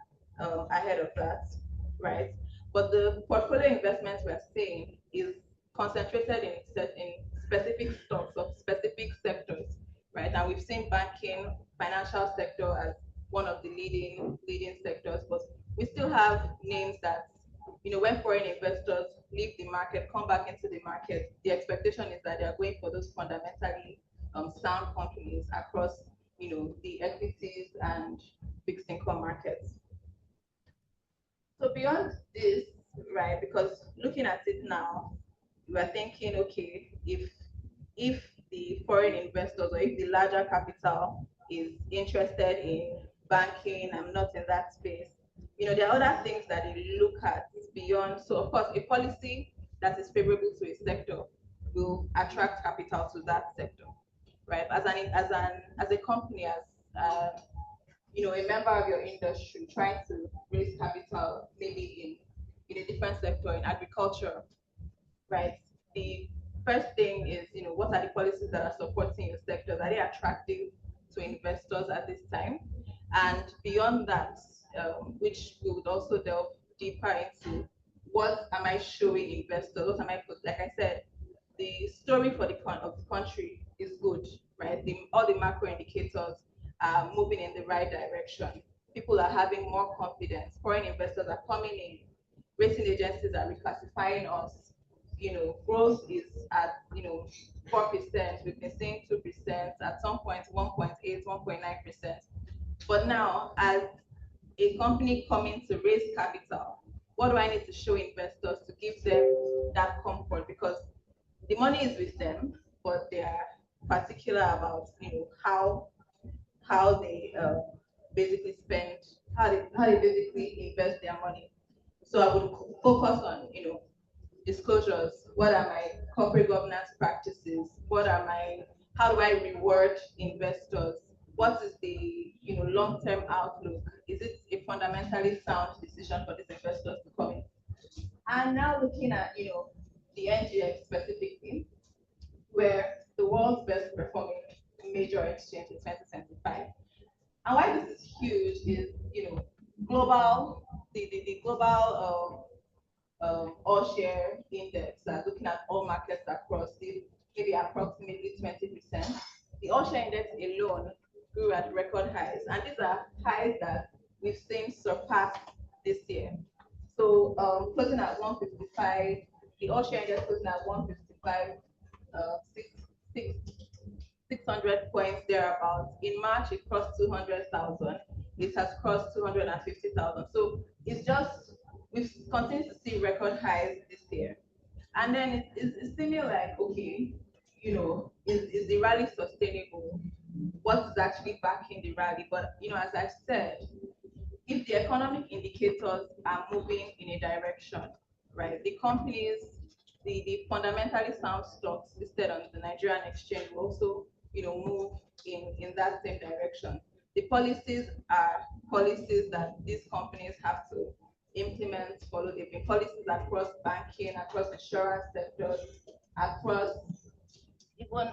ahead of that, right? But the portfolio investments we're seeing is concentrated in specific stocks of specific sectors, right? And we've seen banking, financial sector as one of the leading sectors, but we still have names that, when foreign investors leave the market, come back into the market, the expectation is that they are going for those fundamentally sound companies across, the equities and fixed income markets. So beyond this, right, because looking at it now, we are thinking, okay, if the foreign investors or if the larger capital is interested in banking, I'm not in that space, there are other things that they look at beyond. So of course, a policy that is favorable to a sector will attract capital to that sector, right? As a company, as a member of your industry trying to raise capital, maybe in a different sector, in agriculture, right? The first thing is, what are the policies that are supporting your sectors? Are they attractive to investors at this time? And beyond that, which we would also delve deeper into, what am I showing investors? What am I, like I said, the story of the country is good, right? All the macro indicators are moving in the right direction. People are having more confidence. Foreign investors are coming in. Rating agencies are reclassifying us. Growth is at 4%. We've been seeing 2%. At some point, 1.8, 1.9%. But now, as a company coming to raise capital, what do I need to show investors to give them that comfort? Because the money is with them, but they are particular about how they basically spend, how they basically invest their money. So I would focus on disclosures. What are my corporate governance practices? How do I reward investors? What is the long-term outlook? Is it a fundamentally sound decision for these investors to come in? And now looking at the NGX specifically, where the world's best performing major exchange in 2025. And why this is huge is global all share index that's looking at all markets across maybe approximately 20%. The all share index alone grew at record highs, and these are highs that we've seen surpassed this year. So closing at 155, the all share index closing at 155, 600 points thereabouts. In March, it crossed 200,000. it has crossed 250,000. So it's just, we've continued to see record highs this year. And then it's seeming like, okay, is the rally sustainable? What is actually backing the rally? But, as I said, if the economic indicators are moving in a direction, right, the companies, the fundamentally sound stocks listed on the Nigerian exchange will also, move in that same direction. The policies are policies that these companies have to implement, follow. They've been policies across banking, across insurance sectors, across even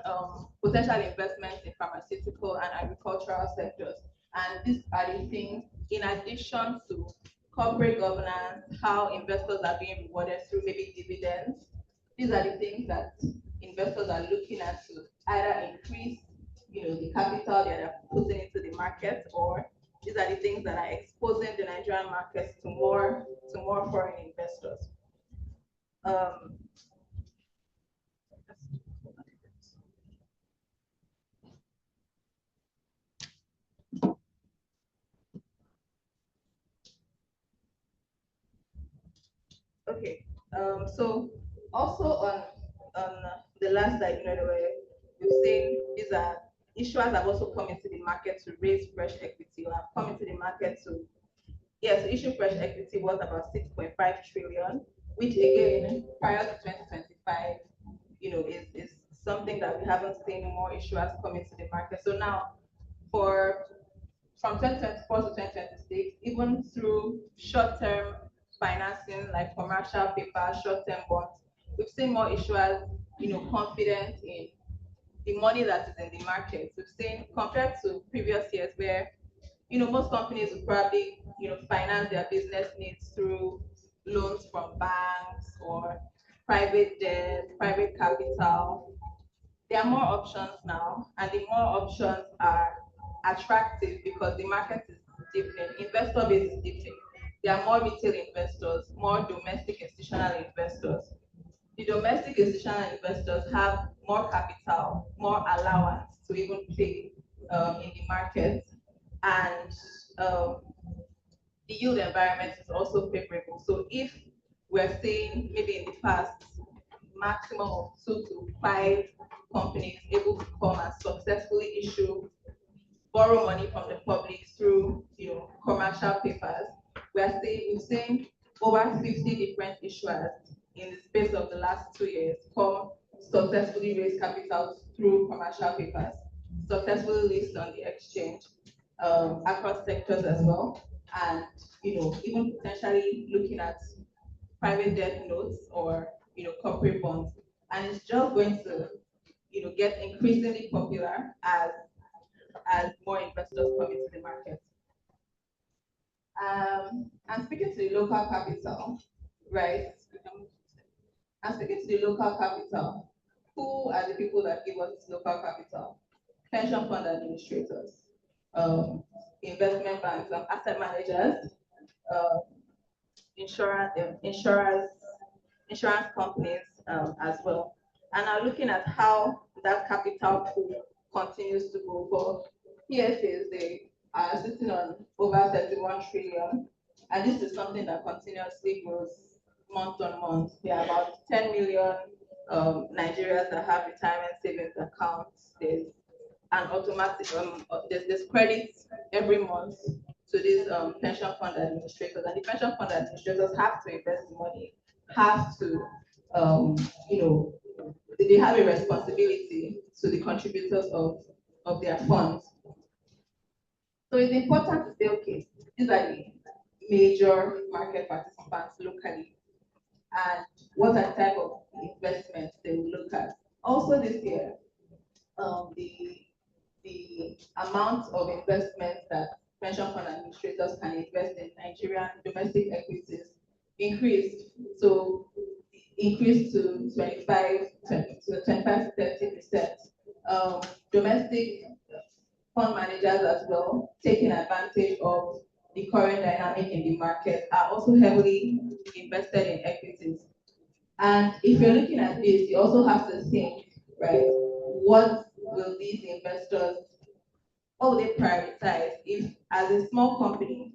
potential investments in pharmaceutical and agricultural sectors. And these are the things, in addition to corporate governance, how investors are being rewarded through maybe dividends. These are the things that investors are looking at to either increase, the capital that are putting into the market, or these are the things that are exposing the Nigerian markets to more foreign investors. Okay. So also on the last slide, we've seen these are issuers have also come into the market to raise fresh equity, or have come into the market to issue fresh equity worth about 6.5 trillion, which again prior to 2025, is something that we haven't seen more issuers come into the market. So now from 2024 to 2026, even through short-term financing like commercial paper, short-term bonds, we've seen more issuers, confident in the money that is in the market. We've seen, compared to previous years where, most companies would probably, finance their business needs through loans from banks or private debt, private capital. There are more options now, and the more options are attractive because the market is different. Investor base is different. There are more retail investors, more domestic institutional investors. The domestic institutional investors have more capital, more allowance to even play in the market, and the yield environment is also favorable. So if we're seeing maybe in the past maximum of 2 to 5 companies able to come and successfully borrow money from the public through commercial papers, we've seen over 50 different issuers in the space of the last 2 years come successfully raise capital through commercial papers, successfully list on the exchange across sectors as well, and even potentially looking at private debt notes or corporate bonds. And it's just going to get increasingly popular as more investors come into the market. And speaking to the local capital, right? And speaking to the local capital, who are the people that give us local capital? Pension fund administrators, investment banks, asset managers, insurance companies as well. And are looking at how that capital pool continues to grow. For PFAs, they are sitting on over 31 trillion, and this is something that continuously grows month on month. There are about 10 million Nigerians that have retirement savings accounts. There's an automatic, there's credits every month to these pension fund administrators, and the pension fund administrators have to invest the money, have to, they have a responsibility to the contributors of their funds. So it's important to say, okay, these are the major market participants locally, and what are the type of investments they will look at. Also this year, the amount of investments that pension fund administrators can invest in Nigerian domestic equities increased. So increased to 25 to 30%. Domestic fund managers as well, taking advantage of the current dynamic in the market, are also heavily invested in equities. And if you're looking at this, you also have to think, right, what will these investors what would they prioritize? If as a small company,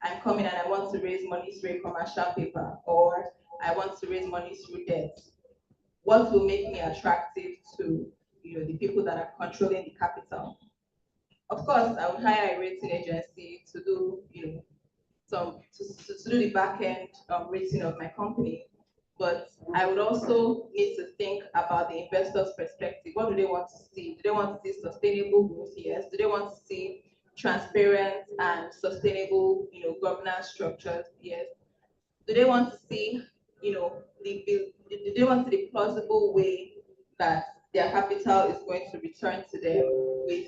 I'm coming and I want to raise money through a commercial paper, or I want to raise money through debt, what will make me attractive to the people that are controlling the capital? Of course, I would hire a rating agency to do to do the back end rating of my company. But I would also need to think about the investor's perspective. What do they want to see? Do they want to see sustainable growth? Yes. Do they want to see transparent and sustainable, governance structures? Yes. Do they want to see, do they want to see the plausible way that their capital is going to return to them with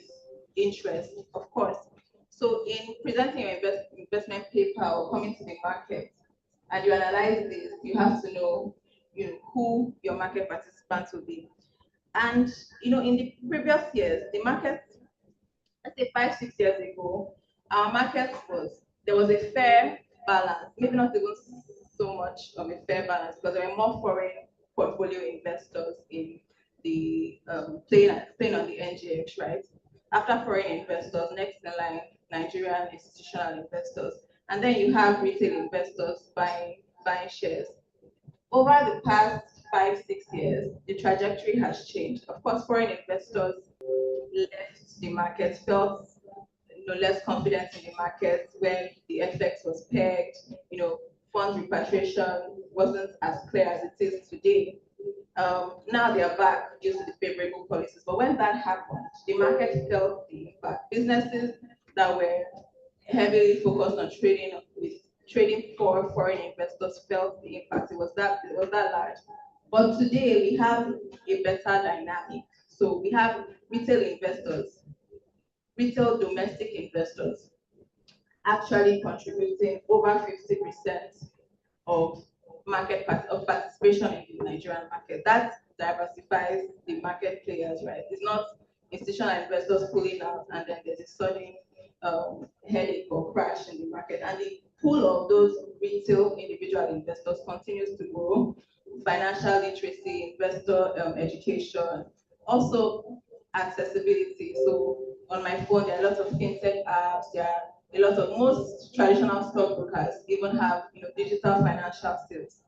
interest? Of course. So in presenting your investment paper or coming to the market, and you analyze this, you have to know, who your market participants will be. And in the previous years, the market, let's say 5-6 years ago, our market there was a fair balance, maybe not even so much of a fair balance, because there were more foreign portfolio investors in the playing on the NGX, right? After foreign investors, next in line, Nigerian institutional investors, and then you have retail investors buying shares. Over the past 5-6 years, the trajectory has changed. Of course, foreign investors left the market, felt less confidence in the market when the FX was pegged, funds repatriation wasn't as clear as it is today. Now they are back due to the favorable policies. But when that happened, the market felt the impact. Businesses that were heavily focused on trading for foreign investors felt the impact. It was that large. But today we have a better dynamic. So we have retail domestic investors actually contributing over 50% of participation in the Nigerian market. That diversifies the market players, right? It's not institutional investors pulling out and then there's a sudden headache or crash in the market. And the pool of those retail individual investors continues to grow. Financial literacy, investor education, also accessibility. So on my phone, there are a lot of fintech apps. There are a lot of most traditional stockbrokers even have digital financial skills.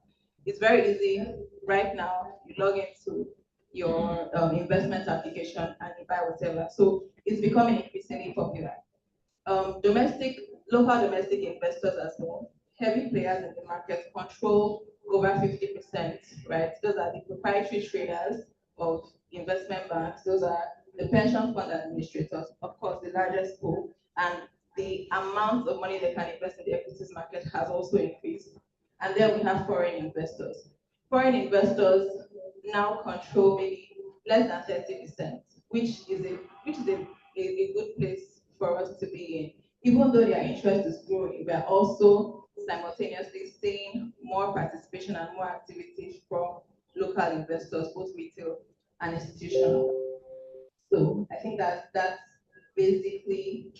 It's very easy right now. You log into your investment application and you buy whatever. So it's becoming increasingly popular. Local domestic investors as well, heavy players in the market control over 50%, right? Those are the proprietary traders of investment banks. Those are the pension fund administrators, of course, the largest pool, and the amount of money they can invest in the equities market has also increased. And then we have foreign investors. Foreign investors now control maybe less than 30%, which is a good place for us to be in. Even though their interest is growing, we are also simultaneously seeing more participation and more activity from local investors, both retail and institutional. So I think that basically,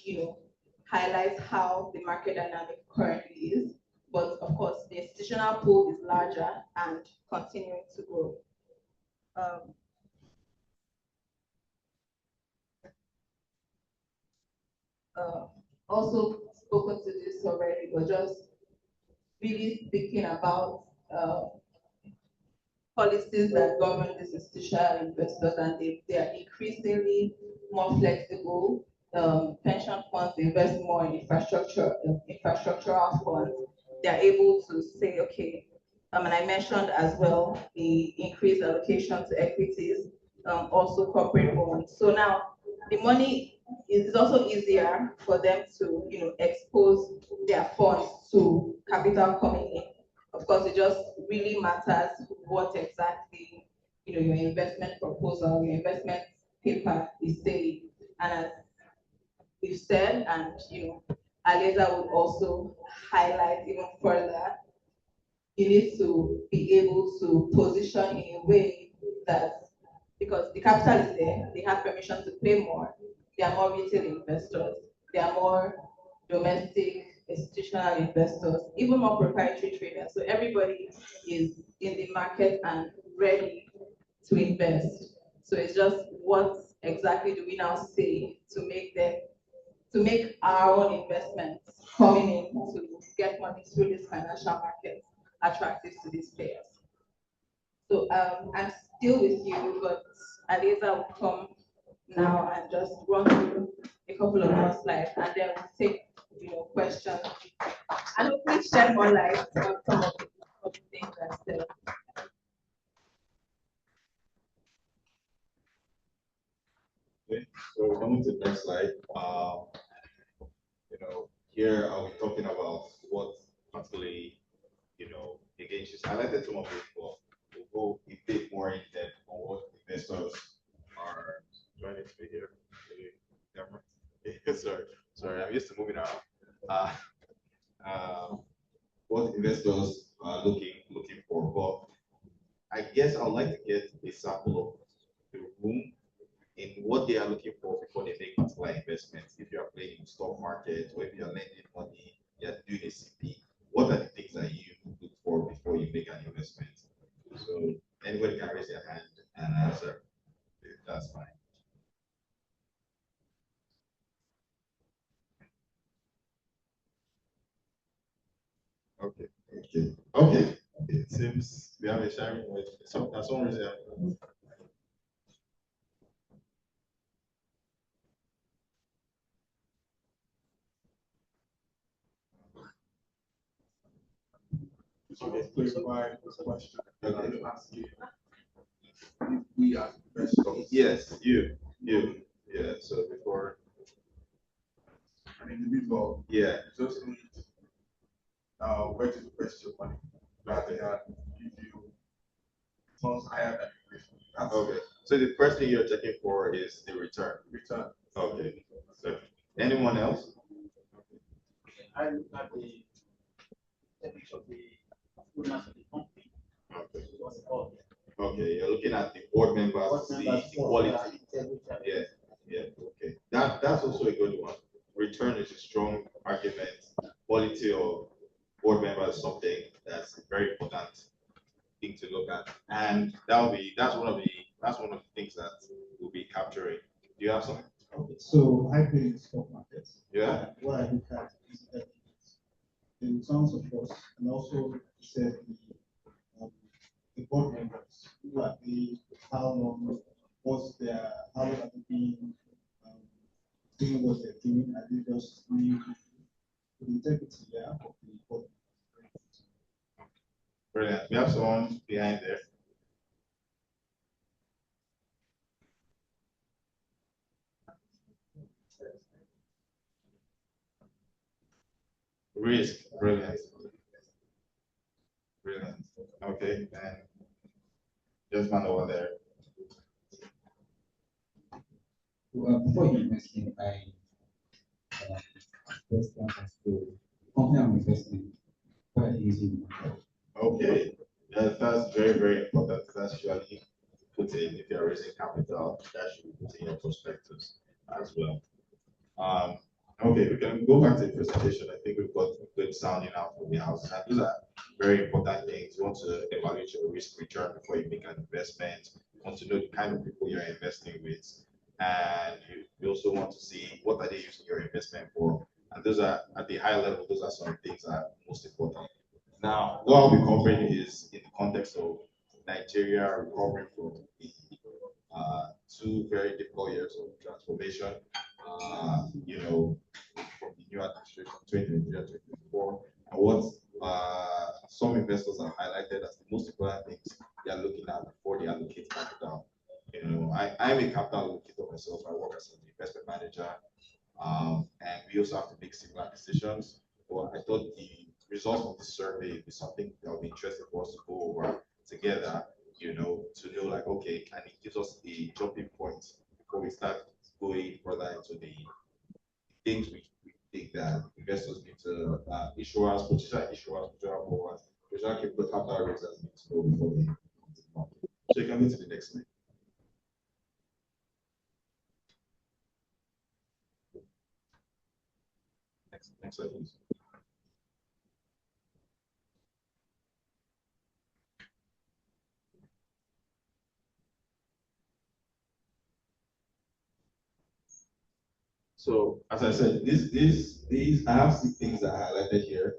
highlights how the market dynamic currently is. But of course, the institutional pool is larger and continuing to grow. Also spoken to this already, but just really speaking about policies that govern these institutional investors, and they are increasingly more flexible. Pension funds invest more in infrastructural funds. They are able to say, okay, and I mentioned as well the increased allocation to equities, also corporate bonds. So now the money is also easier for them to, expose their funds to capital coming in. Of course, it just really matters what exactly, your investment proposal, your investment paper is saying. And as we've said, and Alieza would also highlight even further, you need to be able to position in a way that, because the capital is there, they have permission to pay more. There are more retail investors, there are more domestic institutional investors, even more proprietary traders. So everybody is in the market and ready to invest. So it's just what exactly do we now say to make them to make our own investments coming in to get money through this financial market attractive to these players. So I'm still with you, but Alieza will come now and just run through a couple of more slides, and then we'll take questions and hopefully shed more light on some of the things that still. Okay, so coming to the next slide. Here I'll be talking about what particularly, again, she's highlighted some of it, but we'll go a bit more in depth on what investors are trying to do here. Sorry, I'm used to moving around. What investors are looking for, but I guess I'd like to get a sample of the room in what they are looking for before they make particular investments. If you are playing in stock market, or if you are lending money, you are doing a CP, what are the things that you look for before you make an investment? So anybody can raise their hand and answer. That's fine. Okay. It seems we have a sharing with some reason. So let's clarify this question. Okay. Ask you. We are investors. Yes, you. Yeah, so before An individual. Yeah. Just need where to invest your money rather than give you funds higher than inflation. Okay. So the first thing you're checking for is the return. Return. Okay. So anyone else? I look at the temperature of the owners of the company. Okay. Okay, you're looking at the board members, the quality. Yeah. Okay. That's also a good one. Return is a strong argument. Quality of board members is something that's a very important thing to look at, and that's one of the things that we'll be capturing. Do you have something? Okay, so I play in the stock market. Yeah. What I look at is the returns, of course, and also said the board members, who are they, how long, how long have they been doing what they're doing, are they just new to the integrity of the board? Brilliant. We have someone behind there. Risk. Brilliant. Okay, and just man over there. Well, before you invest in, I first as to the company I'm investing, quite easy. Okay, that's very, very important. That's usually put in if you're raising capital. That should be put in your prospectus as well. Okay, we can go back to the presentation. I think we've got a good sounding out from the house. And those are very important things. You want to evaluate your risk return before you make an investment. You want to know the kind of people you're investing with. And you also want to see what are they using your investment for. And those are, at the high level, those are some things that are most important. Now, what I'll be covering is in the context of Nigeria recovering from the 2 very difficult years of transformation. From the new administration, 2023 and 2024, and what some investors have highlighted as the most important things they are looking at before they allocate capital. I'm a capital allocator myself. I work as an investment manager, and we also have to make similar decisions. But I thought the results of this survey is something that would be interesting for us to go over together. To know like, okay, and it gives us a jumping point before we start going further into the things we think that investors need to issuers, potential issuers, potential borrowers, potential capital raisers need to know before they come to the market. So you can go to the next slide. Next slide, please. So as I said, these I have 6 things that I highlighted here,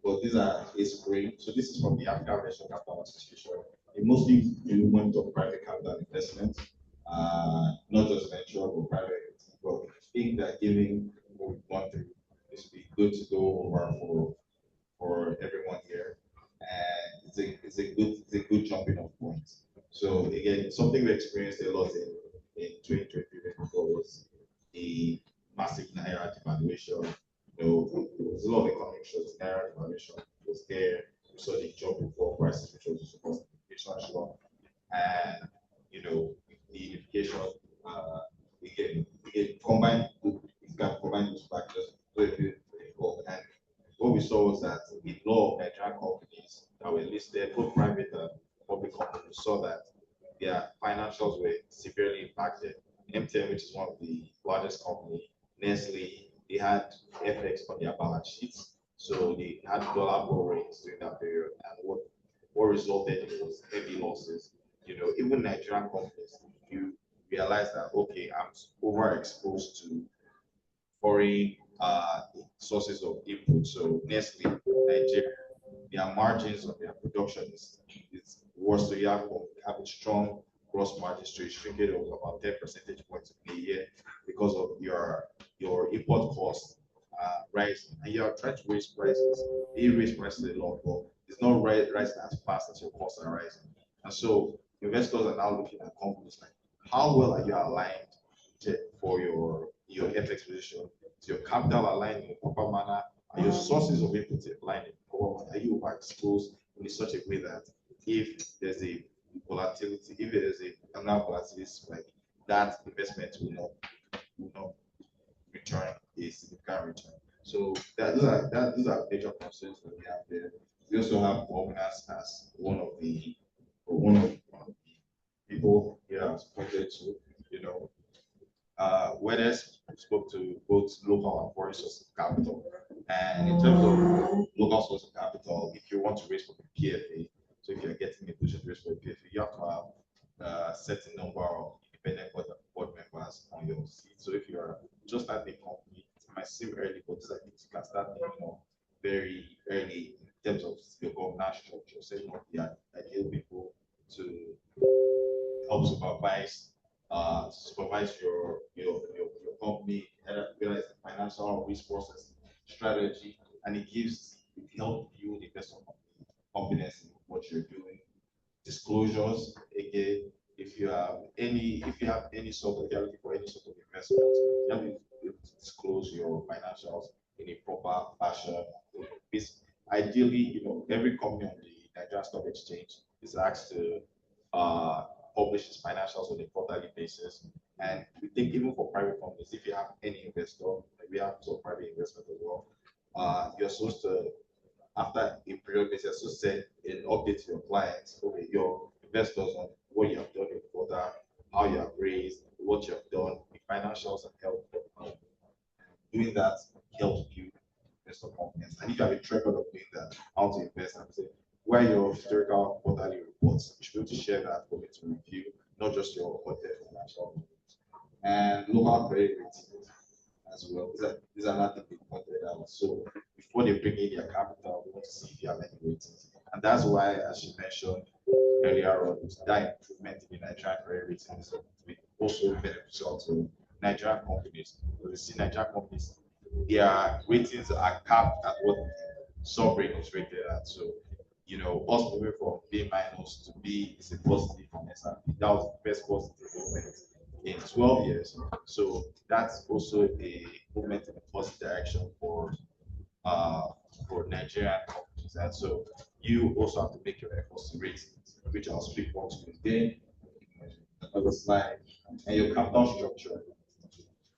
but these are a spring. So this is from the African Venture Capital Association. It mostly do monitor private capital investment, not just venture but private equity. But I think that given what we've gone through, this would be good to go over for everyone here, and it's a good jumping off point. So again, something we experienced a lot in 2023 was the massive naira devaluation. You know, there was a lot of economic shocks. Naira devaluation was there. We saw the jump in fuel prices, which was supposed to be inflation shock, and you know the implication. Again, combined, you can combine those factors very well. And what we saw was that a lot of Nigerian companies that were listed, both private and public companies, saw that their financials were severely impacted. MTN, which is one of the largest companies, Nestle, they had FX on their balance sheets, so they had dollar borrowings during that period, and what resulted in was heavy losses. You know, even Nigerian companies, you realize that okay, I'm overexposed to foreign sources of input. So Nestle, Nigeria, their margins of their production is worse. So you have a strong gross margin to a shrinkage of about 10 percentage points in a year because of your import costs rising. And you are trying to raise prices. They raise prices a lot, but it's not rising as fast as your costs are rising. And so investors are now looking at companies like how well are you aligned for your FX position? Is your capital aligned in a proper manner? Are your sources of input aligned in a proper manner? Are you overexposed in such a way that if there's a volatility, if there's a another volatility spike, that investment will not return a significant return. So those are major concerns that we have there. We also have governance as one of the people here has pointed to, you know, Wwede spoke to both local and foreign sources of capital. And in terms of local source of capital, if you want to raise for a PFA, so if you're getting a position to raise for a PFA, you have to have a certain number of independent board members on your seat. So if you're just at the company, it might seem early, but these are things you can start thinking of very early in terms of your governance structure, setting up the ideal people to help supervise your company, realize the financial resources strategy, and it helps you the best of confidence in what you're doing. Disclosures, again, if you have any sort of, if you're looking for any sort of investment, you have to be able to disclose your financials in a proper fashion. Ideally, you know, every company on the Nigerian Stock Exchange is asked to publish its financials on a quarterly basis. And we think even for private companies, if you have any investor, like we have some private investment as well, you're supposed to, after a period basis, you're supposed to send an update to your clients, okay, your investors on what you have done in the quarter, how you have raised, what you have done, the financials and help. Doing that helps build investor confidence. And if you have a track record of doing that, how to invest and say, where your historical quarterly reports, you should be able to share that for me to review, not just your audited financial reports. And local credit ratings as well. These are not the pointed out. So before they bring in their capital, we want to see if you have any ratings. And that's why, as you mentioned earlier on, that improvement in the Nigerian credit ratings will be also beneficial to Nigerian companies. Because you see Nigerian companies, their ratings are capped at what sovereign is rated at. So, you know, us moving from B minus to B is a positive from S&P. That was the best positive movement in 12 years. So that's also a movement in a positive direction for Nigerian companies. And so you also have to make your efforts to raise it, which I'll speak more to again. Another slide. And your capital structure.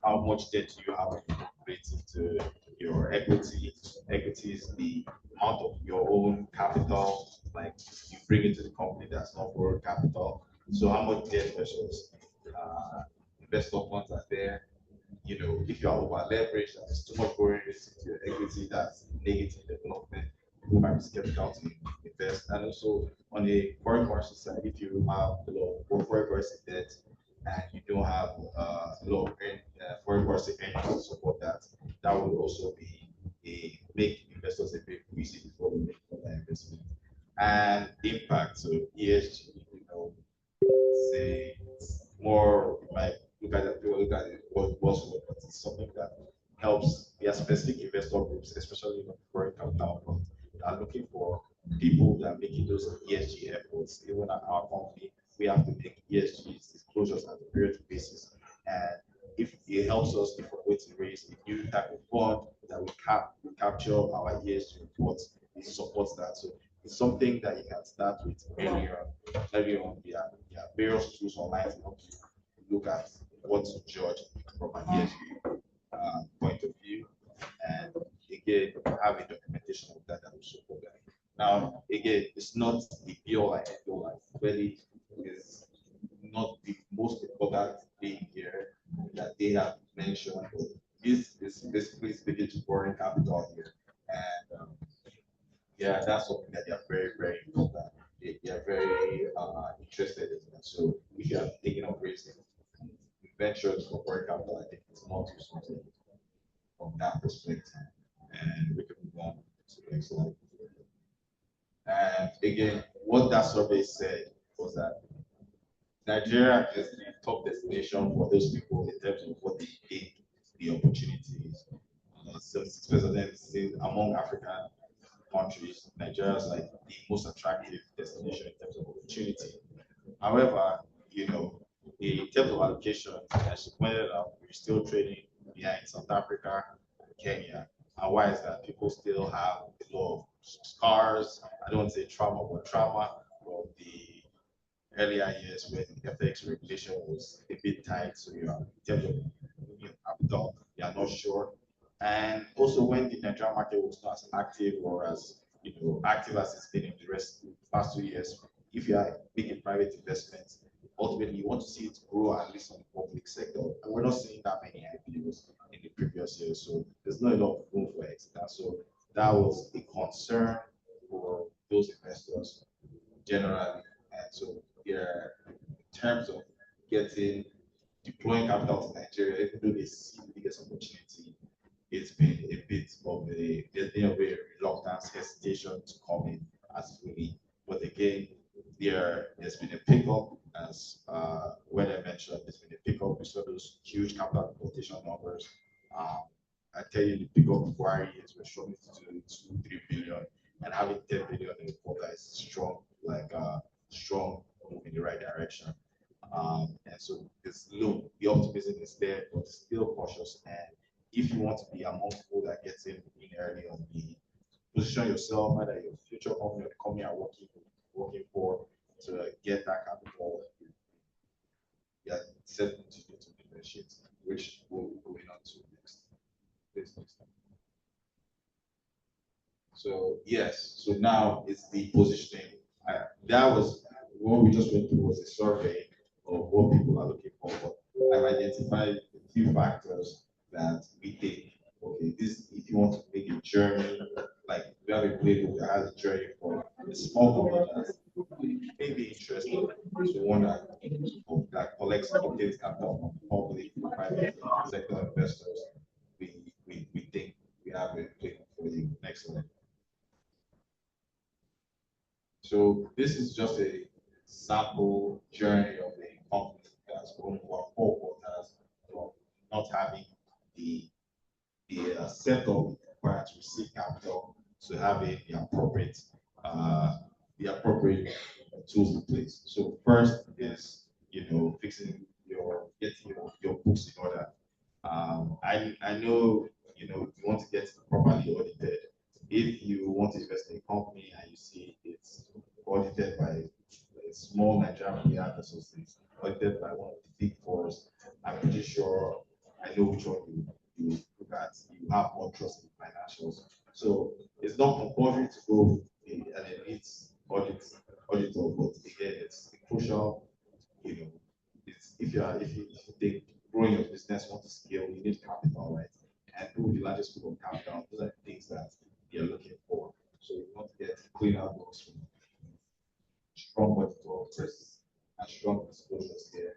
How much debt do you have related to your equity? Equity is the amount of your own capital, like you bring into the company that's not borrowed capital. So how much debt versus investor funds are there? You know, if you are over leveraged and there's too much borrowing risk to your equity, that's negative development. People might be skeptical to invest. And also on the foreign currency side, if you have a lot of foreign currency debt, and you don't have a lot of foreign currency earnings to support that, that would also be make investors a bit easy before they make further investment. And impact, so ESG, say more like look at it, what buzzword, but it's something that helps. There are specific investor groups, especially in the foreign capital funds, that are looking for people that are making those ESG efforts. Even at our company, we have to make ESG disclosures on a periodic basis. And if it helps us, if we're going to raise a new type of fund that we capture our ESG reports, it supports that. So it's something that you can start with earlier on. Earlier on, there are various tools online to help you look at what to judge from an ESG point of view, and again have a documentation of that that will support that. Now, again, it's not the be all and end all. Really, is not the most important thing here that they have mentioned. But this is basically speaking to foreign capital here, and yeah, that's something that they are very, very important. They are very interested in that. So if you are thinking of raising ventures for foreign capital, I think it's not too something from that perspective. And we can move on to the next slide. And again, what that survey said was that Nigeria is the top destination for those people in terms of what they think the opportunity is. 76% say among African countries, Nigeria is like the most attractive destination in terms of opportunity. However, in terms of allocation, as you pointed out, we're still trading behind South Africa and Kenya. And why is that? People still have a lot of scars. I don't want to say trauma, but trauma from the earlier years when the FX regulation was a bit tight. So in terms of capital, you are not sure. And also when the Nigerian market was not as active or as active as it's been in the past 2 years, if you are making private investments, ultimately you want to see it grow at least on the public sector. And we're not seeing that many IPOs in the previous years, so there's not a lot of room for exit. So that was a concern for those investors generally. And so there, in terms of deploying capital to Nigeria, even though they see the biggest opportunity, it's been a bit of there's been a reluctance, hesitation to come in as fully. But again, there's been a pickup, as Wale mentioned, there's been a pickup. We saw those huge capital importation numbers. I tell you, the pickup inquiries were showing to 2-3 billion, and having 10 billion in the quarter is strong, strong move in the right direction. And so the optimism is there, but still cautious. And if you want to be among people that gets in early on, position yourself, either your future company or the company are working for, to get that capital. Yeah, set to differentiate, which we'll be going on to next. Next time. So yes, so now it's the positioning. That was what we just went through, was a survey of what people are looking for. But I've identified a few factors that we think, okay, this, if you want to make a journey, like we have a playbook that has a journey for a small company that may be interested, so one that collects and obtains capital from public, private sector investors. We think we have a playbook for you. Next slide. So this is just a sample journey of a company that's grown over 4 quarters from not having the setup required to receive capital to having the appropriate tools in place. So first is getting your books in order. I know you want to get properly audited. If you want to invest in a company and you see it's audited by a small Nigerian media association, audited by one of the big fours, I'm pretty sure I know which one you look at. You have more trust in financials. So it's not compulsory to go an elite auditor, but again, it's crucial. It's if you think growing your business, want to scale, you need capital, right? And who the largest pool of capital, those are the things that you're looking for. So you want to get cleaner books from strong auditor first and strong disclosures here.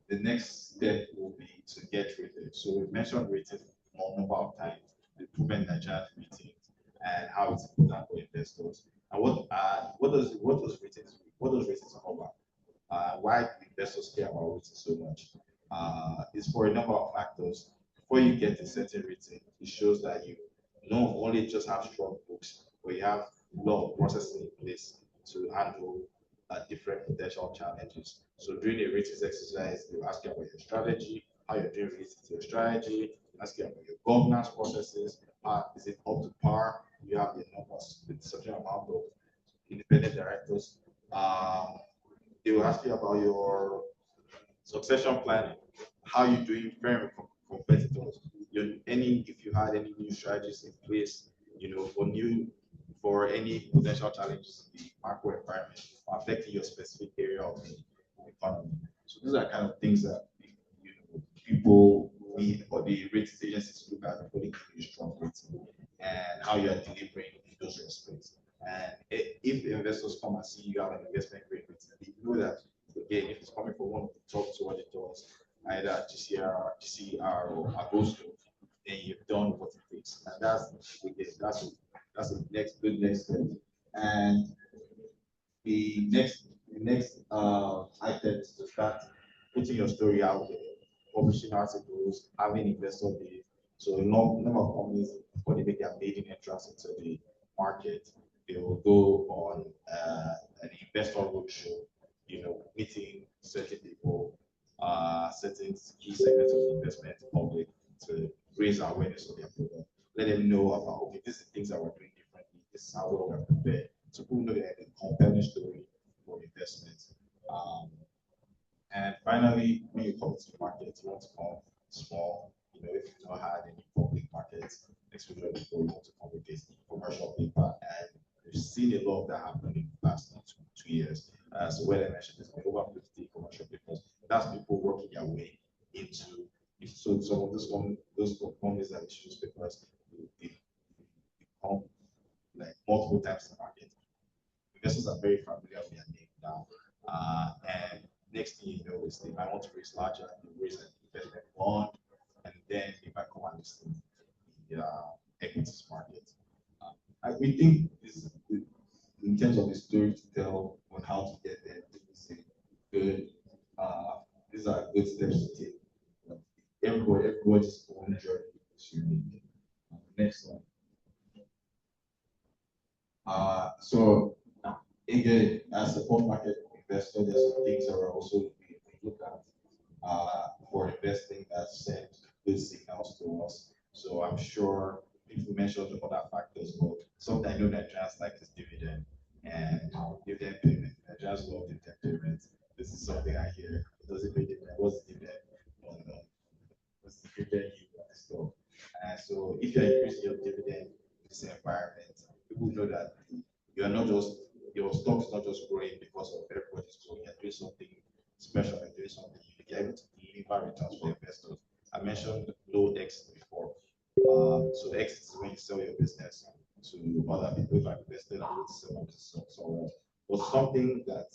the next step will be to get rated. So we mentioned rating a number of times, the proven Nigerian ratings and how it's important for investors. And what those ratings cover? Why do investors care about ratings so much? It's for a number of factors. Before you get a certain rating, it shows that you not only just have strong books, but you have a lot of processes in place to handle different potential challenges. So during a ratings exercise, they'll ask you about your strategy, how you're doing related to your strategy, ask you about your governance processes, is it up to par? You have the numbers with certain amount of independent directors. They will ask you about your succession planning, how you doing very competitors. If you had any new strategies in place, for any potential challenges in the macro environment affecting your specific area of the economy. So these are kind of things that people need or the ratings agencies look at before they give you strong rating and how you are delivering in those respects. And if investors come and see you have an investment grade rating, they know that again, if it's coming from one of the top two auditors, either GCR or Agosto, then you've done what it takes. And that's the next good next step. And the next item is to start putting your story out there, publishing articles, having investor day. So a number of companies, before they make their maiden entrance into the market, they will go on an investor roadshow, meeting certain people, certain key segments of the investment public to raise awareness of their product. Let them know about, okay, these are things that we're doing differently, this is how well we're prepared. So people know they have a compelling story for investment. And finally, when you come to the market, you want to come small. If you've not had any public markets exposure before, you want to come with this commercial paper. And we've seen a lot of that happen in the past 2 years. So Wale mentioned there's over 50 commercial papers. That's people working their way into. So some of those companies that issue papers, they come like multiple times in the market. Investors are very familiar with their name now. And next thing you know is they might want to raise larger, they raise an investment fund, and then they might come and list in the equities market. We think this, in terms of the story to tell on how to get there, this is good. These are good steps to take. Everybody's own journey is unique. Next one. So again, as a bond market investor, there's some things that are also we look at for investing that send good signals to us. So I'm sure if we mentioned the other factors, but something I know that Nigerians like is dividend and dividend payment. Nigerians love dividend payments. This is something I hear. It doesn't pay dividend. What's dividend? No. What's the dividend you want to store? And so if you're increasing your dividend in this environment, people know that you're not just your stock's not just growing because of everybody's growing. You're doing something special. You're doing something unique. You're able to deliver returns for investors. I mentioned low exit before. So the exit is when you sell your business to other people who have invested and would sell to someone. But something that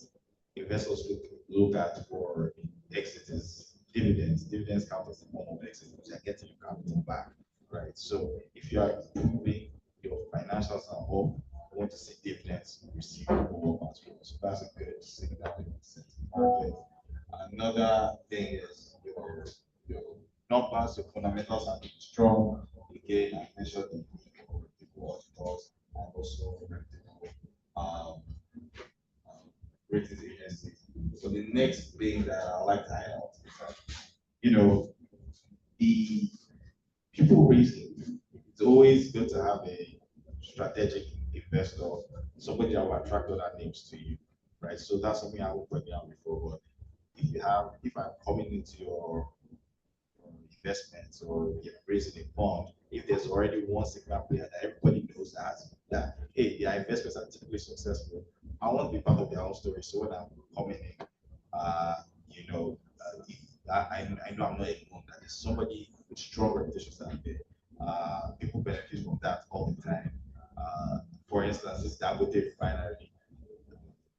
investors look at for exit is dividends. Dividends count as a form of exit because you're getting your capital back, right? So if you are improving, your financials are up, you want to see dividends receivable as well. So that's a good signal in the market. Another thing is your numbers, your fundamentals are strong. Again, I mentioned the people auditors and also ratings agencies. So the next thing that I like to highlight is that, the people raising, it's always good to have a strategic investor, somebody that will attract other names to you, right? So that's something I will point out before. But if I'm coming into your investments or you're raising a fund, if there's already one single player that everybody knows that hey, their investments are typically successful, I want to be part of their own story. So when I'm coming in, I know I'm not alone, that there's somebody with strong reputations out there. People benefit from that all the time. For instance, this Dangote refinery.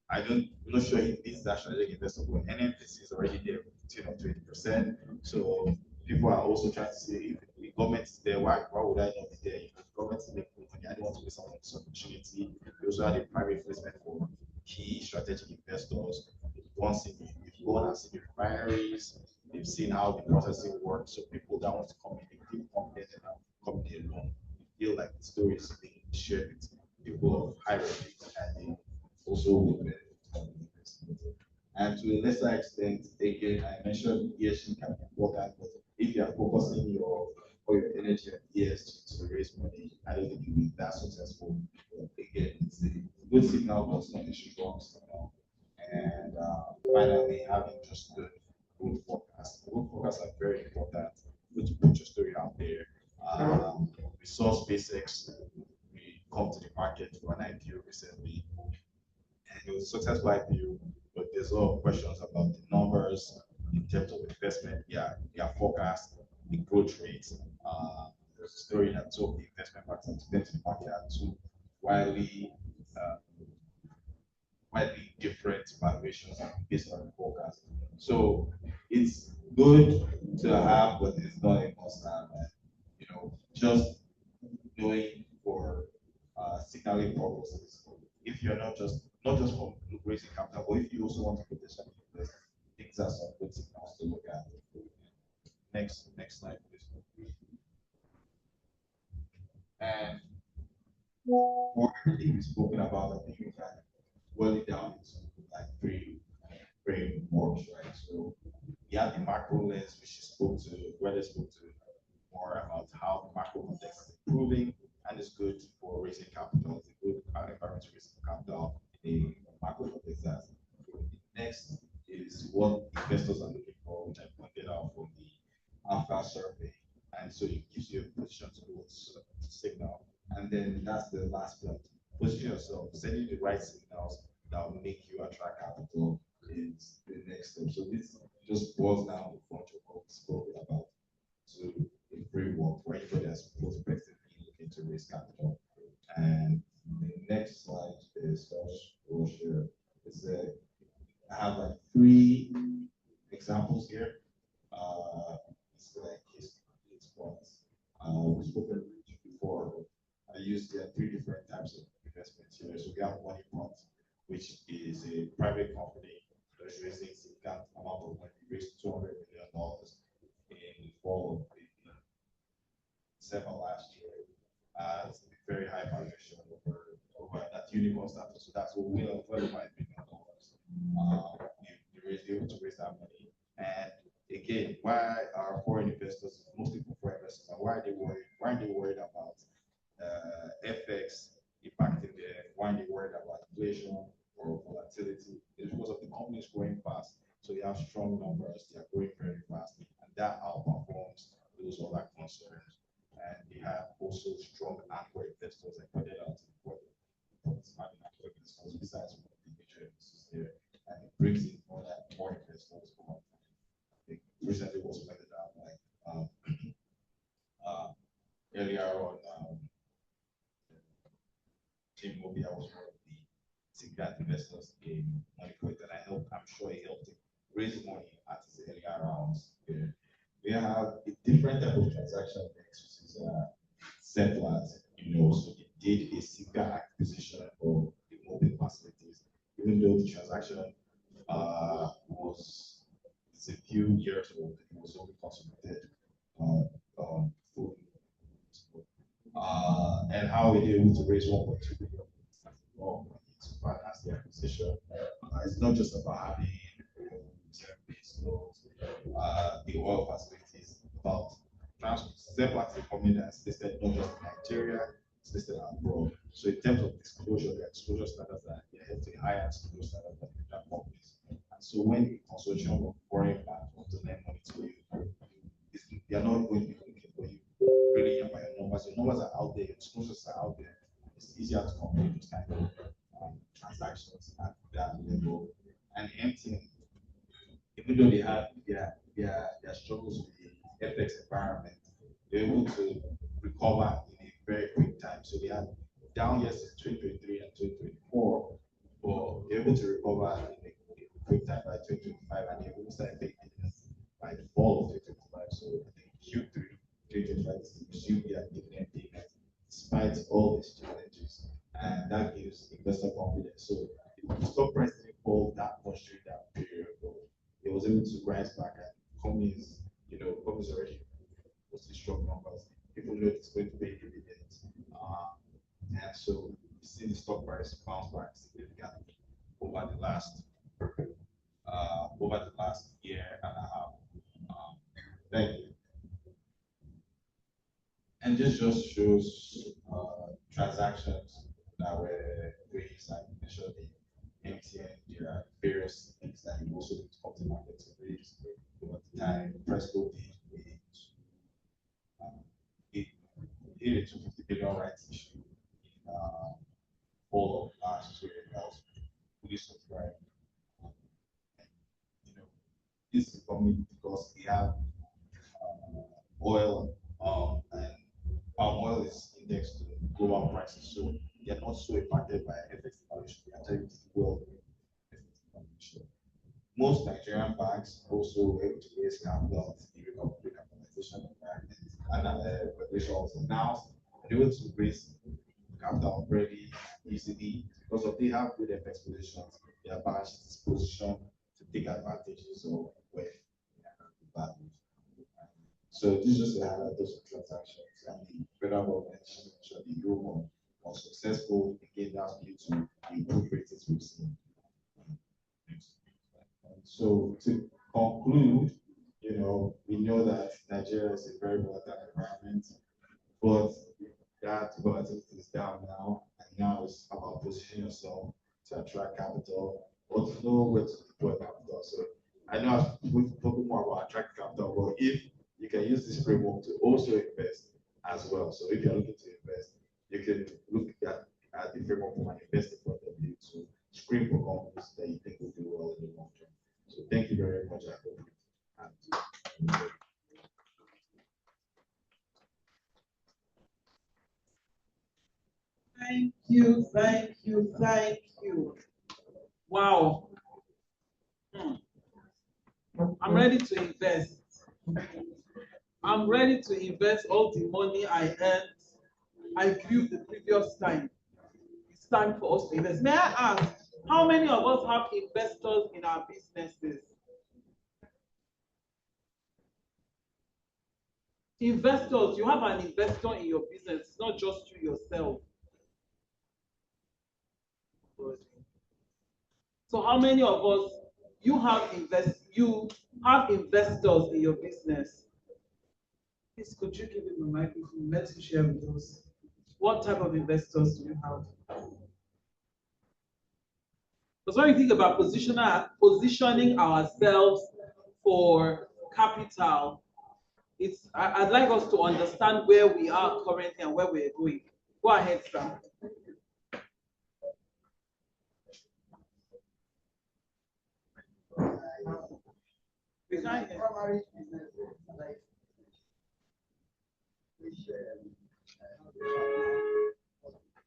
I'm not sure if this is actually strategic investor, but NMPC is already there with 10 or 20%. So people are also trying to say, if the government is there, why would I not be there? If the government is making money, I don't want to waste on this opportunity. We also had a private placement for key strategic investors. Once you've gone and seen the refineries, they've seen how the processing works. So people that want to come in, they feel confident enough coming in alone. They feel like the story is being shared with people of high ratings, and they also will benefit from the investment. And to a lesser extent, again, I mentioned ESG can be important, but if you are focusing all your energy on ESG to raise money, I don't think you'll be that successful. But again, it's a good signal, but it's not a strong signal. And finally, having just the growth forecast. Growth forecasts are very important. Good to put your story out there. We saw SpaceX come to the market for an IPO recently, and it was a successful IPO, but there's a lot of questions about the numbers in terms of investment, their forecast, the growth rates. There's a story that took the investment partners to the market at two widely different valuations based on the forecast. So it's good to have, but it's not a must-have. Just doing for signaling purposes. If you're not just for raising capital, but if you also want to potentially invest, things are some good signals to look at. Next slide, please. And for everything we've spoken about, I think we can boil it down into like three frameworks, right? So you have the macro lens, which Wale spoke to more about how the macro context is improving, and it's good for raising capital. It's a good environment to raise capital in a macro context. Next is what investors are looking for, which I pointed out from the Alpha survey, and so it gives you a position towards signal. And then that's the last point. Position yourself, sending the right signals that will make you attract capital is the next step. So this just boils down the bunch of what we spoke about to a framework for anybody that's prospectively looking to raise capital. And the next slide is share. I have like 3 examples here. It's like case points. We've spoken before. I use there 3 different types of investments here. So we have Money Pot, which is a private company that's raising a significant amount of money. We raised $200 million in the fall of December last year. It's a very high valuation over that unicorn status. So that's well over $1 billion. You're able to raise that money. And again, why are foreign investors, mostly foreign investors, and why are they worried? Why are they worried about FX impacting them? Why are they worried about inflation or volatility? It's because of the companies growing fast. So they have strong numbers, they are growing very fast, and that outperforms those other concerns. And they have also strong anchor investors. I pointed out having anchor investors besides one of the major investors there, and it brings in more investors. Recently was pointed out earlier on. Jim Mobia was one of the significant investors in Modupe, and I'm sure he helped him raise money at his earlier rounds. We have a different type of transaction next, which is Seplat. So they did a single acquisition of the mobile facilities, even though the transaction it's a few years old. It was only consummated fully. And how we were able to raise 1.2 billion to finance the acquisition. It's not just about having service loans, the oil facilities, but Seplat is a company that's listed not just in Nigeria, it's listed abroad. So in terms of disclosure, the disclosure standards are held to a higher disclosure standard than the companies. And so when a consortium of foreign banks want to lend money to you, they are not going to be looking for you really by your numbers. Your numbers are out there, your disclosures are out there. It's easier to complete those kind of transactions at that level. And MTN, even though they have their struggles with the FX environment, they're able to recover in a very quick time. So they had down years in 2023 and 2024, but they're able to recover in quick time by 2025, and they will start paying dividends by the fall of 2025. So I think Q3 2025 should be a dividend payment despite all these challenges, and that gives investor confidence. So the stock price didn't fall that much during that period, but it was able to rise back, and companies, companies already posted strong numbers. People know it's going to pay dividends, and so you see the stock price bounce back significantly over the last year and a half. Thank you. And this just shows transactions that were raised. I mentioned the MTN. There are various things that you also need to come to market to raise over the time. Presco did a 250 billion rights issue in fall of last year. That was fully subscribed. This is coming because we have oil and palm oil is indexed to global prices, so they are not so impacted by FX devaluation. They are very well. Most Nigerian banks also able to raise capital in the recapitalization environment and regulations. And now they're able to raise capital very easily because of they have good FX positions. Their balance sheet is positioned to take advantages of where value. So this is just a highlight of those transactions, and the federal government mentioned the euro more successful. Again, that's due to the improved ratings we've seen. So to conclude, we know that Nigeria is a very volatile environment, but that volatility is down now, and now it's about positioning yourself to attract capital, but to know where to deploy capital. So I know we've talked more about attracting capital, but if you can use this framework to also invest as well. So if you're looking to invest, you can look at the framework from an investing point of view to screen for companies that you think will do well in the long term. So thank you very much. I hope. Thank you, thank you, thank you. Wow. I'm ready to invest. I'm ready to invest all the money I earned. I grew the previous time. It's time for us to invest. May I ask, how many of us have investors in our businesses? Investors, you have an investor in your business, it's not just you yourself. So how many of us, you have investors in your business? Please, could you give him the microphone? Let's share with us. What type of investors do you have? Because when we think about positioning ourselves for capital, I'd like us to understand where we are currently and where we're going. Go ahead, Sam. Primary business, like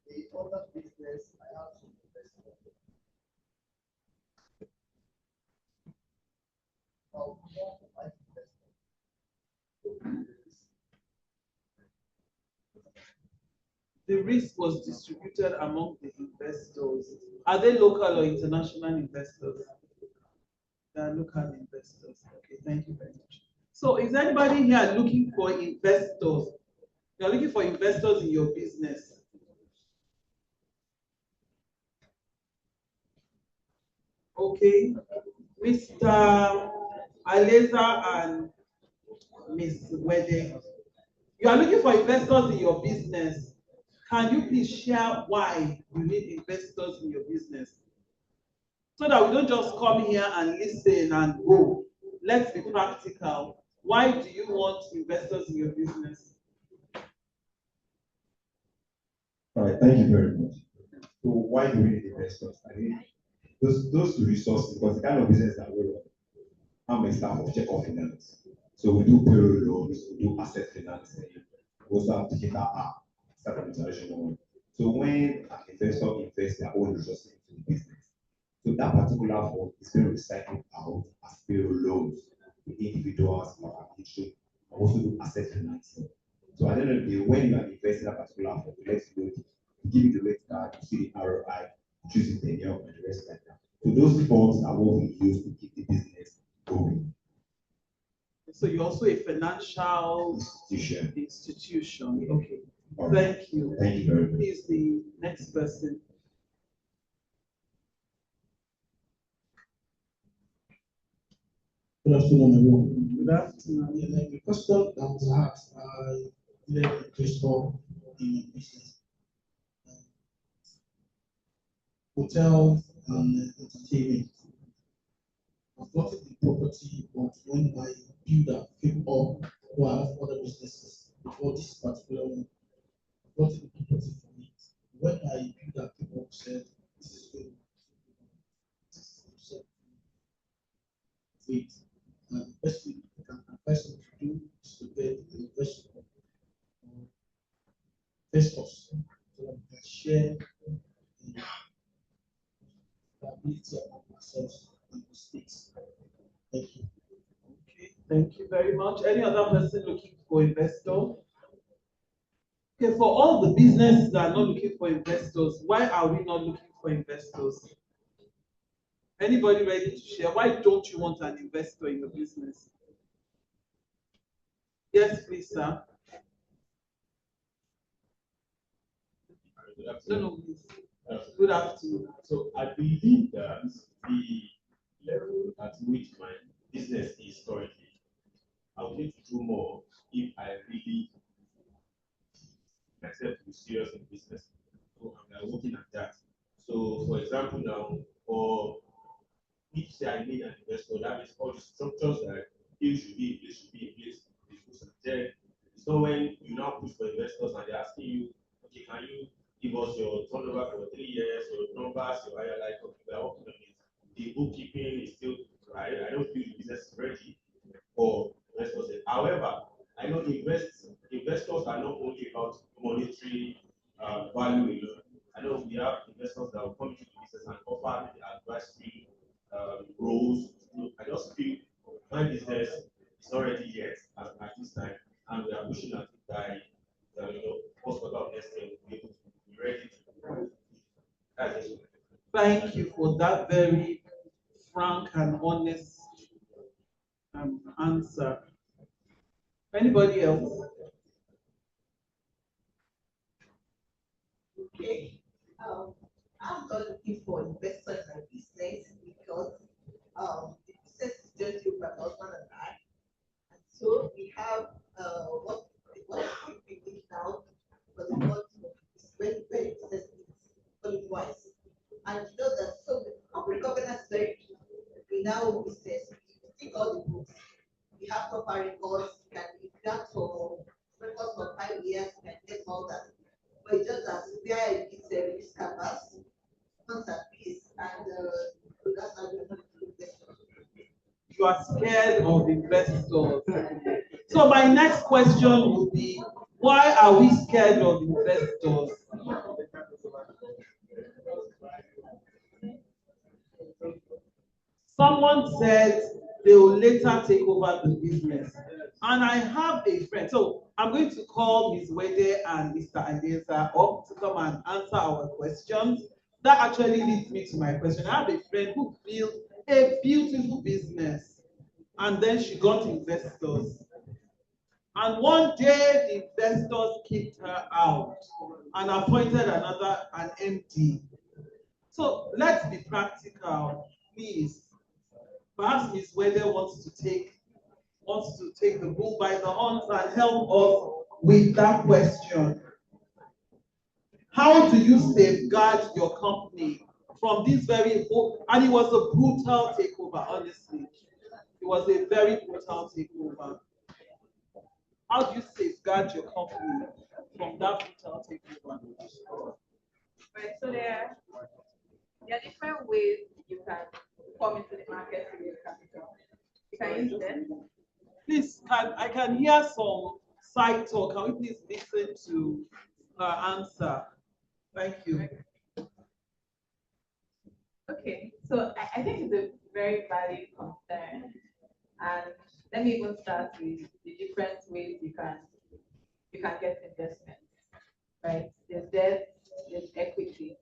the other business, I have to invest. The risk was distributed among the investors. Are they local or international investors? They are local investors. Okay, thank you very much. So is anybody here looking for investors? You're looking for investors in your business. Okay, Mr. Alieza and Ms. Wwede, you are looking for investors in your business. Can you please share why you need investors in your business? So that we don't just come here and listen and go. Let's be practical. Why do you want investors in your business? All right, thank you very much. So why do we need investors? I mean, those two resources, because the kind of business that we run, I'm a staff of check-off finance. So we do payroll loans, we do asset financing, we also have to get our app, start an international one. So when an investor invests their own resources into the business, So that particular fund is being recycled out as payroll loans to individuals or administration, and also do asset financing. So at the end of the day, when you are investing in that particular fund, you let you know, to give you the rate card, you see the ROI, choosing the year and the rest like that. So those funds are what we use to keep the business going. So you're also a financial institution. Okay. Thank you. Thank you very much. Please, the next person. Good afternoon, everyone. Good afternoon. Yeah, the question that was asked, I did a investor in business, hotels and entertainment. I've got the property, but when my builder came up, who I have other businesses before this particular one, I got the property from it. When my builder came up, said, "This is good." Wait. And the best thing I can advise them to do is to get an investors so that we can share the ability of ourselves and mistakes. Thank you. Okay, thank you very much. Any other person looking for investor? Okay, for all the businesses that are not looking for investors, why are we not looking for investors? Anybody ready to share? Why don't you want an investor in your business? Yes, please, sir. No, please. Good afternoon. So I believe that the level at which my business is currently, I will need to do more if I really myself to be serious in business. So I'm working at that. So for example now, for each I need an investor, that means all the structures that it should be in place. Then it's not when you now push for investors and they're asking you, okay, can you give us your turnover for 3 years, your numbers, your higher life, we are working on it. The bookkeeping is still right. I don't feel the business is ready for investors. However, I know investors are not only about monetary value alone. I know we have investors that will come into the business and offer the advisory roles. I just feel my business is not ready yet at this time, and we are pushing at it by post about next year we'll be able to be ready to. That's it. Thank you for that very frank and honest answer. Anybody else? Okay. I'm not looking for investors in my business because the business is just you, my husband and I. And so we have what we need now for the month is very, very business needs wise. And you know that so the corporate governance is very key. We now business, we take all the books, we have proper records, we can be that for records for 5 years, we can get all that. But it's just that we are it's a risk averse, not at peace, and that's how we're going to do this. You are scared of investors. So my next question will be, why are we scared of investors? Someone said they will later take over the business. And I have a friend. So I'm going to call Ms. Wwede and Mr. Alieza up to come and answer our questions. That actually leads me to my question. I have a friend who built a beautiful business, and then she got investors. And one day the investors kicked her out and appointed an MD. So let's be practical, please. Perhaps Ms. Wwede wants to take the bull by the horns and help us with that question. How do you safeguard your company from this very hope? And it was a brutal takeover, honestly. It was a very brutal takeover. How do you safeguard your company from that brutal takeover? Right, so there are different ways you can come into the market to raise capital. You can use them. Please, I can hear some side talk. Can we please listen to her answer? Thank you. Okay, So I think it's a very valid concern. And let me even start with the different ways you can get investment, right? There's debt, there's equity.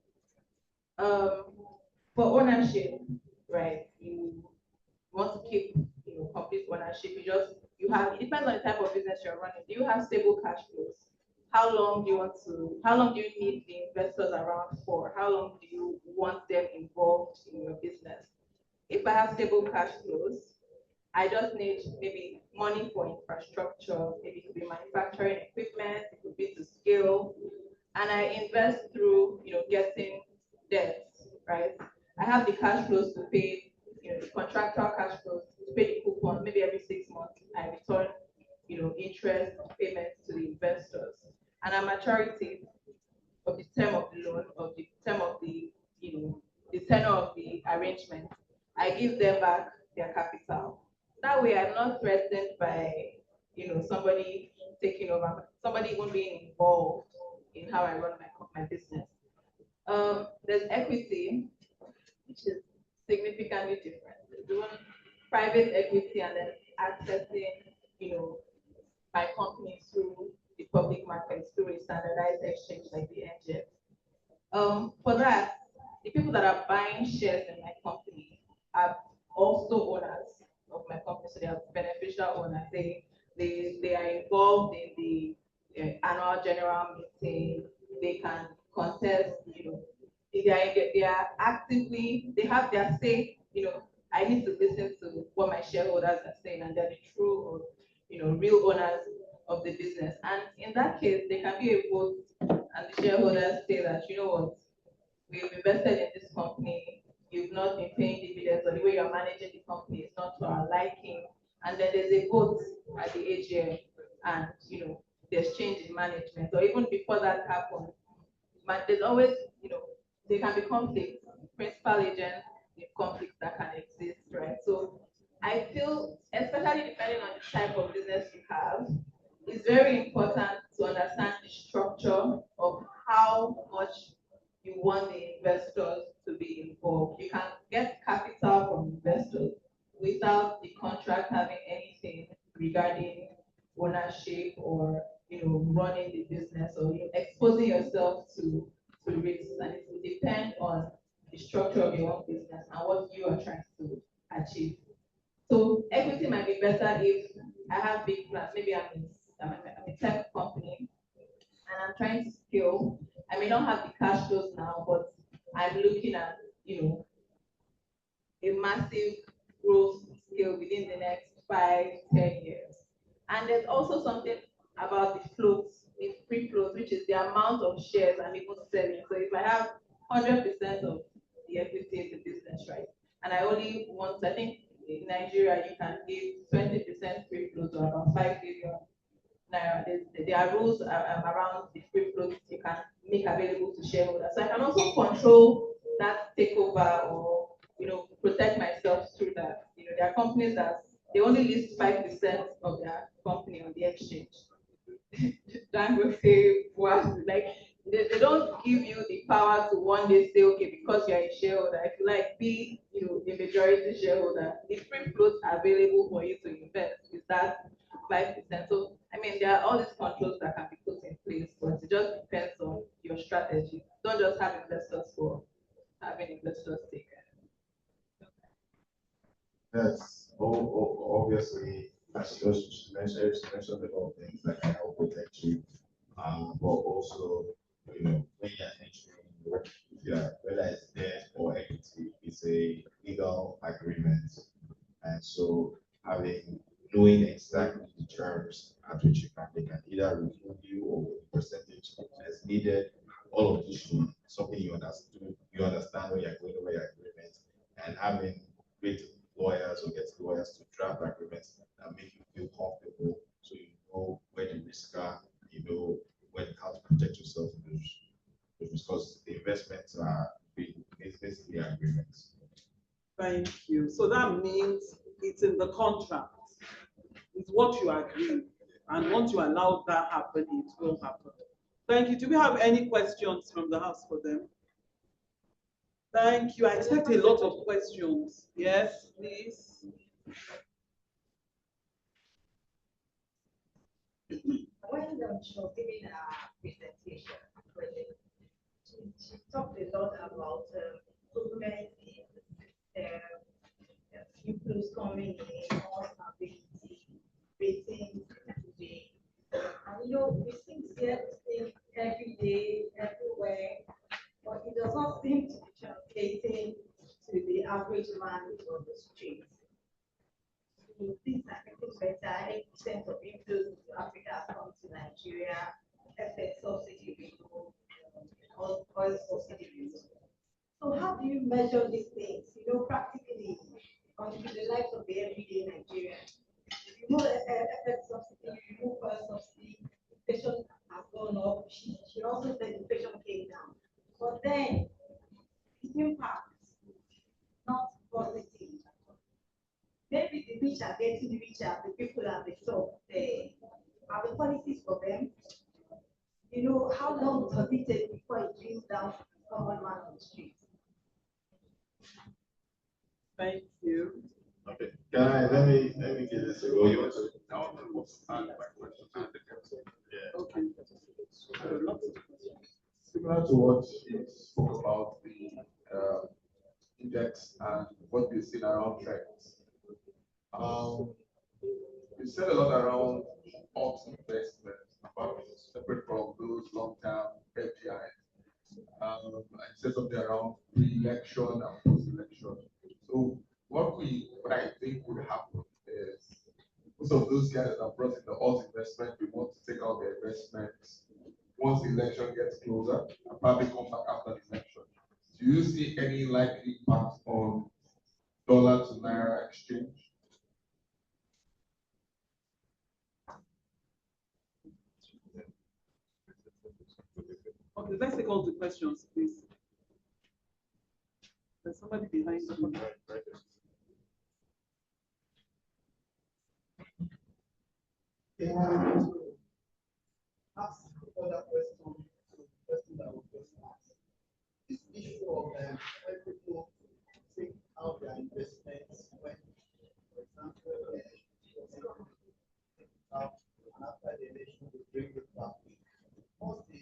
For ownership, right? You want to keep complete ownership. It depends on the type of business you're running. Do you have stable cash flows? How long do you need the investors around for? How long do you want them involved in your business? If I have stable cash flows, I just need maybe money for infrastructure. Maybe it could be manufacturing equipment, it could be to scale, and I invest through getting debt, right? I have the cash flows to pay, the contractual cash flows to pay the coupon. Maybe every 6 months I return, interest payments to the investors, and at maturity of the term of the loan, of the term of the the tenor of the arrangement, I give them back their capital. That way, I'm not threatened by somebody taking over, somebody even being involved in how I run my business. There's equity, which is significantly different. There's one private equity and then accessing, my company through the public markets through a standardized exchange like the NGF. For that, the people that are buying shares in my company are also owners of my company, so they are beneficial owners. They are involved in the annual general meeting. They can contest, they are actively, they have their say, I need to listen to what my shareholders are saying, and they're the true or real owners of the business. And in that case, there can be a vote, and the shareholders say that, what, we've invested in this company, you've not been paying dividends, or the way you're managing the company is not to our liking. And then there's a vote at the AGM, and there's change in management. Or even before that happens, there's always, there can be conflicts, principal agents, the conflicts that can exist, right? So I feel, especially depending on the type of business you have, it's very important to understand the structure of how much you want the investors to be involved. You can get capital from investors without the contract having anything regarding ownership or running the business, or exposing yourself to risks, and it will depend on the structure of your own business and what you are trying to achieve. So equity might be better if I have big plans. Maybe I'm a tech company and I'm trying to scale. I may not have the cash flows now, but I'm looking at a massive growth scale within the next 5-10 years. And there's also something about the floats, the free float, which is the amount of shares I'm even selling. So if I have 100% of the equity in the business, right, and I only want, I think in Nigeria you can give 20% free float, or about 5 billion naira. There are rules around the free float you can make available to shareholders. So I can also control that takeover, or protect myself through that. There are companies that they only list 5% of their company on the exchange. Dangote, like they don't give you the power to one day say, okay, because you're a shareholder, if you like, be a majority shareholder. The free floats are available for you to invest with that 5%. So I mean, there are all these controls that can be put in place, but it just depends on your strategy. Don't just have investors for having investors take. Yes, obviously, as she mentioned a lot of things that can help protect you, but also, when you're entering, whether it's debt or equity, it's a legal agreement, and so knowing exactly the terms at which you can, they can either remove you or the percentage as needed. All of this should be something you understand when you're going over your agreement, and having great lawyers or get lawyers to draft agreements that make you feel comfortable, so you know where the risks are, how to protect yourself from those, because the investments are basically agreements. Thank you. So that means it's in the contract. It's what you agree, and once you allow that happen, it will happen. Thank you. Do we have any questions from the house for them? Thank you. I expect a lot of questions. Yes, please. When she was giving a presentation, she talked a lot about improvement in inflows coming in, more stability, ratings today. And we seem to get things every day, everywhere, but it does not seem to be translating to the average man on the street. Things are getting better. 8% of inflows into Africa have come to Nigeria. FX subsidy removed, oil subsidy removed. So how do you measure these things? Practically on the lives of the everyday Nigerian. You know, FX subsidy, you remove oil subsidy, inflation has gone up. She also said inflation came down. But then the impact, not positive. Maybe the rich are getting richer, the people at the top. Are the policies for them? How long does it take before it brings down to the common man on the street? Thank you. Okay, let me give this a go. You want to add my question? Yeah. Okay. Similar to what you spoke about the index and what we've seen around trends. You said a lot around alt investments, about separate from those long-term FDIs. And said something around pre-election and post-election. So what I think would happen is most of those guys that are brought in the alt investment, we want to take out their investments once the election gets closer and probably come back after the election. Do you see any likely impact on dollar to naira exchange? Okay, let's take all the questions, please. There's somebody behind you. Ask other question that was just asked. This issue of when people take out their investments when, for example, out and after the election they bring it back. What's the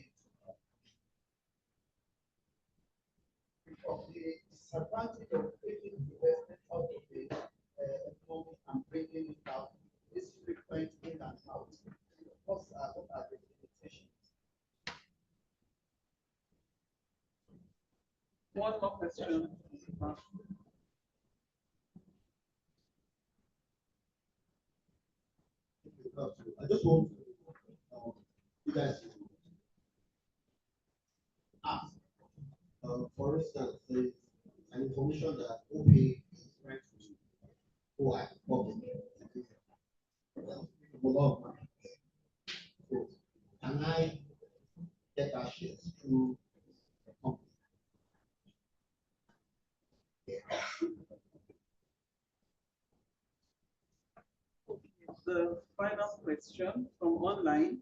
disadvantage of taking investment out of the economy and bringing it out? This frequent in and out. What are the limitations? One more question. I just want you guys to ask, for instance, an information that OP is trying to go at public. A lot of money. So, can I get our shares through the company? The final question from online.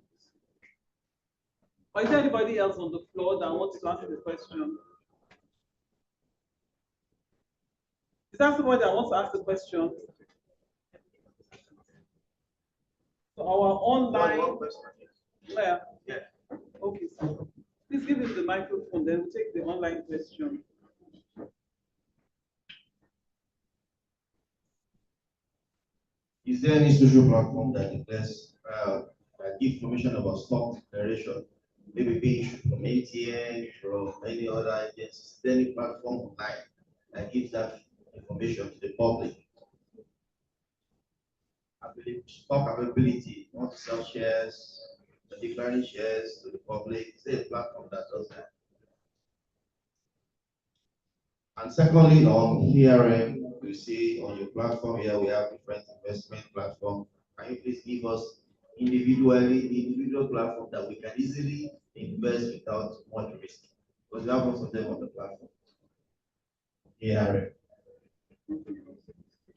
Or is there anybody else on the floor that wants to answer the question? Is there somebody that wants to ask the question? So our online. Where? Yeah. Okay, so please give him the microphone, then we'll take the online question. Is there any social platform that declares that give information about stock declaration? Maybe being issued from ATN, from any other agency. Is there any platform online that gives that information to the public? I believe stock availability, not to sell shares, but declaring shares to the public. Is there a platform that does that? And secondly, on hearing, we see on your platform here we have different investment platforms. Can you please give us individually the individual platform that we can easily invest without much risk? Because we have most of them on the platform. Hearing.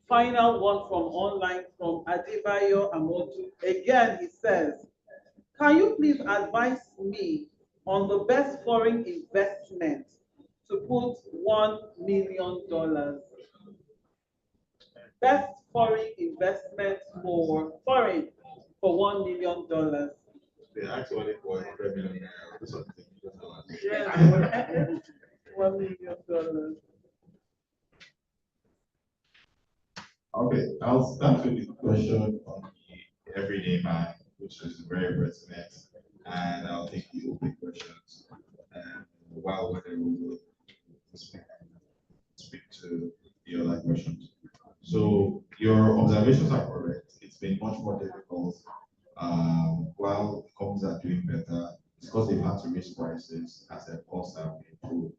Final one from online from Adebayo Amodu. Again, he says, can you please advise me on the best foreign investment to put $1 million. Best foreign investment for foreign for $1 million. They actually for 100 million. Yeah, $1 million. Okay, I'll start with the question on the everyday man, which is very pertinent, and I'll take the open questions. And while Wale will speak to the other questions. So your observations are correct. It's been much more difficult. While companies are doing better, it's because they've had to raise prices as their costs have improved.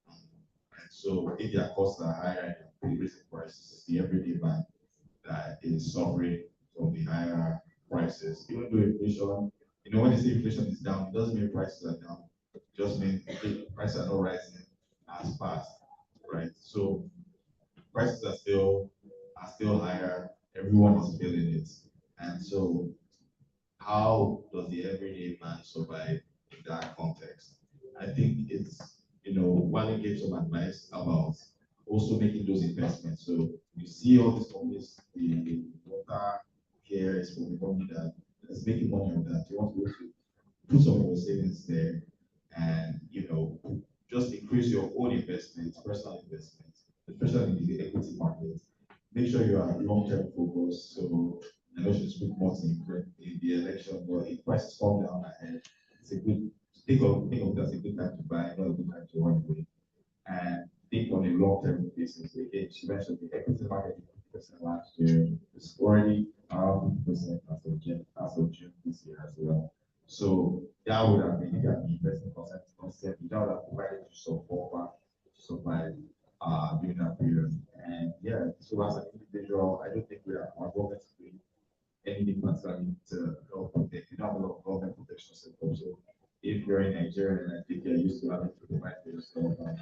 And so if their costs are higher and they're raising prices, it's the everyday man that is suffering from the higher prices. Even though inflation, when they say inflation is down, it doesn't mean prices are down. It just means prices are not rising as fast, right? So prices are still higher. Everyone is feeling it, and so how does the everyday man survive in that context? I think it's Wale gave some advice about also making those investments. So you see all these companies, the water care is from the company that is making money on that. You want to put some of your savings there and just increase your own investments, personal investments, especially in the equity market. Make sure you are long-term focused. So I know she speak more in the election, but if prices come down ahead, it's a good think of that as a good time to buy, not a good time to run away. And think on a long-term basis. Again, she mentioned the equity market 50% last year. It's already around 50% as of June this year as well. So that would have been, if you have been investing consistently, that would have provided you some buffer to survive during that period. And yeah, so as an individual, I don't think our government is doing anything particularly to help protect. We don't have a lot of government protection system. So if you're in Nigeria and I think you're used to having to provide for yourself and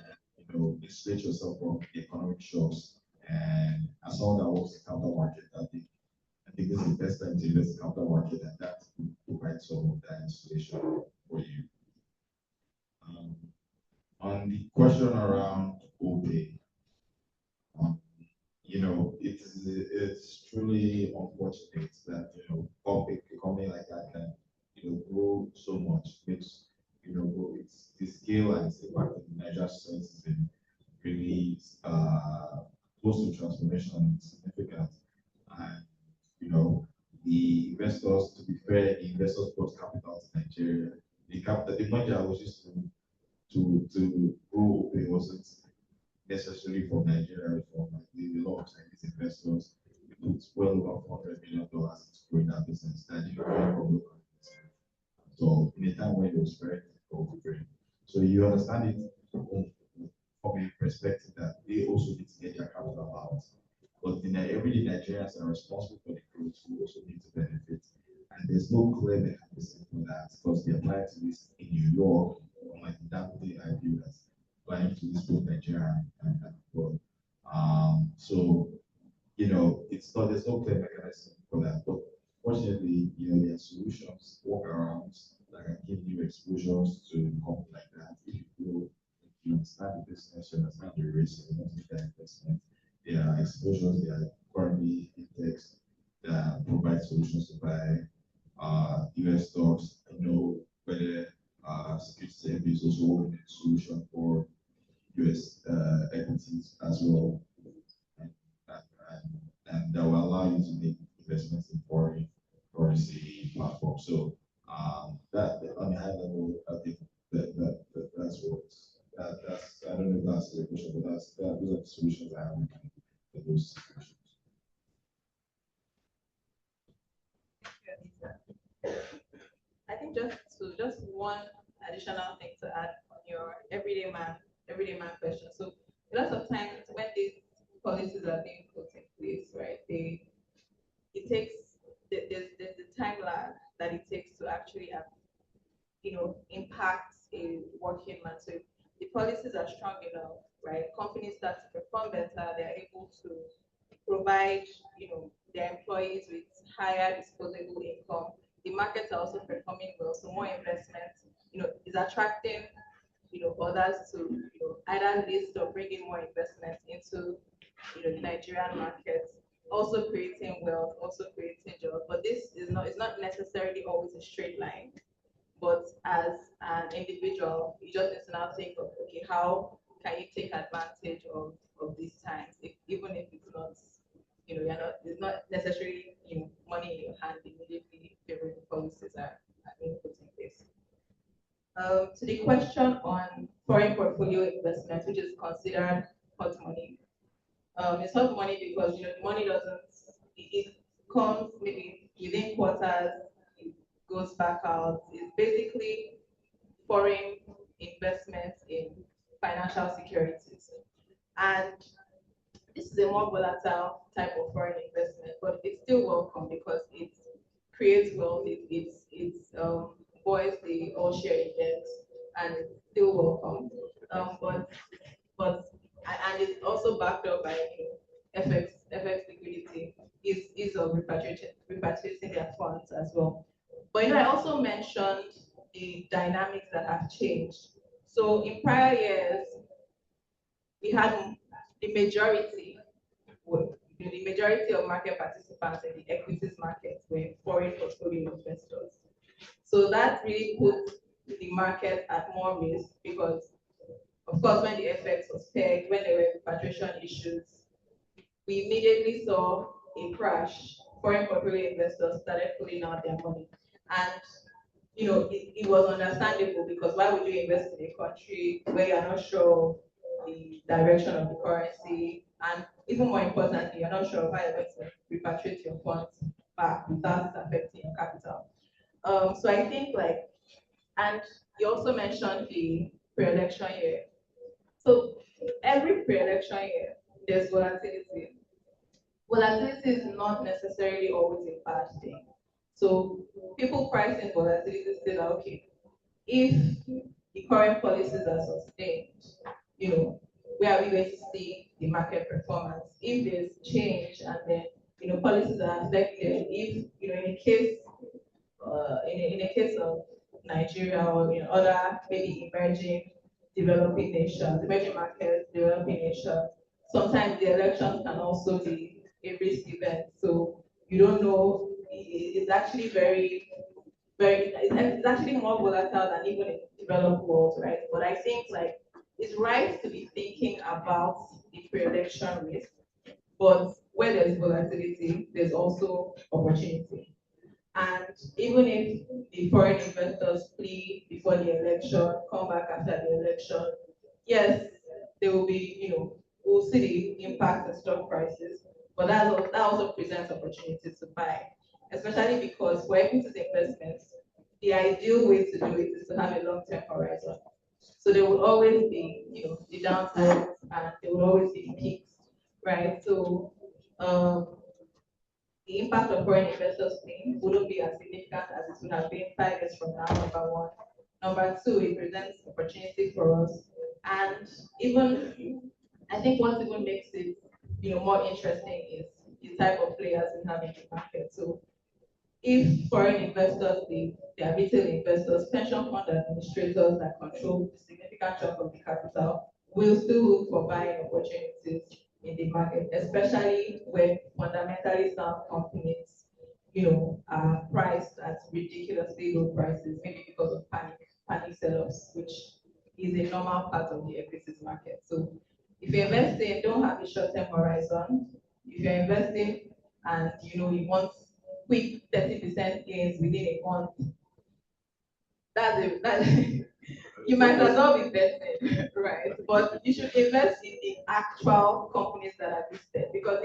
insulate yourself from economic shocks. And as someone that works in capital market, I think this is the best time to invest in capital market, and that provides some of that insulation for you. On the question around OPE, it's truly unfortunate that a company like that can grow so much, makes it's the scale and its impact in Nigeria society has been really close to transformation and significant. And the investors, to be fair, the investors brought capital to Nigeria. The money that was used to grow it wasn't necessarily from Nigeria, from a lot of Chinese investors. They put well over $400 million into growing that business. That didn't come from local investment. So in a time when it was very difficult to bring. So you understand it from a perspective that they also need to get their capital out. But everyday Nigerians are responsible for the growth who also need to benefit. And there's no clear mechanism for that because they apply to this in New York, unlike that day I view as applying to this both Nigeria and abroad. So there's no clear mechanism for that. But fortunately, there are solutions, workarounds that can give you exposures to a company like that. If you understand the business, you understand the risk, you want to make that investment. There are exposures, there are currently index that provide solutions to buy US stocks. I know whether Securities is also working a solution for US equities as well. And that will allow you to make investments in foreign currency platforms. So that on a high level, I think that's what that's I don't know if that's the question, but those are the solutions I have for those situations. I think just one additional thing to add on your everyday man question. So lots of times when these policies are being put in place, right? There's the time lag that it takes to actually impact a working man. So the policies are strong enough, right? Companies start to perform better, they're able to provide their employees with higher disposable income. The markets are also performing well, so more investment is attracting others to either list or bring in more investment into the Nigerian market, also creating wealth, also creating jobs. But this is not, it's not necessarily always a straight line. But as an individual, you just need to now think of, okay, how can you take advantage of these times, even if it's not, you're not, it's not necessarily, money in your hand immediately, favorable policies are being put in place. To the question on foreign portfolio investment, which is considered hot money. It's hot money because the money doesn't, it comes maybe within quarters, it goes back out. It's basically foreign investment in financial securities. And this is a more volatile type of foreign investment, but it's still welcome because it creates wealth, it buoys the all share index, and it's still welcome. And it's also backed up by FX liquidity, is of repatriating their funds as well. But I also mentioned the dynamics that have changed. So in prior years, we had the majority of market participants in the equities market were foreign portfolio investors. So that really put the market at more risk because, of course, when the FX was pegged, when there were repatriation issues, we immediately saw a crash. Foreign portfolio investors started pulling out their money. And it was understandable because why would you invest in a country where you're not sure the direction of the currency, and even more importantly, you're not sure how you're going to repatriate your funds back without affecting your capital. So I think and you also mentioned the pre-election year. So every pre-election year, there's volatility. Volatility is not necessarily always a bad thing. So people price in volatility say that, okay, if the current policies are sustained, where are we going to see the market performance? If there's change and then policies are affected, if in a case in a case of Nigeria or other maybe emerging developing nations, emerging markets, developing nations, sometimes the elections can also be a risk event. So you don't know, it's actually it's actually more volatile than even in developed world, right? But I think it's right to be thinking about the pre-election risk, but where there's volatility, there's also opportunity. And even if the foreign investors flee before the election, come back after the election, yes, there will be, we'll see the impact on stock prices, but that also presents opportunities to buy, especially because for equities investments, the ideal way to do it is to have a long-term horizon. So there will always be, the downsides and there will always be the peaks, right? So the impact of foreign investors fleeing wouldn't be as significant as it would have been 5 years from now, number one. Number two, it presents opportunity for us. And even, I think what even makes it more interesting is the type of players we have in the market. So if foreign investors, they are retail investors, pension fund administrators that control a significant chunk of the capital, will still look for buying opportunities in the market, especially when fundamentally sound companies, are priced at ridiculously low prices, maybe because of panic sell-offs, which is a normal part of the equities market. So if you're investing, don't have a short-term horizon. If you're investing and you want quick 30% gains within a month, that's you might as well be investing, right? But you should invest in the actual companies that are listed, because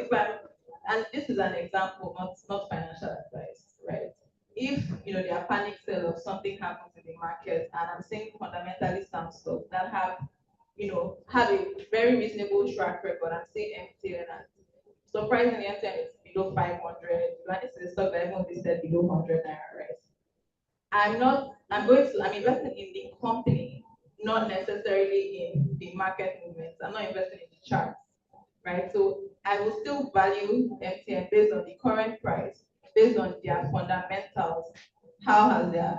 and this is an example, not financial advice, right? If there are panic sell or something happens in the market, and I'm saying fundamentally sound stocks that have a very reasonable track record, I'm saying MTN, and surprisingly MTN is below 500, and this is a stock that everyone listed below 100 naira, right? I'm investing in the company, not necessarily in the market movements. I'm not investing in the charts, right? So I will still value MTN based on the current price, based on their fundamentals. How have their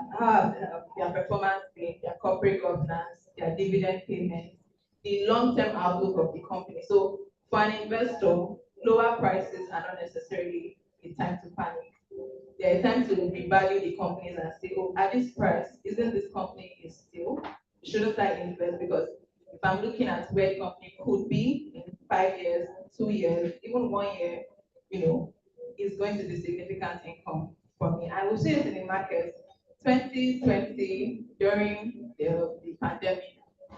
performance been, their corporate governance, their dividend payments, the long-term outlook of the company. So for an investor, lower prices are not necessarily a time to panic. They're a time to revalue the companies and say, oh, at this price, isn't this company is still? Shouldn't I invest? Because if I'm looking at where the company could be in 5 years, 2 years, even 1 year, is going to be significant income for me. I will see it in the market. 2020, during the pandemic,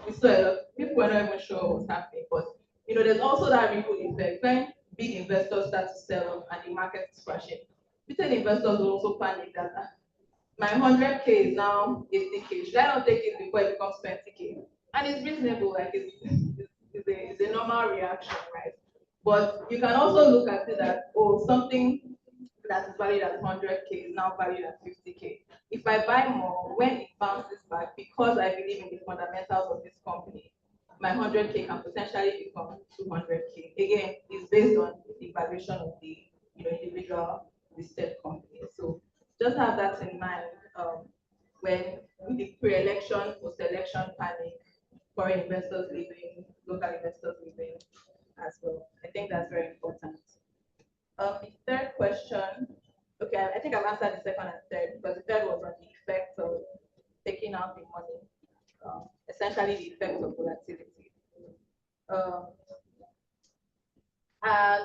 we saw a lot, people were not even sure what was happening, but there's also that ripple effect. When big investors start to sell off and the market is crashing, retail investors will also panic that my 100K is now 80K. Should I not take it before it becomes 20K? And it's reasonable, like it's a normal reaction, right? But you can also look at it that, something that is valued at 100K is now valued at 50K. If I buy more, when it bounces back, because I believe in the fundamentals of this company, my 100K can potentially become 200K. Again, it's based on the valuation of the individual listed companies. So just have that in mind when the pre-election, post-election panic, foreign investors leaving, local investors leaving as well. I think that's very important. The third question, okay, I think I've answered the second and third, because the third was on the effect of taking out the money, essentially the effect of volatility.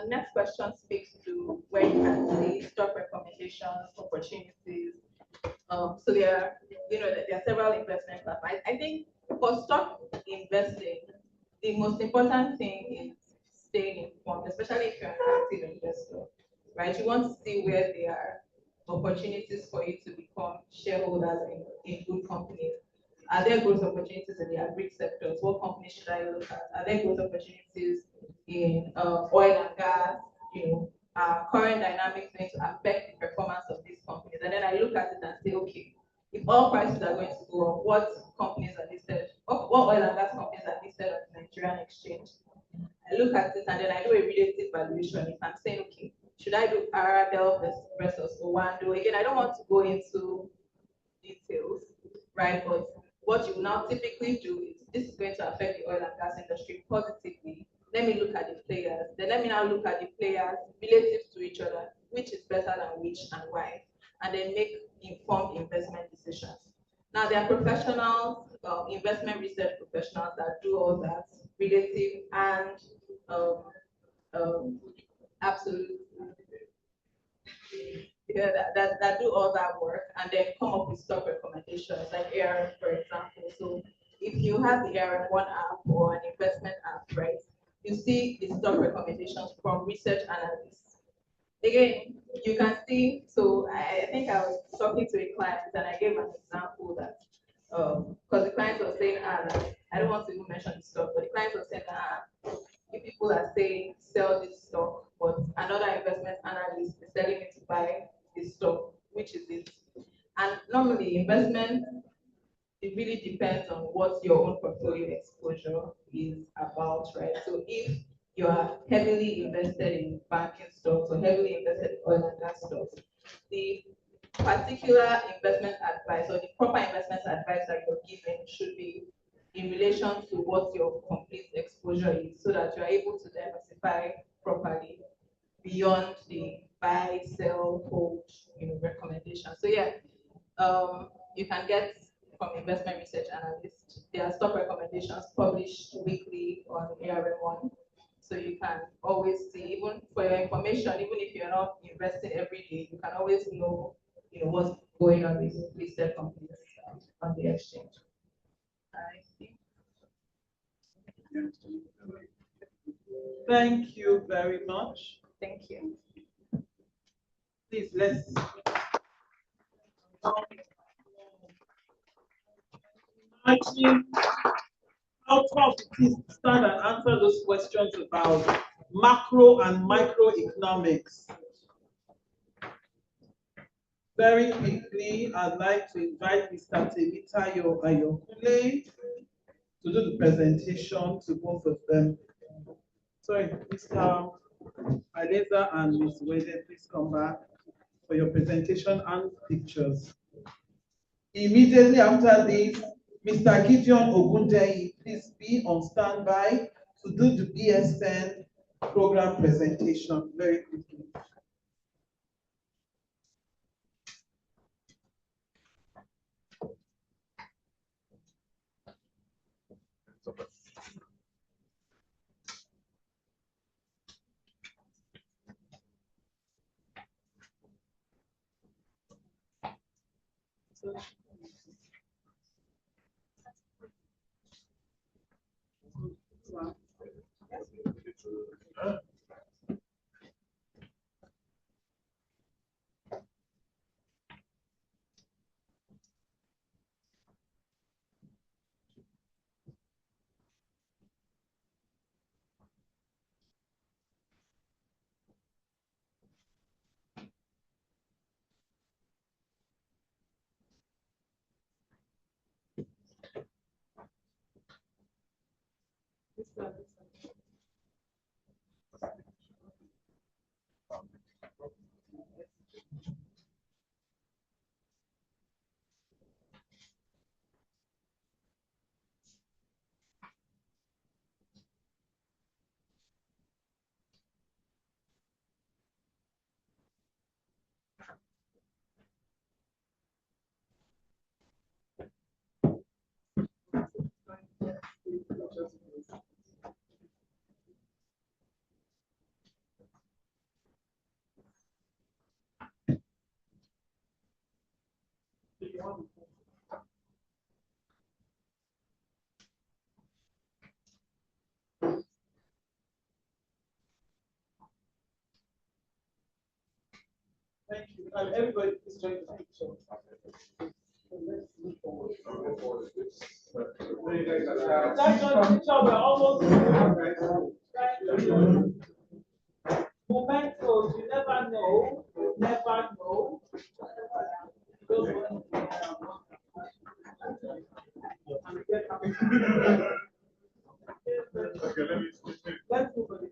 Next question speaks to where you can see stock recommendations, opportunities. So there are several investment platforms. I think for stock investing, the most important thing is staying informed, especially if you're an active investor, right? You want to see where there are opportunities for you to become shareholders in good companies. Are there growth opportunities in the agri sectors? What companies should I look at? Are there growth opportunities in oil and gas? Are current dynamics going to affect the performance of these companies? And then I look at it and say, okay, if oil prices are going to go up, what companies are listed? What oil and gas companies are listed on the Nigerian exchange? I look at it and then I do a relative valuation. If I'm saying, okay, should I do Arabelle versus Owando? Again, I don't want to go into details, right? But what you will now typically do is, this is going to affect the oil and gas industry positively. Let me look at the players. Then let me now look at the players relative to each other, which is better than which and why, and then make informed investment decisions. Now, there are professionals, investment research professionals that do all that, relative and absolute, that do all that work and then come up with stock recommendations, like ARM, for example. So if you have the ARM1 app or an investment app, right, you see the stock recommendations from research analysts. Again, you can see, so I think I was talking to a client and I gave an example that, because the client was saying, I don't want to even mention the stock, but the client was saying, if people are saying sell this stock, but another investment analyst is telling me to buy this stock, which is it? And normally investment, it really depends on what your own portfolio exposure is about, right? So if you are heavily invested in banking stocks or heavily invested in oil and gas stocks, the particular investment advice or the proper investment advice that you're given should be in relation to what your complete exposure is, so that you're able to diversify properly beyond the buy, sell, hold, recommendation. So yeah, you can get from investment research analysts. There are stock recommendations published weekly on ARM1. So you can always see, even for your information, even if you're not investing every day, you can always know, what's going on with listed companies on the exchange. I think. Thank you very much. Thank you. Please, let's. Imagine how tough it is to stand and answer those questions about macro and microeconomics. Very quickly, I'd like to invite Mr. Temitayo Ayokule to do the presentation to both of them. Sorry, Mr. Alieza and Ms. Wwede, please come back for your presentation and pictures. Immediately after this, Mr. Gideon Ogundeyi, please be on standby to do the BSN program presentation very quickly. Thank you. And everybody please join the picture. Let's move forward. That's your picture, we're almost mementos, you never know. You never know. Okay, Let's move on.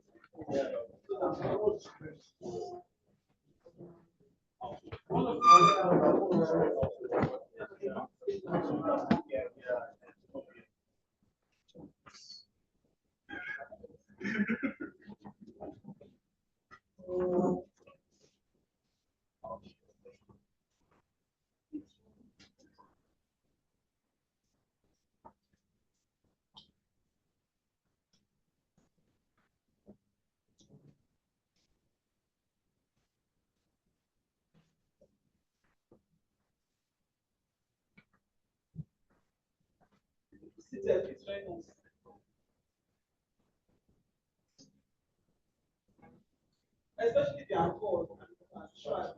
Especially if you are cold and sure.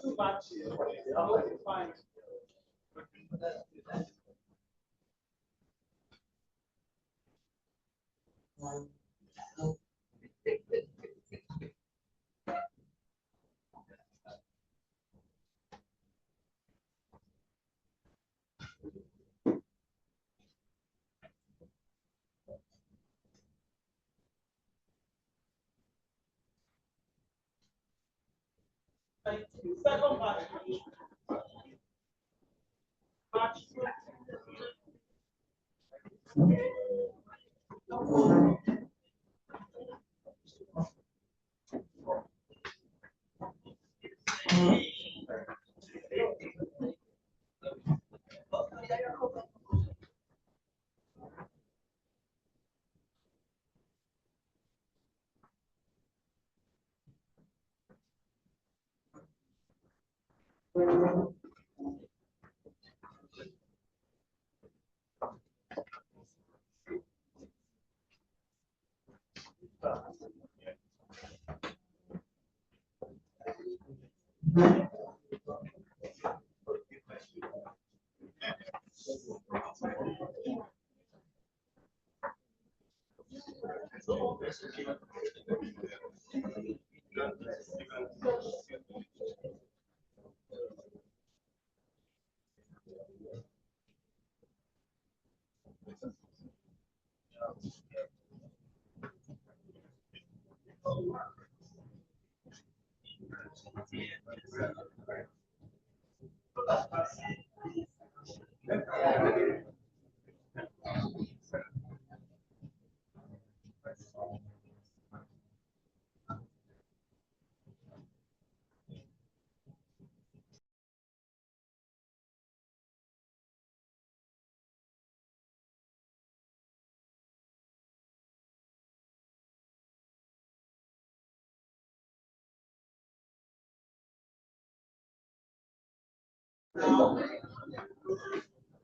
Too much. Fine. Thank you. Second batch. Batch 2.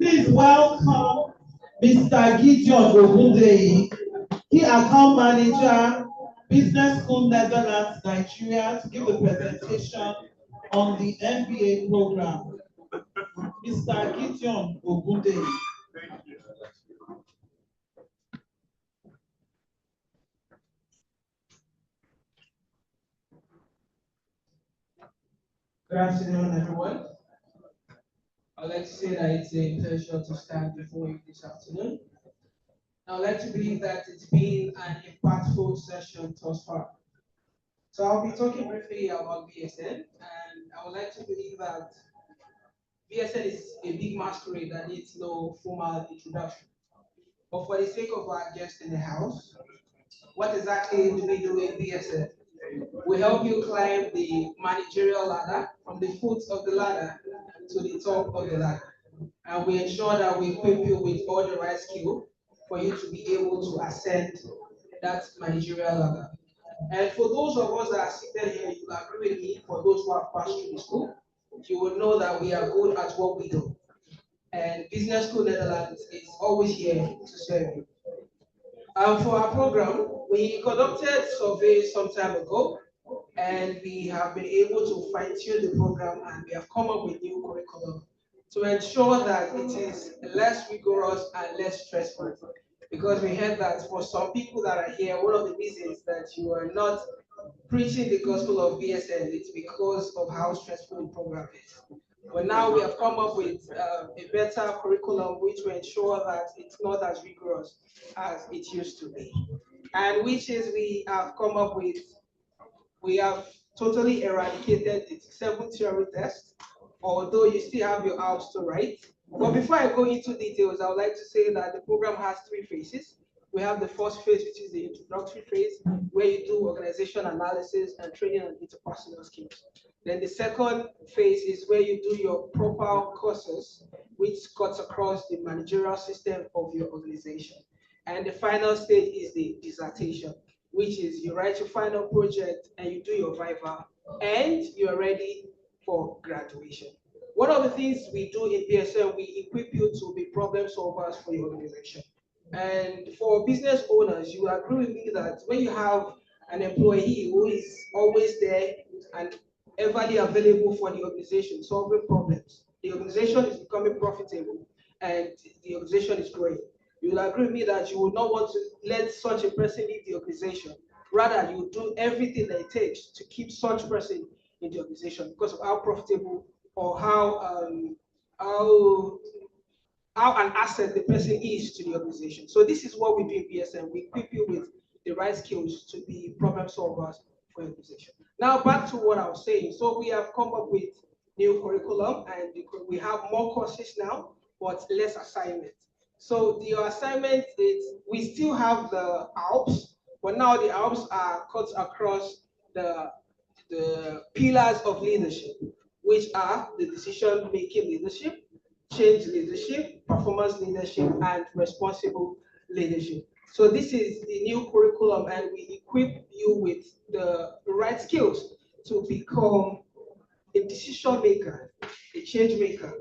Please welcome Mr. Gideon Wwede, Key Account Manager, Business School Netherlands, Nigeria, to give a presentation on the MBA program. Mr. Gideon Wwede. Good afternoon, everyone. I'd like to say that it's a pleasure to stand before you this afternoon. I'd like to believe that it's been an impactful session thus far. So I'll be talking briefly about BSN, and I would like to believe that BSN is a big masquerade that needs no formal introduction. But for the sake of our guests in the house, what exactly do we do in BSN? We help you climb the managerial ladder from the foot of the ladder to the top of the ladder. And we ensure that we equip you with all the right skill for you to be able to ascend that managerial ladder. And for those of us that are seated here, you will agree with me, for those who have passed through the school, you will know that we are good at what we do. And Business School Netherlands is always here to serve you. For our program, we conducted surveys some time ago, and we have been able to fine-tune the program, and we have come up with new curriculum to ensure that it is less rigorous and less stressful. Because we heard that for some people that are here, one of the reasons that you are not preaching the gospel of BSN is because of how stressful the program is. But now we have come up with a better curriculum which will ensure that it's not as rigorous as it used to be. And which is we have come up with, we have totally eradicated the 7 theory tests, although you still have your hours to write. But before I go into details, I would like to say that the program has 3 phases. We have the first phase, which is the introductory phase, where you do organization analysis and training on interpersonal skills. Then the second phase is where you do your proper courses, which cuts across the managerial system of your organization. And the final stage is the dissertation, which is you write your final project and you do your viva, and you're ready for graduation. One of the things we do in BSN, we equip you to be problem solvers for your organization. And for business owners, you agree with me that when you have an employee who is always there and everly available for the organization, solving problems, the organization is becoming profitable and the organization is growing. You will agree with me that you would not want to let such a person leave the organization. Rather, you do everything that it takes to keep such person in the organization because of how profitable or how an asset the person is to the organization. So this is what we do in BSN. We equip you with the right skills to be problem solvers for your organization. Now back to what I was saying. So we have come up with new curriculum and we have more courses now, but less assignments. So the assignment is, we still have the ALPS, but now the ALPS are cut across the pillars of leadership, which are the decision-making leadership, change leadership, performance leadership, and responsible leadership. So this is the new curriculum, and we equip you with the right skills to become a decision maker, a change maker,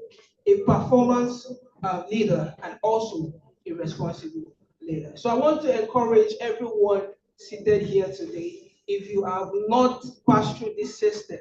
a performance leader, and also a responsible leader. So I want to encourage everyone seated here today, if you have not passed through this system,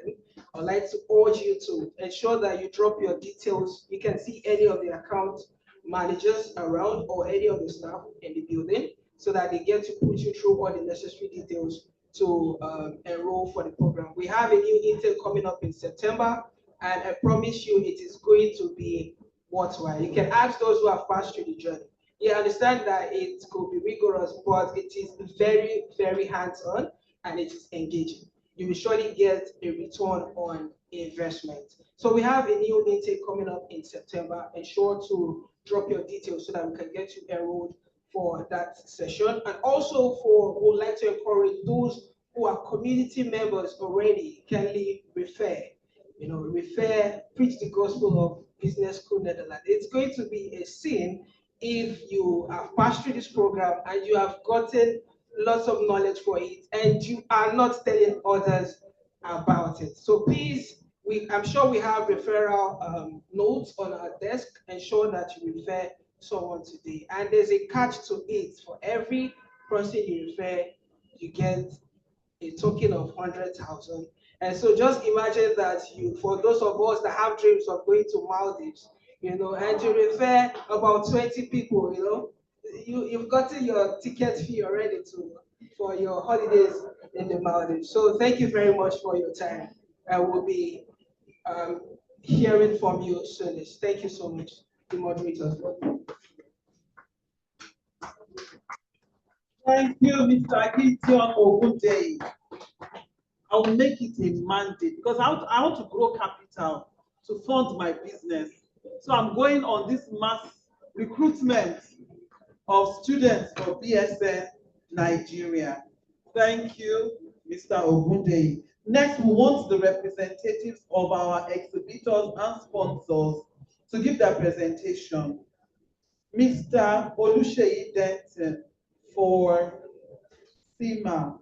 I'd like to urge you to ensure that you drop your details. You can see any of the account managers around or any of the staff in the building so that they get to put you through all the necessary details to enroll for the program. We have a new intake coming up in September, and I promise you it is going to be worthwhile. You can ask those who have passed through the journey. You understand that it could be rigorous, but it is very, very hands-on and it is engaging. you will surely get a return on investment. So we have a new intake coming up in September. Ensure to drop your details so that we can get you enrolled for that session. And also we would like to encourage those who are community members already, kindly refer, preach the gospel of Business School Netherlands. It's going to be a sin if you have passed through this program and you have gotten lots of knowledge for it and you are not telling others about it. So please, I'm sure we have referral notes on our desk. Ensure that you refer someone today. And there's a catch to it. For every person you refer, you get a token of 100,000. And so just imagine that for those of us that have dreams of going to Maldives, and you refer about 20 people, you've gotten your ticket fee already for your holidays in the Maldives. So thank you very much for your time. I will be hearing from you soon. Thank you so much, the moderators. Thank you, Mr. Gideon Wwede. I will make it a mandate because I want to grow capital to fund my business. So I'm going on this mass recruitment of students for BSN Nigeria. Thank you, Mr. Wwede. Next, we want the representatives of our exhibitors and sponsors to give their presentation. Mr. Oluseyi Denton for CIMA.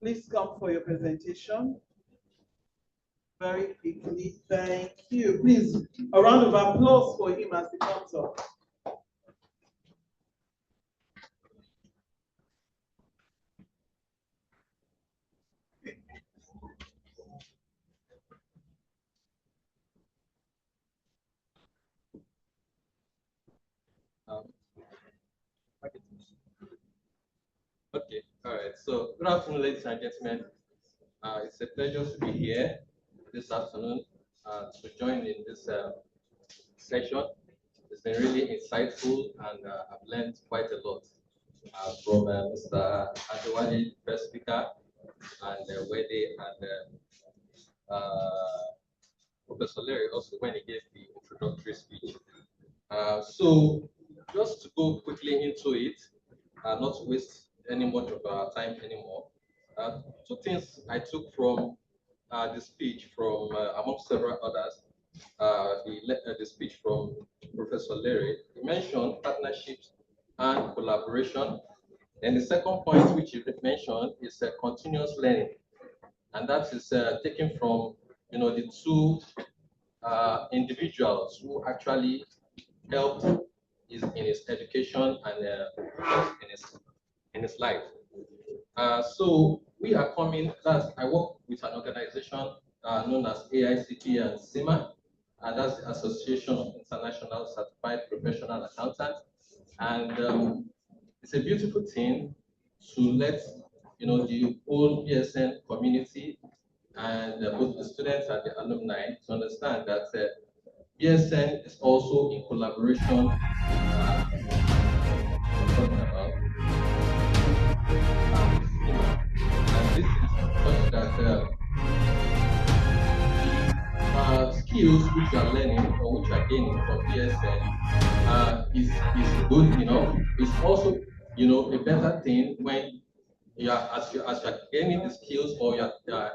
Please come for your presentation. Very quickly, thank you. Please, a round of applause for him as he comes up. Okay, all right. So, good afternoon, ladies and gentlemen. It's a pleasure to be here this afternoon to join in this session. It's been really insightful, and I've learned quite a lot from Mr. Adewale, first speaker, and Wwede, and Professor Larry also when he gave the introductory speech. So, just to go quickly into it, not to waste any much of our time anymore. Two things I took from the speech from, among several others, the speech from Professor Larry. He mentioned partnerships and collaboration. And the second point which he mentioned is continuous learning. And that is taken from, the two individuals who actually helped in his education and in his life. So we are coming, I work with an organization known as AICP and CIMA, and that's the Association of International Certified Professional Accountants. And it's a beautiful thing to let the whole BSN community and both the students and the alumni to understand that BSN is also in collaboration and this is such that the skills which you are learning or which you are gaining from BSN is good enough. It's also a better thing when you are as you are gaining the skills or you are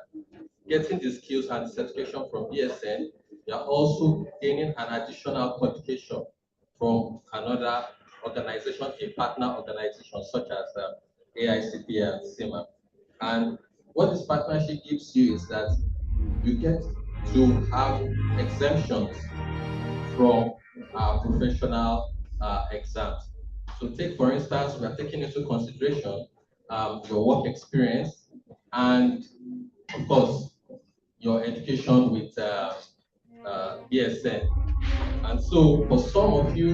getting the skills and certification from BSN, you are also gaining an additional qualification from another organization, a partner organization such as AICP and CIMA. And what this partnership gives you is that you get to have exemptions from professional exams. So take, for instance, we are taking into consideration your work experience and, of course, your education with BSN. And so for some of you,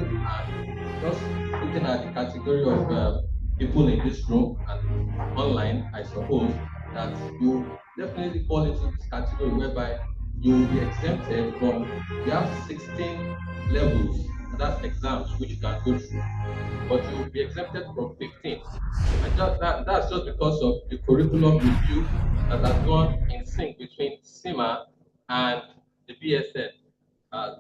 just looking at the category of people in this room and online, I suppose that you definitely fall into this category whereby you will be exempted from, you have 16 levels, that's exams which you can go through, but you will be exempted from 15. that's just because of the curriculum review that has gone in sync between CIMA and the BSN,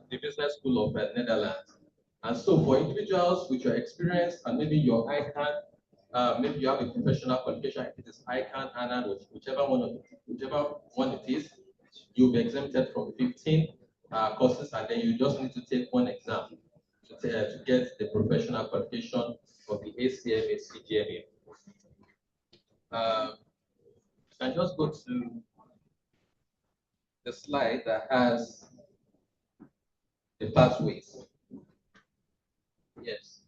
the Business School of Netherlands. And so for individuals with your experience and maybe your ICANN, maybe you have a professional qualification, if it is ICANN, ANAN, whichever one it is, you'll be exempted from 15 courses, and then you just need to take one exam to get the professional qualification of the ACMA, CGMA. You can just go to the slide that has the pathways. Yes.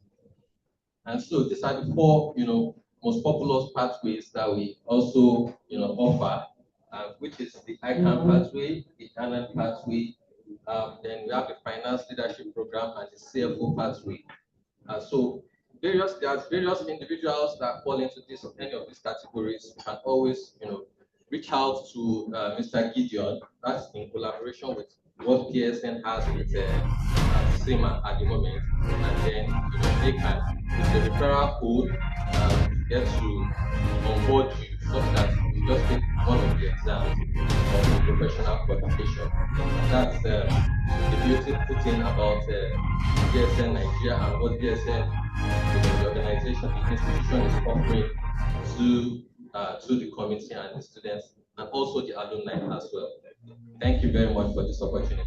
And so these are the four, most popular pathways that we also, offer, which is the ICANN pathway, the ANAN pathway, then we have the Finance Leadership Program and the CFO pathway. So there's various individuals that fall into any of these categories. You can always, reach out to Mr. Gideon. That's in collaboration with what PSN has with CIMA at the moment, and then they can, with the referral code, get to onboard you, such that you just take one of the exams of the professional qualification. And that's the beautiful thing about PSN Nigeria and what PSN, the organization, the institution is offering to the community and the students, and also the alumni as well. Thank you very much for this opportunity.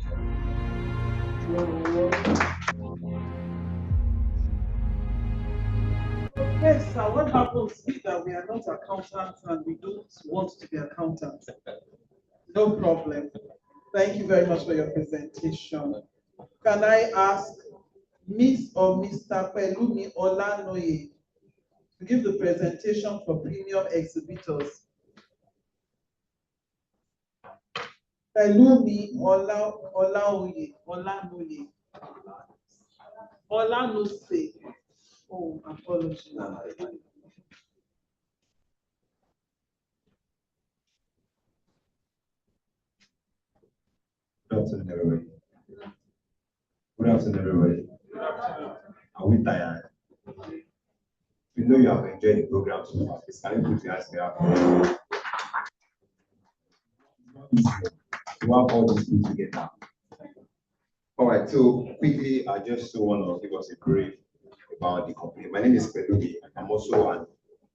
Yes, sir. What happens is that we are not accountants and we don't want to be accountants. No problem. Thank you very much for your presentation. Can I ask Miss or Mr. Pelumi Olanoye to give the presentation for premium exhibitors? Pelumi Olanoye. Olanose. Oh, apologies. Good afternoon, everybody. Good afternoon, everybody. Are we tired? We know you have enjoyed the program so far. Can you put your hands together? You have all these things together. All right, so quickly, I just want to give us a brief about the company. My name is Pelumi. I'm also an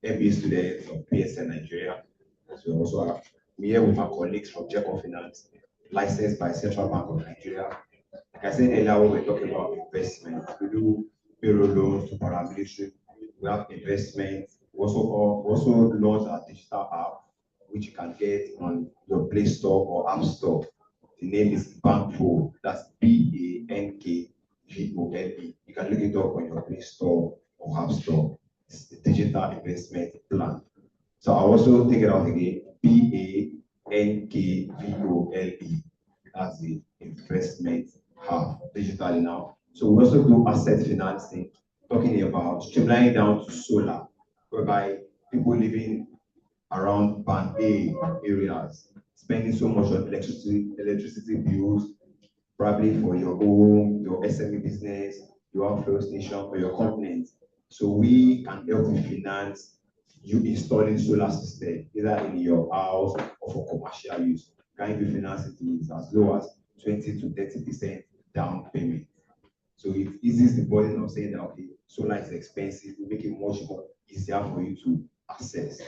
MBA student from PSN Nigeria. So also I'm here with my colleagues from Check Finance, licensed by Central Bank of Nigeria. Like I said earlier, when we're talking about investment, we do payroll loans to paramilitary. We have investments. We also launch our digital app, which you can get on your Play Store or App Store. The name is Bankvole. That's Bankvole. You can look it up on your Play Store or App Store. It's the digital investment plan. So I'll also take it out again. Bankvole. That's the investment hub digitally now. So we also do asset financing, talking about streamlining down to solar, whereby people living around Band A areas, spending so much on electricity bills, probably for your home, your SME business, your fuel station, or your companies. So we can help you finance you installing solar system, either in your house or for commercial use. Can you finance it with as low as 20 to 30% down payment? So it eases the burden of saying that, okay, solar is expensive, we make it much more easier for you to access.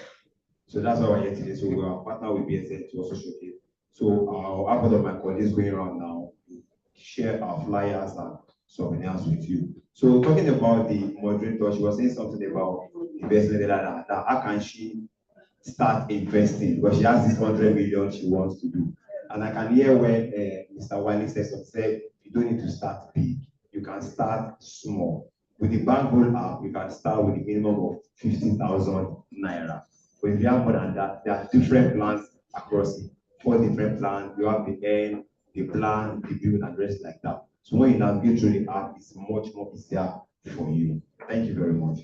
So that's why we're here today. So we are partner with BSN to also showcase. So I'll have one of my colleagues going around now to share our flyers and souvenirs with you. So talking about the moderator, she was saying something about investment, that how can she start investing? Because she has this 100 million she wants to do. And I can hear when Mr. Wale said, you don't need to start big. You can start small. With the Bankvole app, you can start with a minimum of 50,000 naira. But if you have more than that, there are different plans across it. 4 different plans. You have the end, the plan, the build, and the rest like that. So when you navigate through the app, it's much more easier for you. Thank you very much.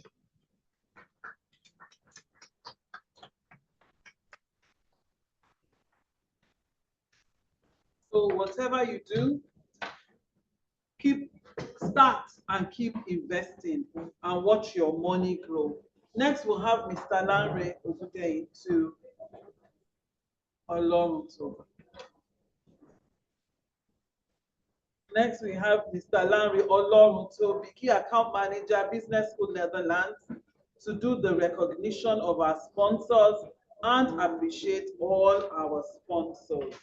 So whatever you do, start and keep investing and watch your money grow. Next, we'll have Mr. Lanre Wwede to Oloruto. Next, we have Mr. Lanre Oloruto, Key Account Manager, Business School Netherlands, to do the recognition of our sponsors and appreciate all our sponsors.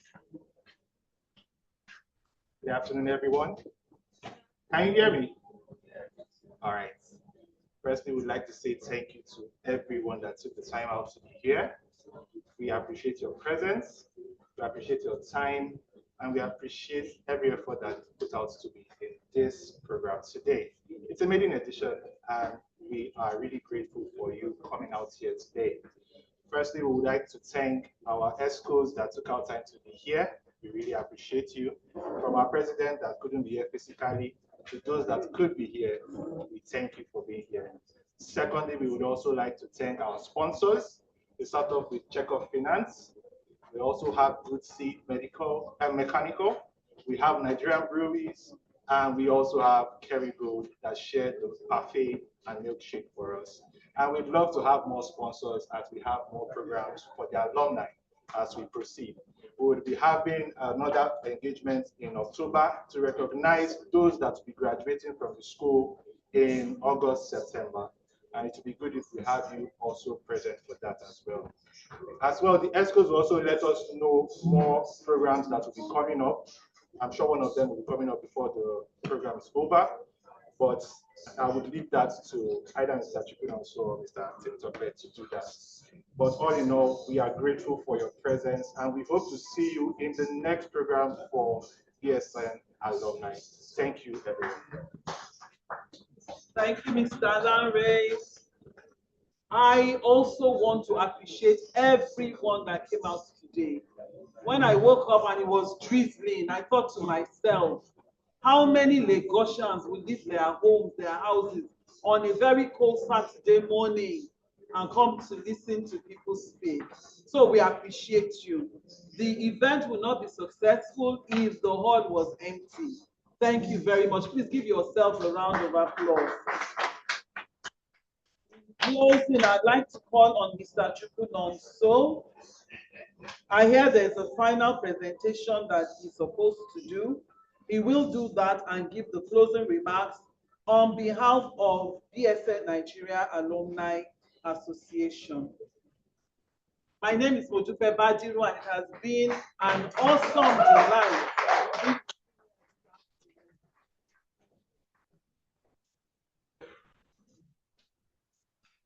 Good afternoon, everyone. Can you hear me? All right. Firstly, we'd like to say thank you to everyone that took the time out to be here. We appreciate your presence, we appreciate your time, and we appreciate every effort that you put out to be in this program today. It's a maiden edition, and we are really grateful for you coming out here today. Firstly, we would like to thank our ESCOs that took out time to be here. We really appreciate you. From our president that couldn't be here physically to those that could be here, we thank you for being here. Secondly, we would also like to thank our sponsors. We start off with Check-Off Finance. We also have Good Seed Medical and Mechanical. We have Nigerian Breweries, and we also have Kerry Gold that shared the parfait and milkshake for us. And we'd love to have more sponsors as we have more programs for the alumni as we proceed. We will be having another engagement in October to recognize those that will be graduating from the school in August, September. And it would be good if we have you also present for that as well. As well, the ESCOs will also let us know more programs that will be coming up. I'm sure one of them will be coming up before the program is over, but I would leave that to either Mr. Chukwunonso or Mr. Timotokwe to do that. But all in all, we are grateful for your presence, and we hope to see you in the next program for ESN alumni. Thank you, everyone. Thank you, Mr. Lanre. I also want to appreciate everyone that came out today. When I woke up and it was drizzling, I thought to myself, how many Lagosians will leave their homes, their houses on a very cold Saturday morning and come to listen to people speak? So we appreciate you. The event will not be successful if the hall was empty. Thank you very much. Please give yourself a round of applause. Closing, I'd like to call on Mr. Chukwunonso. I hear there's a final presentation that he's supposed to do. He will do that and give the closing remarks on behalf of BSN Nigeria Alumni Association. My name is Modupe Badiru, and it has been an awesome delight.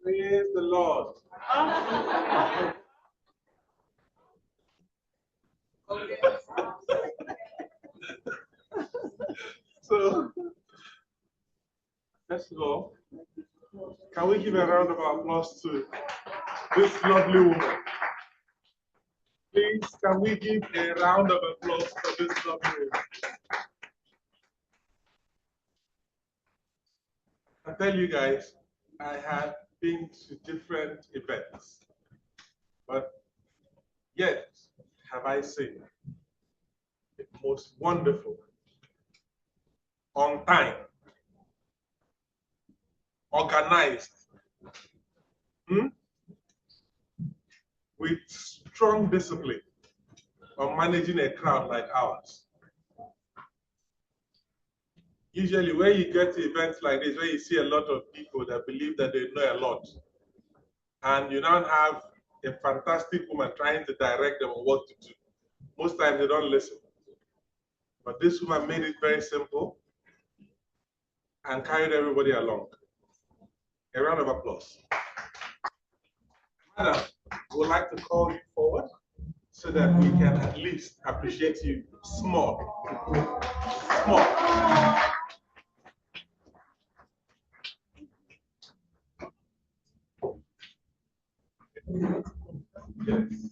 Praise the Lord. So, first of all, can we give a round of applause to this lovely woman? Please, can we give a round of applause for this lovely woman? I tell you guys, I have been to different events, but yet have I seen the most wonderful, on time, organized, with strong discipline on managing a crowd like ours. Usually when you get to events like this, where you see a lot of people that believe that they know a lot, and you now have a fantastic woman trying to direct them on what to do, most times they don't listen. But this woman made it very simple and carried everybody along. A round of applause. Madam, we would like to call you forward so that we can at least appreciate you small. Small. Yes.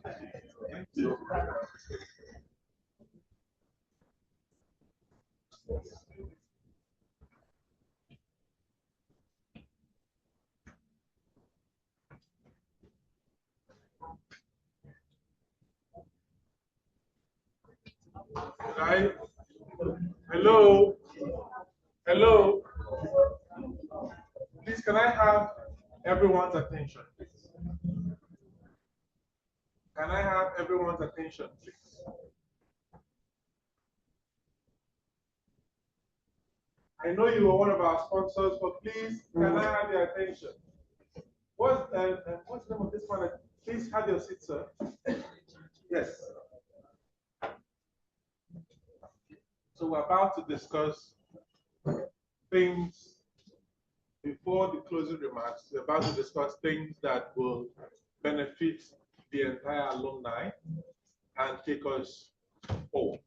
Hi. Hello. Hello. Please, can I have everyone's attention, please? Can I have everyone's attention, please? I know you are one of our sponsors, but please, can I have your attention? What's the name of this one? Please have your seat, sir. Yes. So we're about to discuss things before the closing remarks. We're about to discuss things that will benefit the entire alumni and take us forward.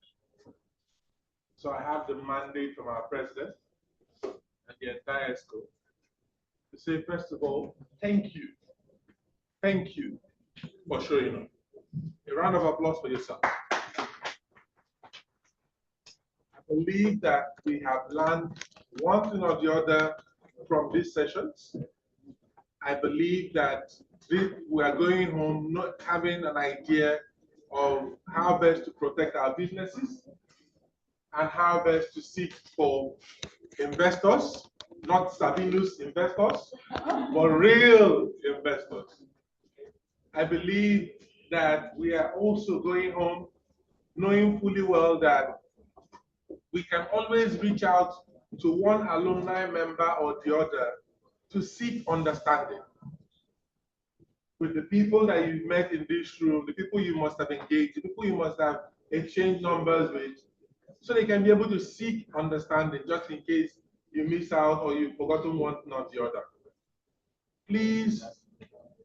So I have the mandate from our president and the entire school to say, first of all, thank you. Thank you for showing up. A round of applause for yourself. I believe that we have learned one thing or the other from these sessions. I believe that we are going home not having an idea of how best to protect our businesses and how best to seek for investors, not Sabinus investors, but real investors. I believe that we are also going home knowing fully well that we can always reach out to one alumni member or the other to seek understanding with the people that you've met in this room, the people you must have engaged, the people you must have exchanged numbers with, so they can be able to seek understanding just in case you miss out or you've forgotten one or the other. Please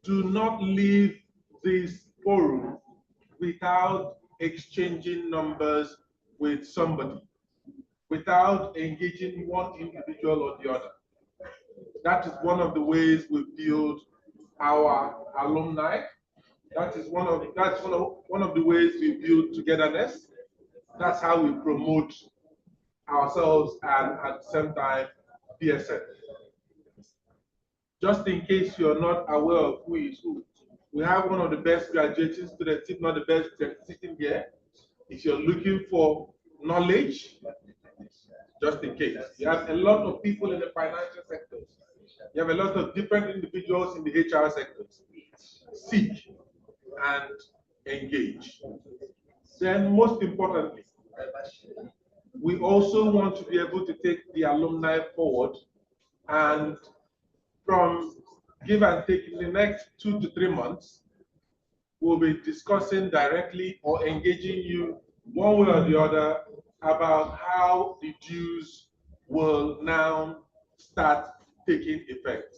do not leave this forum without exchanging numbers with somebody, without engaging one individual or the other. That is one of the ways we build our alumni. That is one of the ways we build togetherness. That's how we promote ourselves and at the same time PSN. Just in case you're not aware of who is who, we have one of the best graduating students, if not the best, sitting here. If you're looking for knowledge, just in case. You have a lot of people in the financial sectors. You have a lot of different individuals in the HR sectors. Seek and engage. Then most importantly, we also want to be able to take the alumni forward, and from give and take in the next 2 to 3 months, we'll be discussing directly or engaging you one way or the other about how the dues will now start taking effect.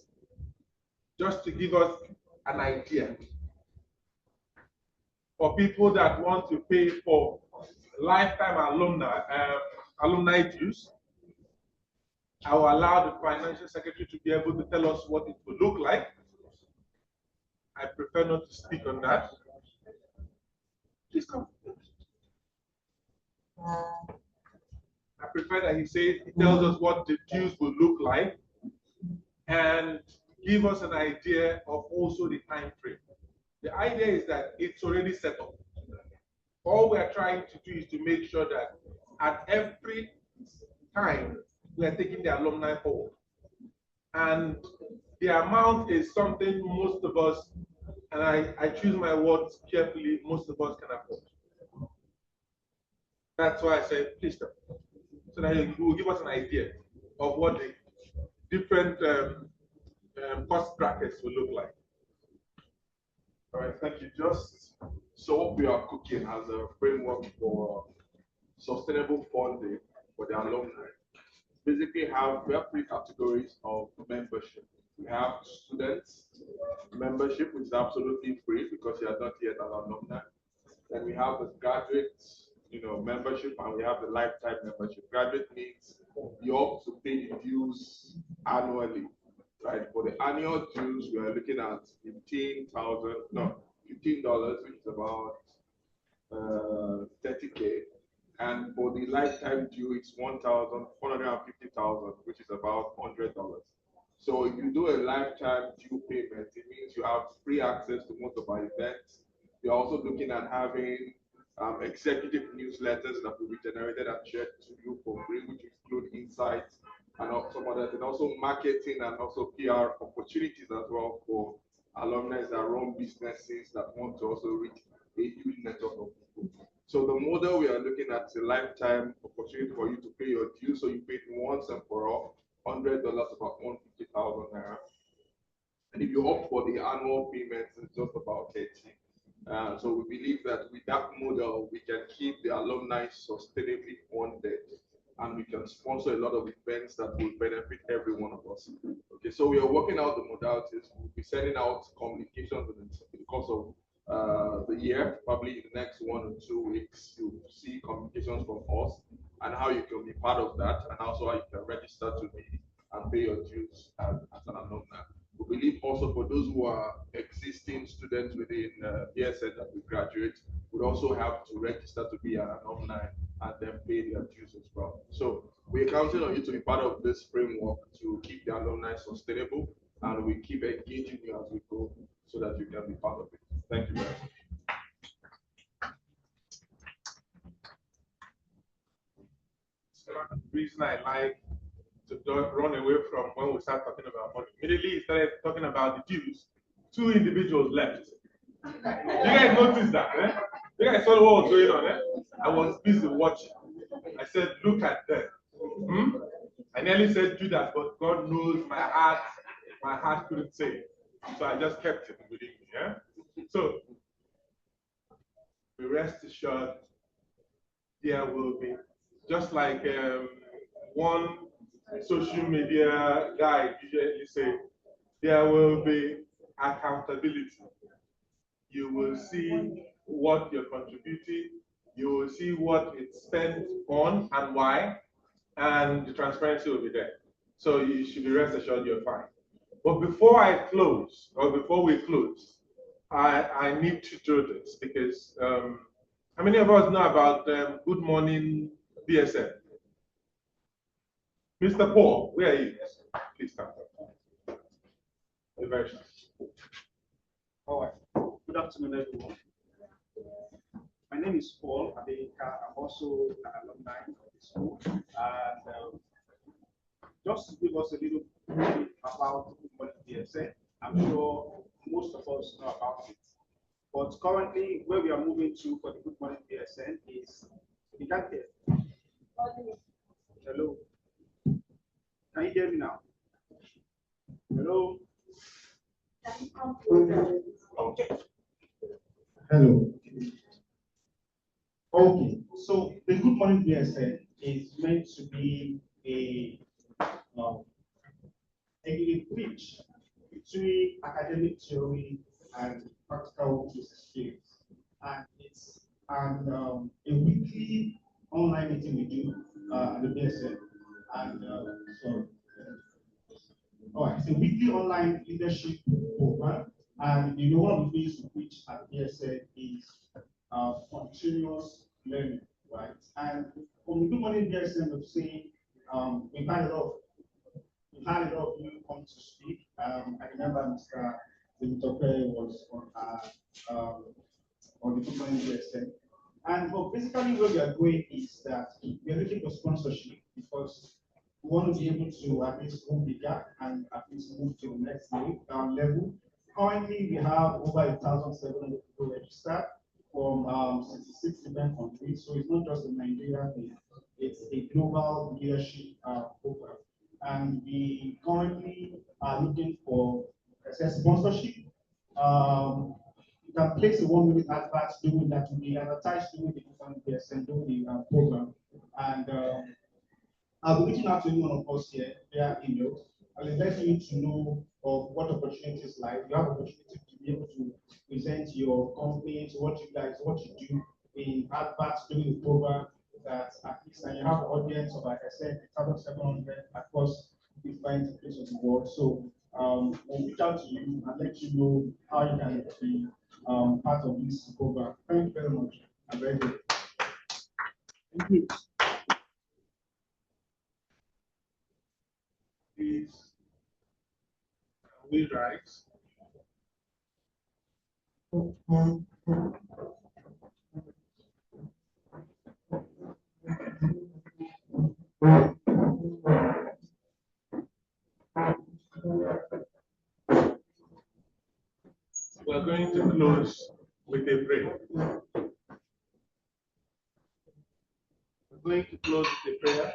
Just to give us an idea. For people that want to pay for lifetime alumni dues, I will allow the financial secretary to be able to tell us what it will look like. I prefer not to speak on that. Please come. I prefer that he tells us what the dues will look like and give us an idea of also the time frame. The idea is that it's already settled. All we are trying to do is to make sure that at every time we are taking the alumni forward. And the amount is something most of us, and I choose my words carefully, most of us can afford. That's why I said, please stop. So that you will give us an idea of what the different cost brackets will look like. All right, thank you. Just so what we are cooking as a framework for sustainable funding for the alumni. Basically, we have 3 categories of membership. We have students membership, which is absolutely free because you are not yet an alumni. Then we have the graduate, membership, and we have the lifetime membership. Graduate means you have to pay the dues annually, right? For the annual dues, we are looking at 15,000. No, $15, which is about 30K. And for the lifetime due, it's 1,450,000, which is about $100. So if you do a lifetime due payment, it means you have free access to most of our events. You're also looking at having executive newsletters that will be generated and shared to you for free, which include insights and some others, and also marketing and also PR opportunities as well for alumni that run businesses that want to also reach a huge network of people. So the model we are looking at is a lifetime opportunity for you to pay your dues. So you pay it once and for all, $100, about 150,000 naira. And if you opt for the annual payments, it's just about 30. So we believe that with that model, we can keep the alumni sustainably funded, and we can sponsor a lot of events that will benefit every one of us. Okay, so we are working out the modalities. We'll be sending out communications in the course of the year, probably in the next 1 or 2 weeks. You'll see communications from us and how you can be part of that, and also how you can register to be and pay your dues as an alumni. We believe also for those who are existing students within BSN that we graduate, would also have to register to be an alumni and then pay their dues as well. So we're counting on you to be part of this framework to keep the alumni sustainable, and we keep engaging you as we go so that you can be part of it. Thank you very much. The reason I like to run away from when we start talking about money. Immediately he started talking about the dues. 2 individuals left. You guys noticed that, eh? You guys saw what was going on, eh? I was busy watching. I said, look at them. I nearly said Judas, but God knows my heart couldn't say it. So I just kept it within me, yeah? So we rest assured there will be, just like one social media guy usually say, there will be accountability. You will see what you're contributing, you will see what it's spent on and why, and the transparency will be there. So you should be rest assured you're fine. But before I close, or before we close, I need to do this because how many of us know about Good Morning BSN? Mr. Paul, where are you? Please stand up. Very short. All right. Good afternoon, everyone. My name is Paul Adeyinka. I'm also an alumni of the school. And just to give us a little bit about Good Morning BSN, I'm sure most of us know about it. But currently, where we are moving to for the Good Morning BSN is, you can't hear. Hello. Can you hear me now? Hello. Okay. Hello. Okay, so the Good Morning BSN is meant to be a bridge between academic theory and practical business skills. And it's a weekly online meeting we do at the BSN. And it's a weekly online leadership program. And one of the things we preach at the BSN is continuous learning, right? And from the Good Morning BSN, we've seen we've had a lot of you come to speak. I remember Mr. Modupe was on the Good Morning BSN. And but basically where we are going is that we are looking for sponsorship because we want to be able to at least go bigger and at least move to the next level. Currently, we have over 1,700 people registered from 66 different countries. So it's not just a Nigerian thing, it's a global leadership program. And we currently are looking for sponsorship. You can place a 1-minute advert during that will be advertised during the different BSN during the program. And I'll be reaching out to any one of us here via email. I'll invite you to know of what opportunities like. You have opportunity to be able to present your company, to what you do in adverts during the program. That at least and you have an audience of, like I said, 1,700 across different places of the world. So we'll reach out to you and let you know how you can be part of this program. Thank you very much. I'm very good. Thank you. Please, we rise. We're going to close with a prayer. We're going to close with a prayer.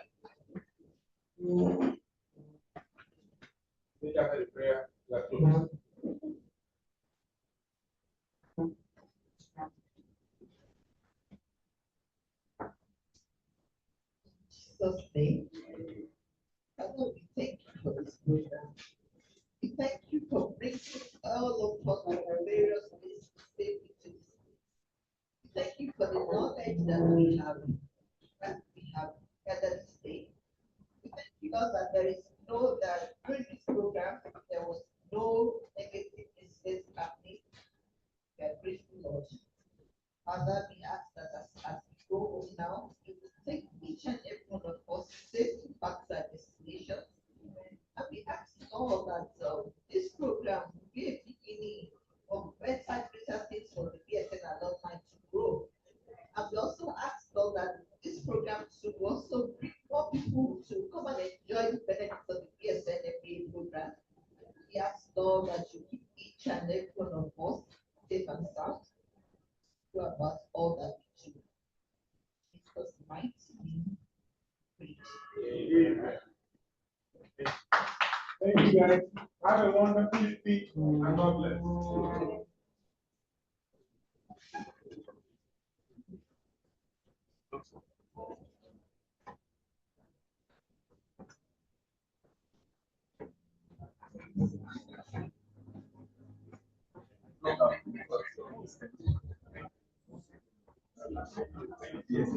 After the prayer, we are closed. Jesus' name. Father, we thank you for this program. We thank you for bringing all of us from our various places safely to this place. We thank you for the knowledge that we have gathered today. We thank you, Lord, that that during this program there was no negative incidents happening. We are grateful, Lord. Father, we ask that as we go home now, you will take each and every one of us safely back to our destination. And we ask, Lord, that this program will be a beginning of better, greater things for the BSN alumni to grow. And we also ask, Lord, that this program should also bring more people to come and enjoy the benefits of the BSN MBA program. We ask, Lord, that you keep each and every one of us safe and sound about all that we do. Because mighty name, Amen. Thank you, guys. Have a wonderful week and God bless. Yes.